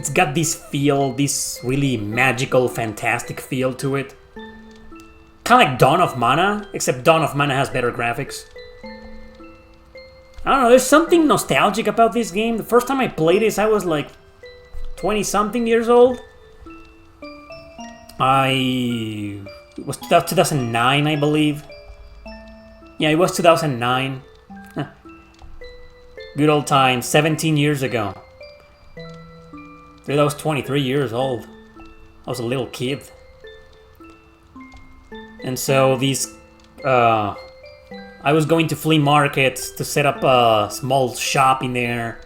got this feel, this really magical, fantastic feel to it. Kind of like Dawn of Mana, except Dawn of Mana has better graphics. I don't know, there's something nostalgic about this game. The first time I played this, I was like 20-something years old. It was 2009, I believe. Yeah, it was 2009. Good old times, 17 years ago. Dude, I was 23 years old. I was a little kid. And so these, I was going to flea markets to set up a small shop in there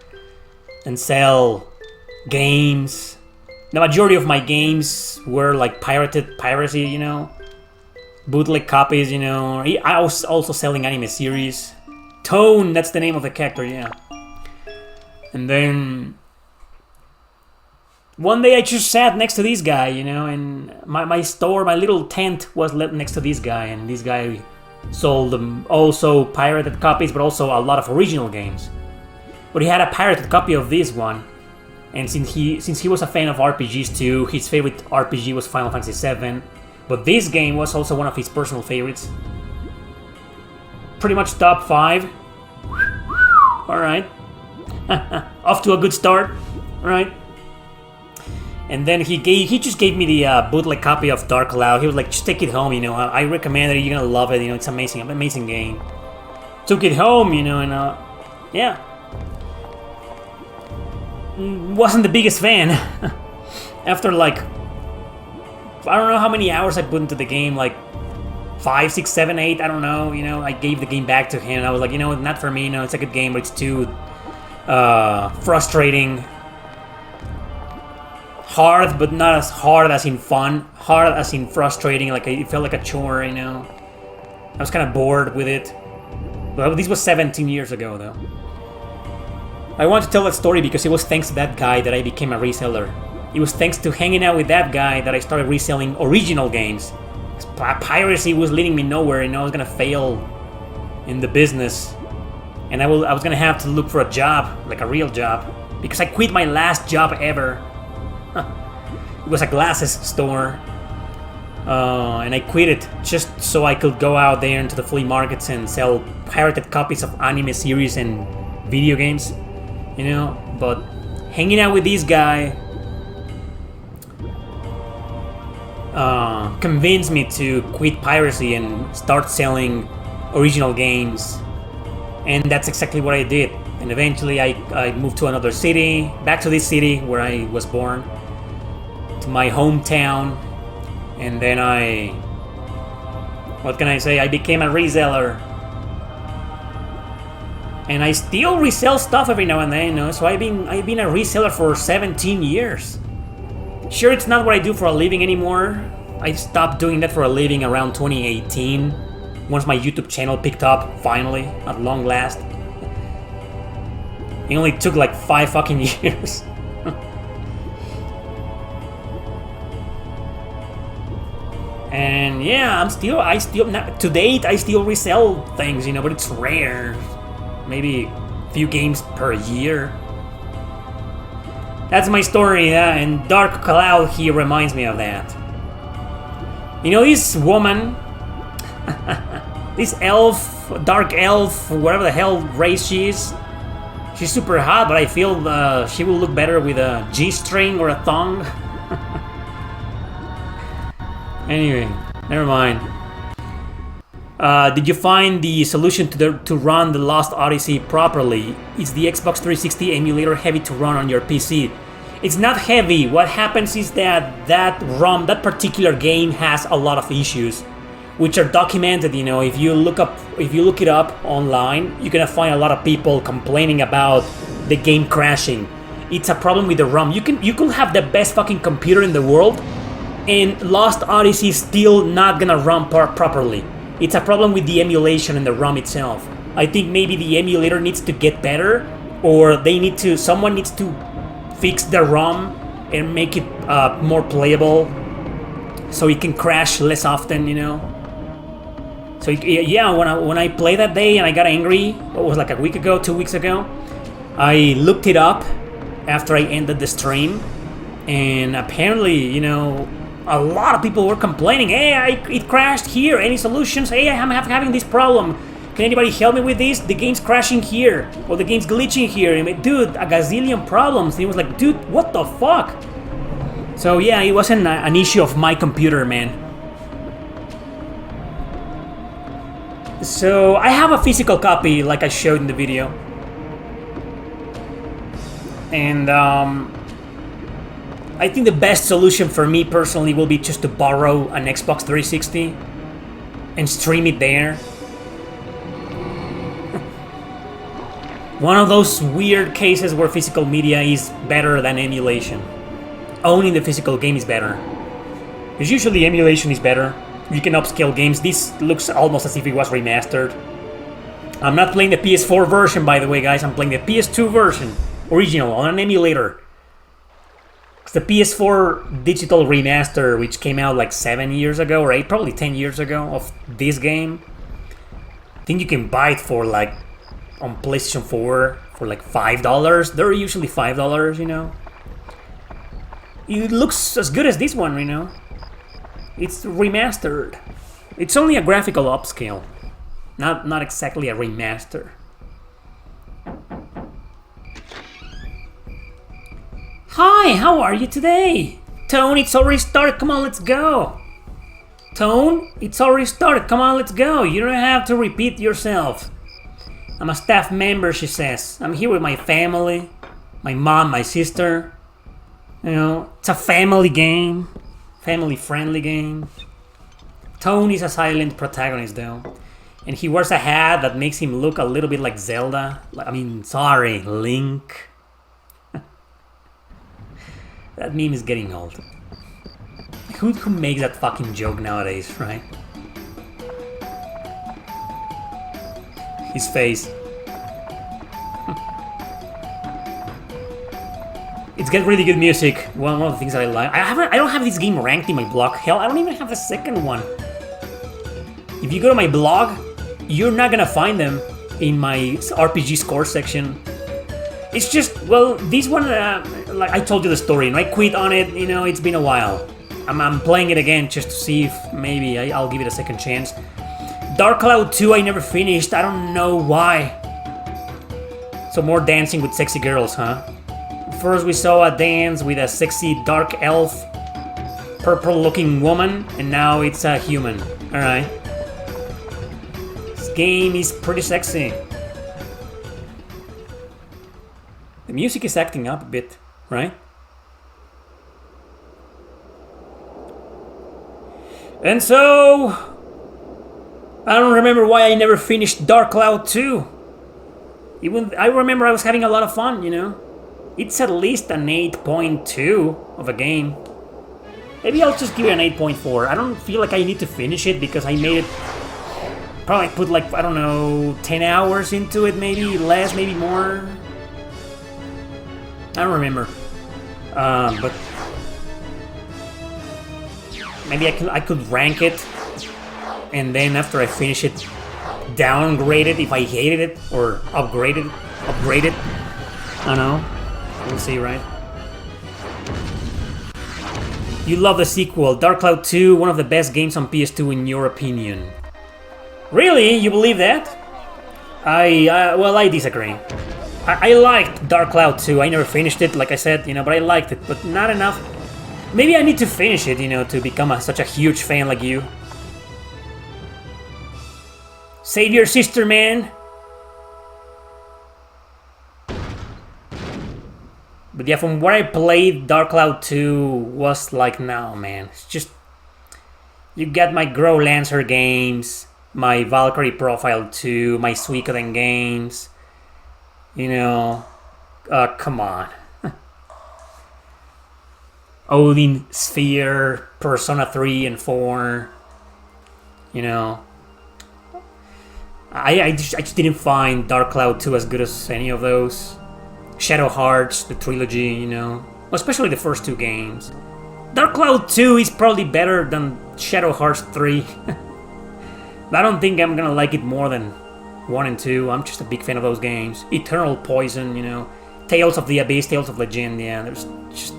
and sell games. The majority of my games were like piracy, you know, bootleg copies, you know. I was also selling anime series. Tone, that's the name of the character, yeah. And then one day I just sat next to this guy, you know, and my store, my little tent was next to this guy, and this guy sold them also pirated copies, but also a lot of original games. But he had a pirated copy of this one. And since he was a fan of RPGs too, his favorite RPG was Final Fantasy VII. But this game was also one of his personal favorites. Pretty much top 5. Alright. Off to a good start. Alright. And then he just gave me the bootleg copy of Dark Cloud. He was like, just take it home, you know. I recommend it. You're gonna love it. You know, it's amazing game. Took it home, you know, and yeah. Wasn't the biggest fan. After like, I don't know how many hours I put into the game, like 5, 6, 7, 8, I don't know, you know. I gave the game back to him, and I was like, you know, not for me, you know, it's a good game, but it's too frustrating. Hard, but not as hard as in fun. Hard as in frustrating, like it felt like a chore, you know. I was kind of bored with it. But this was 17 years ago, though. I want to tell that story because it was thanks to that guy that I became a reseller. It was thanks to hanging out with that guy that I started reselling original games. Piracy was leading me nowhere, you know. I was gonna fail in the business, and I was gonna have to look for a job, like a real job, because I quit my last job ever. It was a glasses store, and I quit it just so I could go out there into the flea markets and sell pirated copies of anime series and video games, you know. But hanging out with this guy convinced me to quit piracy and start selling original games, and that's exactly what I did. And eventually I moved to another city, back to this city where I was born, to my hometown, and then what can I say, I became a reseller. And I still resell stuff every now and then, you know, so I've been a reseller for 17 years. Sure, it's not what I do for a living anymore. I stopped doing that for a living around 2018, once my YouTube channel picked up, finally, at long last. It only took like 5 fucking years. And yeah, to date, I still resell things, you know, but it's rare. Maybe a few games per year. That's my story, yeah, and Dark Cloud here reminds me of that. You know, this woman, this elf, dark elf, whatever the hell race she is, she's super hot, but I feel she will look better with a G-string or a thong. Anyway, never mind. Did you find the solution to run the Lost Odyssey properly? Is the Xbox 360 emulator heavy to run on your PC? It's not heavy. What happens is that that particular game has a lot of issues, which are documented. You know, if you look it up online, you're gonna find a lot of people complaining about the game crashing. It's a problem with the ROM. You could have the best fucking computer in the world, and Lost Odyssey is still not gonna run properly. It's a problem with the emulation and the ROM itself. I think maybe the emulator needs to get better, or someone needs to fix the ROM and make it more playable, so it can crash less often, you know. So yeah, when I played that day and I got angry, it was like a week ago, 2 weeks ago, I looked it up after I ended the stream, and apparently, you know, a lot of people were complaining, hey, it crashed here, any solutions? Hey, I'm having this problem. Can anybody help me with this? The game's crashing here, or the game's glitching here. And dude, a gazillion problems. And he was like, dude, what the fuck? So yeah, it wasn't an issue of my computer, man. So I have a physical copy, like I showed in the video. And I think the best solution for me personally will be just to borrow an Xbox 360 and stream it there. One of those weird cases where physical media is better than emulation. Owning the physical game is better. Because usually emulation is better. You can upscale games. This looks almost as if it was remastered. I'm not playing the PS4 version, by the way, guys. I'm playing the PS2 version. Original, on an emulator. It's the PS4 digital remaster, which came out like 7 years ago, or 8, probably 10 years ago, of this game. I think you can buy it for like, on PlayStation 4, for like $5. They're usually $5, you know. It looks as good as this one, you know. It's remastered. It's only a graphical upscale. Not exactly a remaster. Hi, how are you today? Tone, it's already started. Come on, let's go. Tone, it's already started. Come on, let's go. You don't have to repeat yourself. I'm a staff member, she says. I'm here with my family. My mom, my sister. You know, it's a family game. Family-friendly game. Tone is a silent protagonist, though. And he wears a hat that makes him look a little bit like Zelda. I mean, sorry, Link. That meme is getting old. Who makes that fucking joke nowadays, right? His face. It's got really good music. One of the things that I like. I don't have this game ranked in my blog. Hell, I don't even have the second one. If you go to my blog, you're not gonna find them in my RPG score section. It's just, well, this one, like I told you the story, and I quit on it, you know, it's been a while. I'm playing it again just to see if maybe I'll give it a second chance. Dark Cloud 2 I never finished, I don't know why. So more dancing with sexy girls, huh? First we saw a dance with a sexy dark elf, purple looking woman, and now it's a human. Alright. This game is pretty sexy. The music is acting up a bit, right? And so, I don't remember why I never finished Dark Cloud 2. I remember I was having a lot of fun, you know. It's at least an 8.2 of a game. Maybe I'll just give it an 8.4. I don't feel like I need to finish it because I made it... Probably put like, I don't know, 10 hours into it, maybe less, maybe more. I don't remember. But... Maybe I could rank it, and then after I finish it, downgrade it if I hated it, or upgrade it. I don't know. We'll see, right? You love the sequel, Dark Cloud 2, one of the best games on PS2 in your opinion. Really? You believe that? Well, I disagree. I liked Dark Cloud 2. I never finished it, like I said, you know, but I liked it, but not enough. Maybe I need to finish it, you know, to become such a huge fan like you. Save your sister, man! But yeah, from what I played, Dark Cloud 2 was like, no, man. It's just... You got my Grow Lancer games, my Valkyrie Profile 2, my Suikoden games. You know... come on. Odin Sphere, Persona 3 and 4, you know. I just didn't find Dark Cloud 2 as good as any of those. Shadow Hearts, the trilogy, you know, especially the first two games. Dark Cloud 2 is probably better than Shadow Hearts 3. But I don't think I'm gonna like it more than 1 and 2. I'm just a big fan of those games. Eternal Poison, you know, Tales of the Abyss, Tales of Legend, yeah, there's just...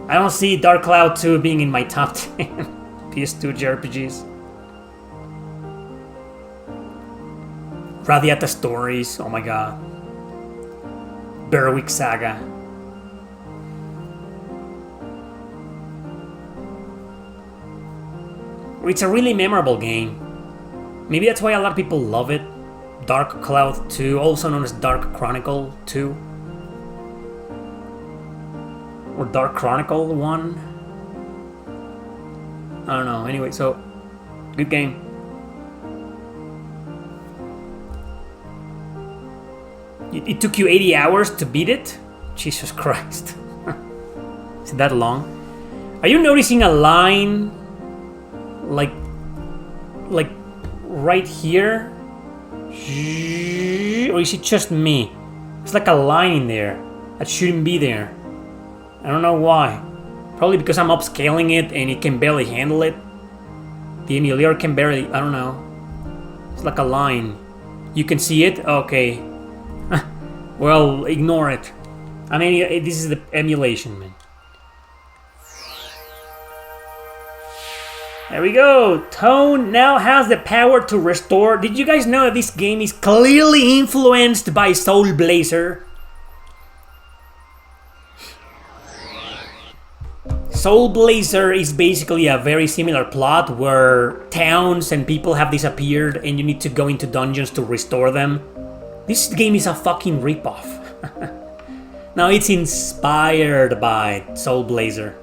I don't see Dark Cloud 2 being in my top 10 PS2 JRPGs. Radiata Stories, oh my god. Berwick Saga. It's a really memorable game. Maybe that's why a lot of people love it. Dark Cloud 2, also known as Dark Chronicle 2. Or Dark Chronicle 1. I don't know. Anyway, so good game. It took you 80 hours to beat it? Jesus Christ. Is it that long? Are you noticing a line like right here? Or is it just me? It's like a line in there that shouldn't be there. I don't know why. Probably because I'm upscaling it and it can barely handle it. The emulator can barely... I don't know. It's like a line. You can see it? Okay. Well, ignore it. I mean, this is the emulation, man. There we go. Tone now has the power to restore. Did you guys know that this game is clearly influenced by Soul Blazer? Soul Blazer is basically a very similar plot where towns and people have disappeared and you need to go into dungeons to restore them. This game is a fucking ripoff. Now it's inspired by Soul Blazer.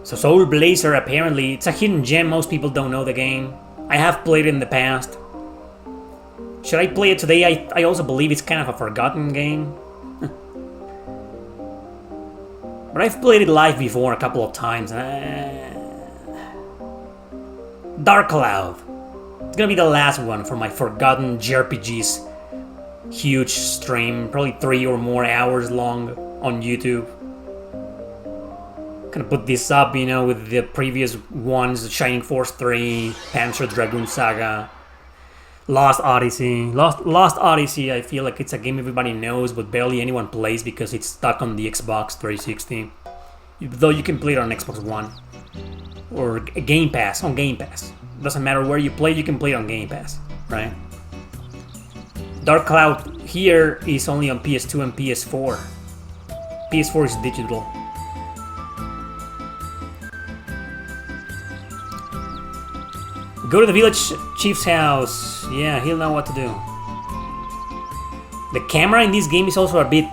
So Soul Blazer, apparently, it's a hidden gem. Most people don't know the game. I have played it in the past. Should I play it today? I also believe it's kind of a forgotten game. But I've played it live before a couple of times. Dark Cloud. It's gonna be the last one for my forgotten JRPGs. Huge stream, probably 3 or more hours long on YouTube. Gonna put this up, you know, with the previous ones: Shining Force 3, Panzer Dragoon Saga, Lost Odyssey. Lost Odyssey, I feel like it's a game everybody knows, but barely anyone plays because it's stuck on the Xbox 360. Though you can play it on Xbox One or Game Pass, on Game Pass. Doesn't matter where you play, you can play it on Game Pass, right? Dark Cloud here is only on PS2 and PS4. PS4 is digital. Go to the village chief's house. Yeah, he'll know what to do. The camera in this game is also a bit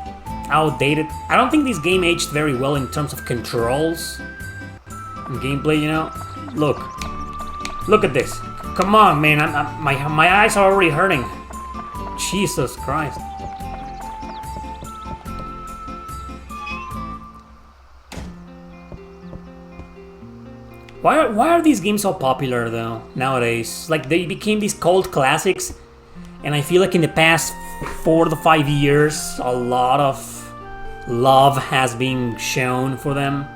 outdated. I don't think this game aged very well in terms of controls and gameplay, you know. Look at this. Come on, man. My eyes are already hurting. Jesus Christ. Why are these games so popular though nowadays? Like, they became these cult classics, and I feel like in the past 4 to 5 years a lot of love has been shown for them.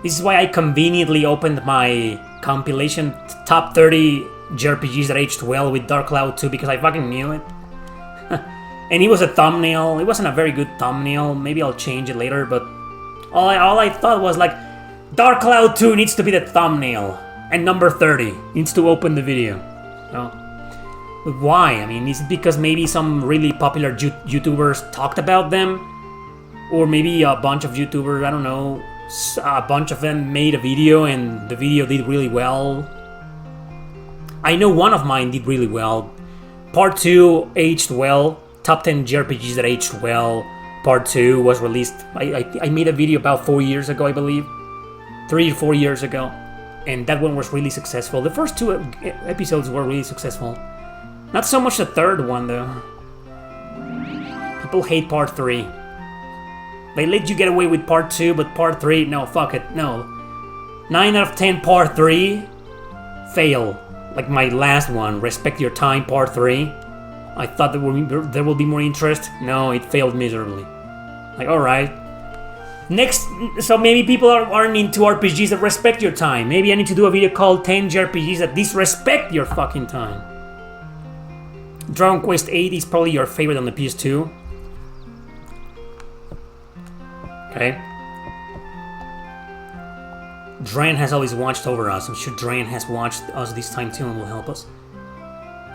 This is why I conveniently opened my compilation top 30 JRPGs that aged well with Dark Cloud 2 because I fucking knew it. And it was a thumbnail. It wasn't a very good thumbnail. Maybe I'll change it later, but all I thought was like, Dark Cloud 2 needs to be the thumbnail, and number 30 needs to open the video. No. But why? I mean, is it because maybe some really popular YouTubers talked about them? Or maybe a bunch of YouTubers, I don't know, a bunch of them made a video and the video did really well? I know one of mine did really well. Part 2 aged well. Top 10 JRPGs that aged well. Part 2 was released, I made a video about 4 years ago, I believe. 3 or 4 years ago, and that one was really successful. The first 2 episodes were really successful. Not so much the third one, though. People hate part 3. They let you get away with part 2, but part 3, no, fuck it, no. 9 out of 10 part 3 fail. Like my last one, Respect Your Time part 3. I thought there will be more interest. No, it failed miserably. Like, alright. Next, so maybe people aren't into RPGs that respect your time. Maybe I need to do a video called 10 JRPGs that disrespect your fucking time. Dragon Quest VIII is probably your favorite on the PS2. Okay. Dran has always watched over us. I'm sure Dran has watched us this time too and will help us.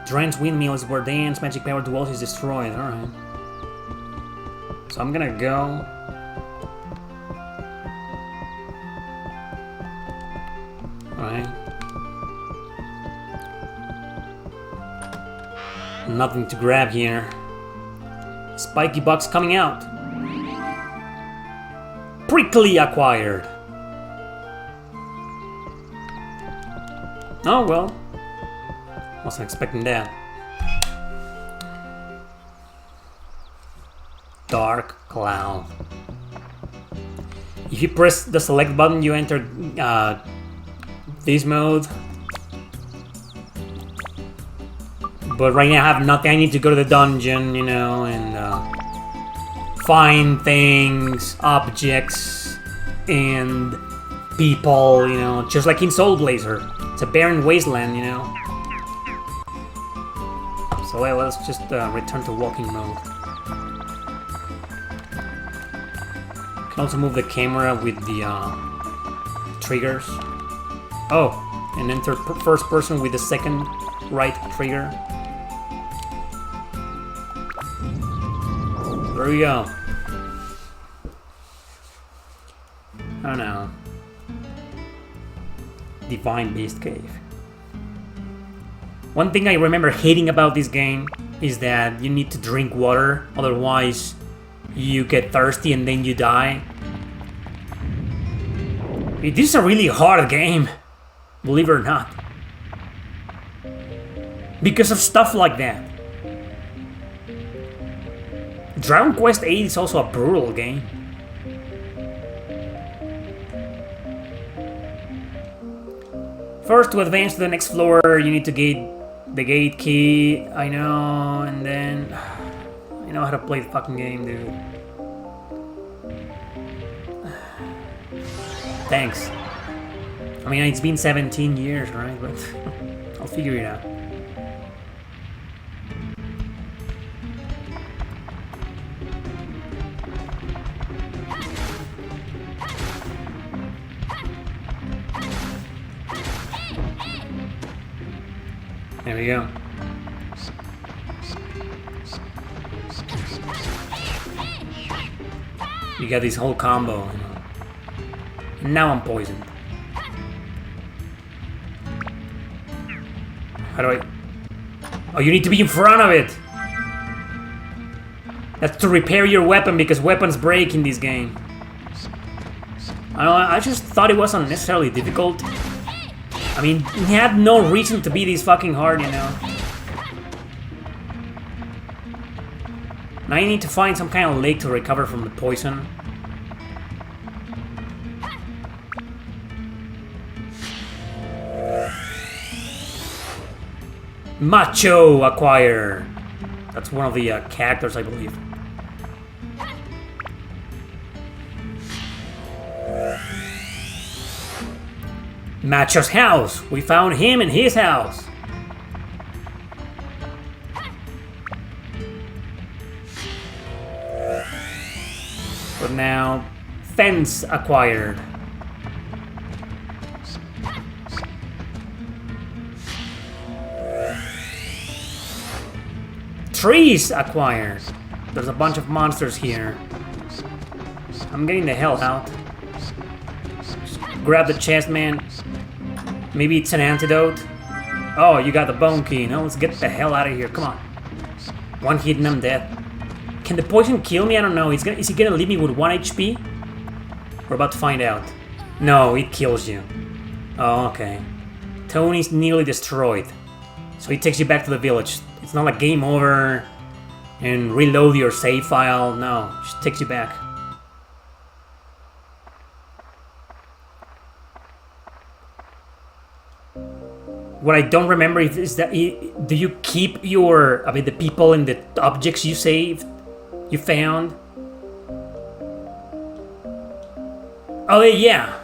Dran's windmill is where Dan's magic power dwells is destroyed. Alright. So I'm gonna go... Alright. Nothing to grab here. Spiky box coming out. Prickly acquired. Oh well. Wasn't expecting that. Dark Cloud. If you press the select button, you enter this mode. But right now I have nothing. I need to go to the dungeon, you know, and find things, objects, and people, you know, just like in Soul Blazer. It's a barren wasteland, you know. So let's just return to walking mode. Can also move the camera with the triggers. Oh, and enter first person with the second right trigger. There we go. I don't know. Divine Beast Cave. One thing I remember hating about this game is that you need to drink water, otherwise you get thirsty and then you die. This is a really hard game, believe it or not. Because of stuff like that. Dragon Quest VIII is also a brutal game. First, to advance to the next floor, you need to gate the gate key. I know, and then I know how to play the fucking game, dude. Thanks. I mean, it's been 17 years, right? But I'll figure it out. There we go. You got this whole combo, you know. And now I'm poisoned. How do I... Oh, you need to be in front of it! That's to repair your weapon, because weapons break in this game. I just thought it was unnecessarily difficult. I mean, it had no reason to be this fucking hard, you know. Now I need to find some kind of lake to recover from the poison. Macho acquire. That's one of the characters, I believe. Macho's house. We found him in his house. But now, fence acquired. Trees acquired. There's a bunch of monsters here. I'm getting the hell out. Just grab the chest, man. Maybe it's an antidote. Oh, you got the bone key. No, let's get the hell out of here. Come on. One hit and I'm dead. Can the poison kill me? I don't know. Is he gonna leave me with 1 HP? We're about to find out. No, it kills you. Oh, okay. Tony's nearly destroyed. So he takes you back to the village. It's not like game over and reload your save file. No, it just takes you back. What I don't remember is that do you keep your, the people and the objects you saved, you found? Oh yeah.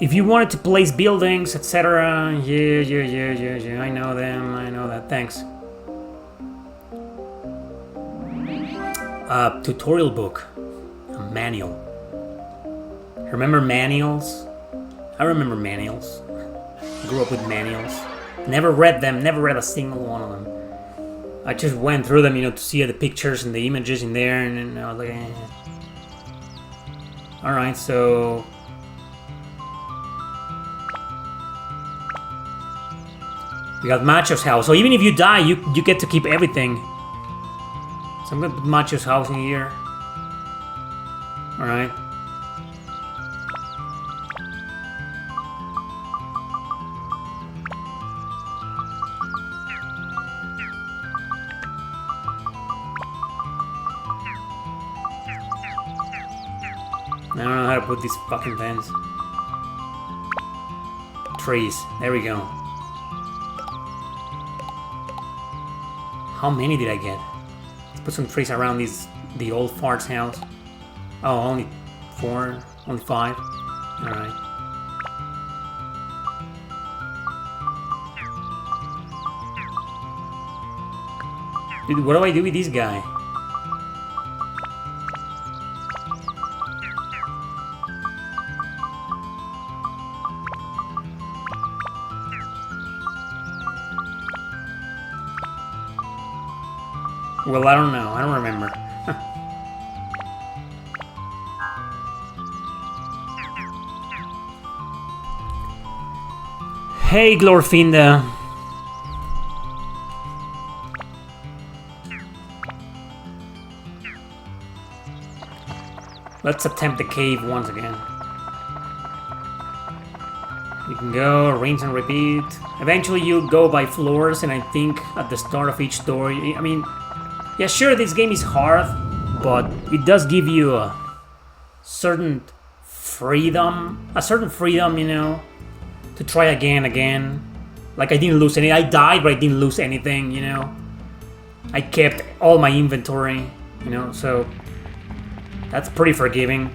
If you wanted to place buildings, etc., yeah, I know them, I know that, thanks. Tutorial book, a manual. Remember manuals? I remember manuals. Grew up with manuals. Never read them, never read a single one of them. I just went through them, to see the pictures and the images in there, and I was like, eh. Alright, so... we got Macho's house. So even if you die, you get to keep everything. So I'm gonna put Macho's house in here. Alright. I don't know how to put this fucking fence. Trees. There we go. How many did I get? Let's put some trees around this The old fart's house. Oh, only 4? Only 5? Alright. Dude, what do I do with this guy? Well, I don't know. I don't remember. Hey, Glorfinda. Let's attempt the cave once again. You can go, rinse and repeat. Eventually you go by floors, and I think at the start of each door, I mean, yeah, sure, this game is hard, but it does give you a certain freedom, you know, to try again. Like, I didn't lose any. I died, but I didn't lose anything, you know. I kept all my inventory, you know, so that's pretty forgiving.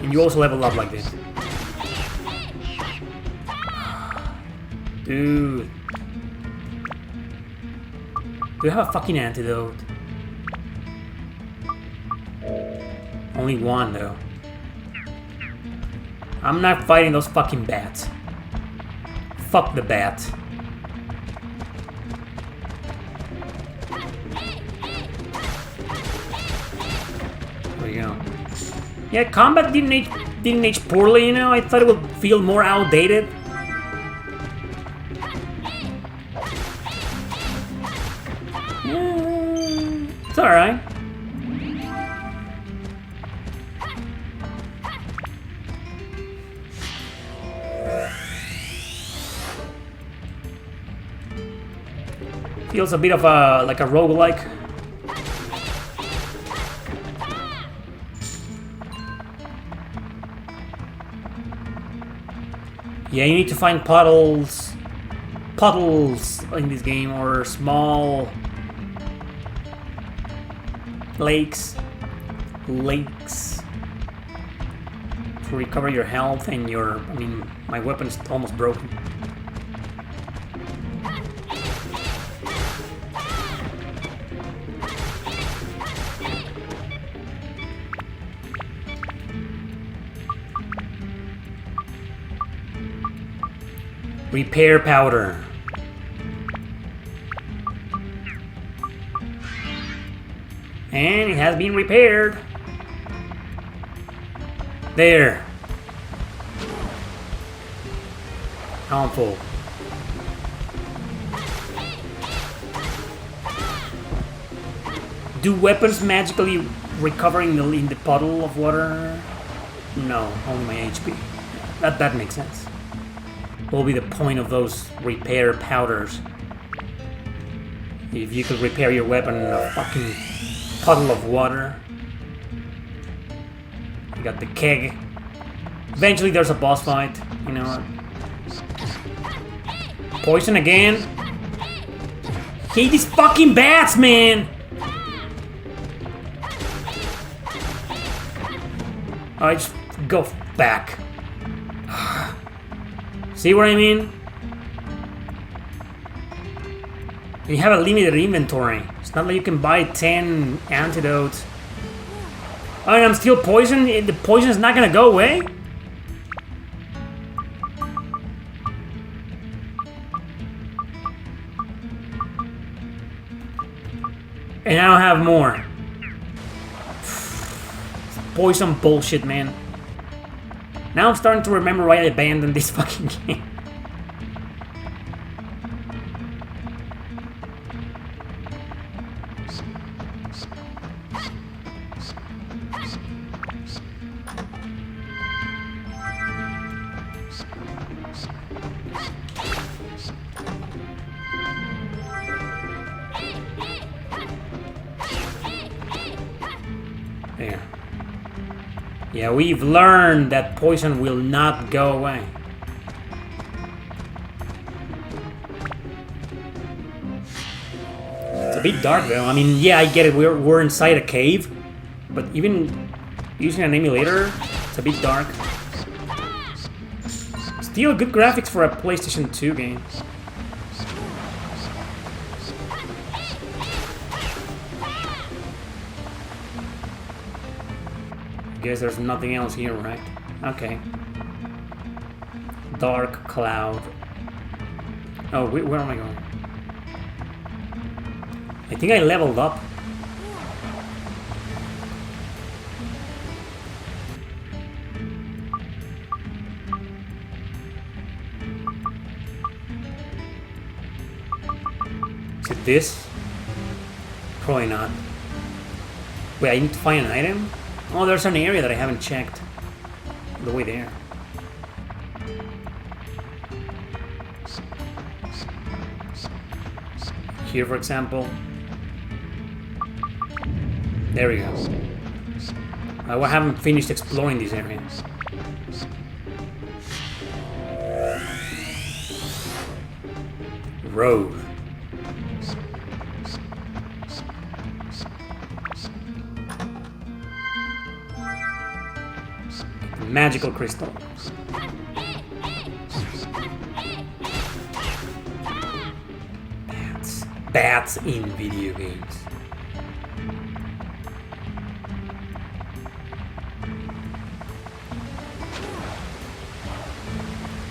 And you also level up like this. Dude. Do you have a fucking antidote? Only one, though. I'm not fighting those fucking bats. Fuck the bat. There you go. Yeah, combat didn't age poorly, you know. I thought it would feel more outdated. Yeah, it's alright. Feels a bit of a like a roguelike. Yeah, you need to find puddles in this game, or small lakes to recover your health and your. I mean, my weapon's almost broken. Repair powder. And it has been repaired. There. Harmful. Do weapons magically recover in the puddle of water? No, only my HP. That makes sense. What will be the point of those repair powders? If you could repair your weapon in a fucking puddle of water. You got the keg. Eventually there's a boss fight, you know. Poison again. Hate these fucking bats, man! Alright, just go back. See what I mean? You have a limited inventory. It's not like you can buy 10 antidotes. Oh, and I'm still poisoned? The poison is not gonna go away? And I don't have more. Poison bullshit, man. Now I'm starting to remember why I abandoned this fucking game. There. Yeah, we've learned that poison will not go away. It's a bit dark though. I mean, yeah, I get it. We're inside a cave, but even using an emulator, it's a bit dark. Still good graphics for a PlayStation 2 game. Guess there's nothing else here, right? Okay. Dark cloud. Oh, where am I going? I think I leveled up. Is it this? Probably not. Wait, I need to find an item? Oh, there's an area that I haven't checked. The way there. Here, for example. There we go. I haven't finished exploring this area. Road. Magical crystal. Bats in video games.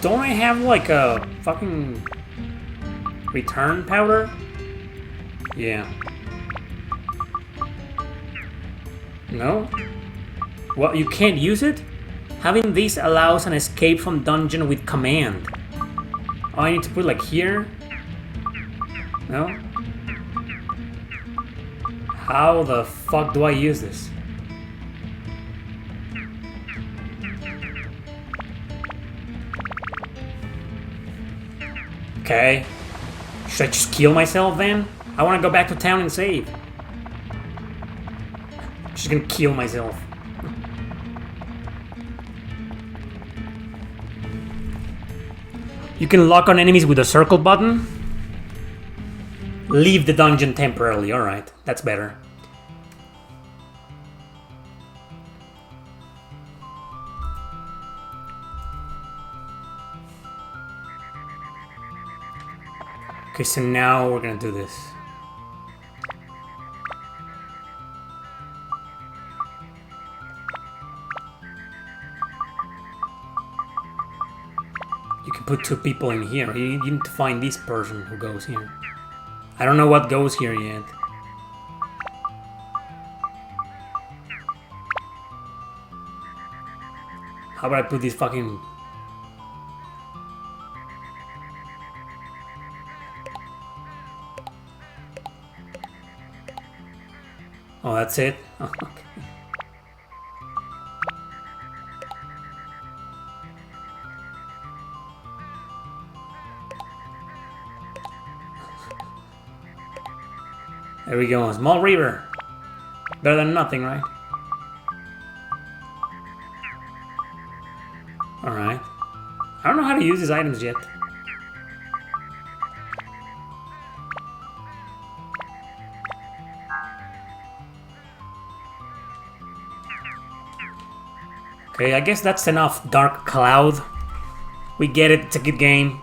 Don't I have like a fucking return powder? Yeah. No? What, you can't use it? Having this allows an escape from dungeon with command. Oh, I need to put like here? No? How the fuck do I use this? Okay. Should I just kill myself then? I want to go back to town and save. Just gonna kill myself. You can lock on enemies with the circle button. Leave the dungeon temporarily, alright. That's better. Okay, so now we're gonna do this. You can put two people in here. You need to find this person who goes here. I don't know what goes here yet. How about I put this fucking... Oh, that's it? Oh, okay. There we go, a small river. Better than nothing, right? Alright. I don't know how to use these items yet. Okay, I guess that's enough Dark Cloud. We get it, it's a good game.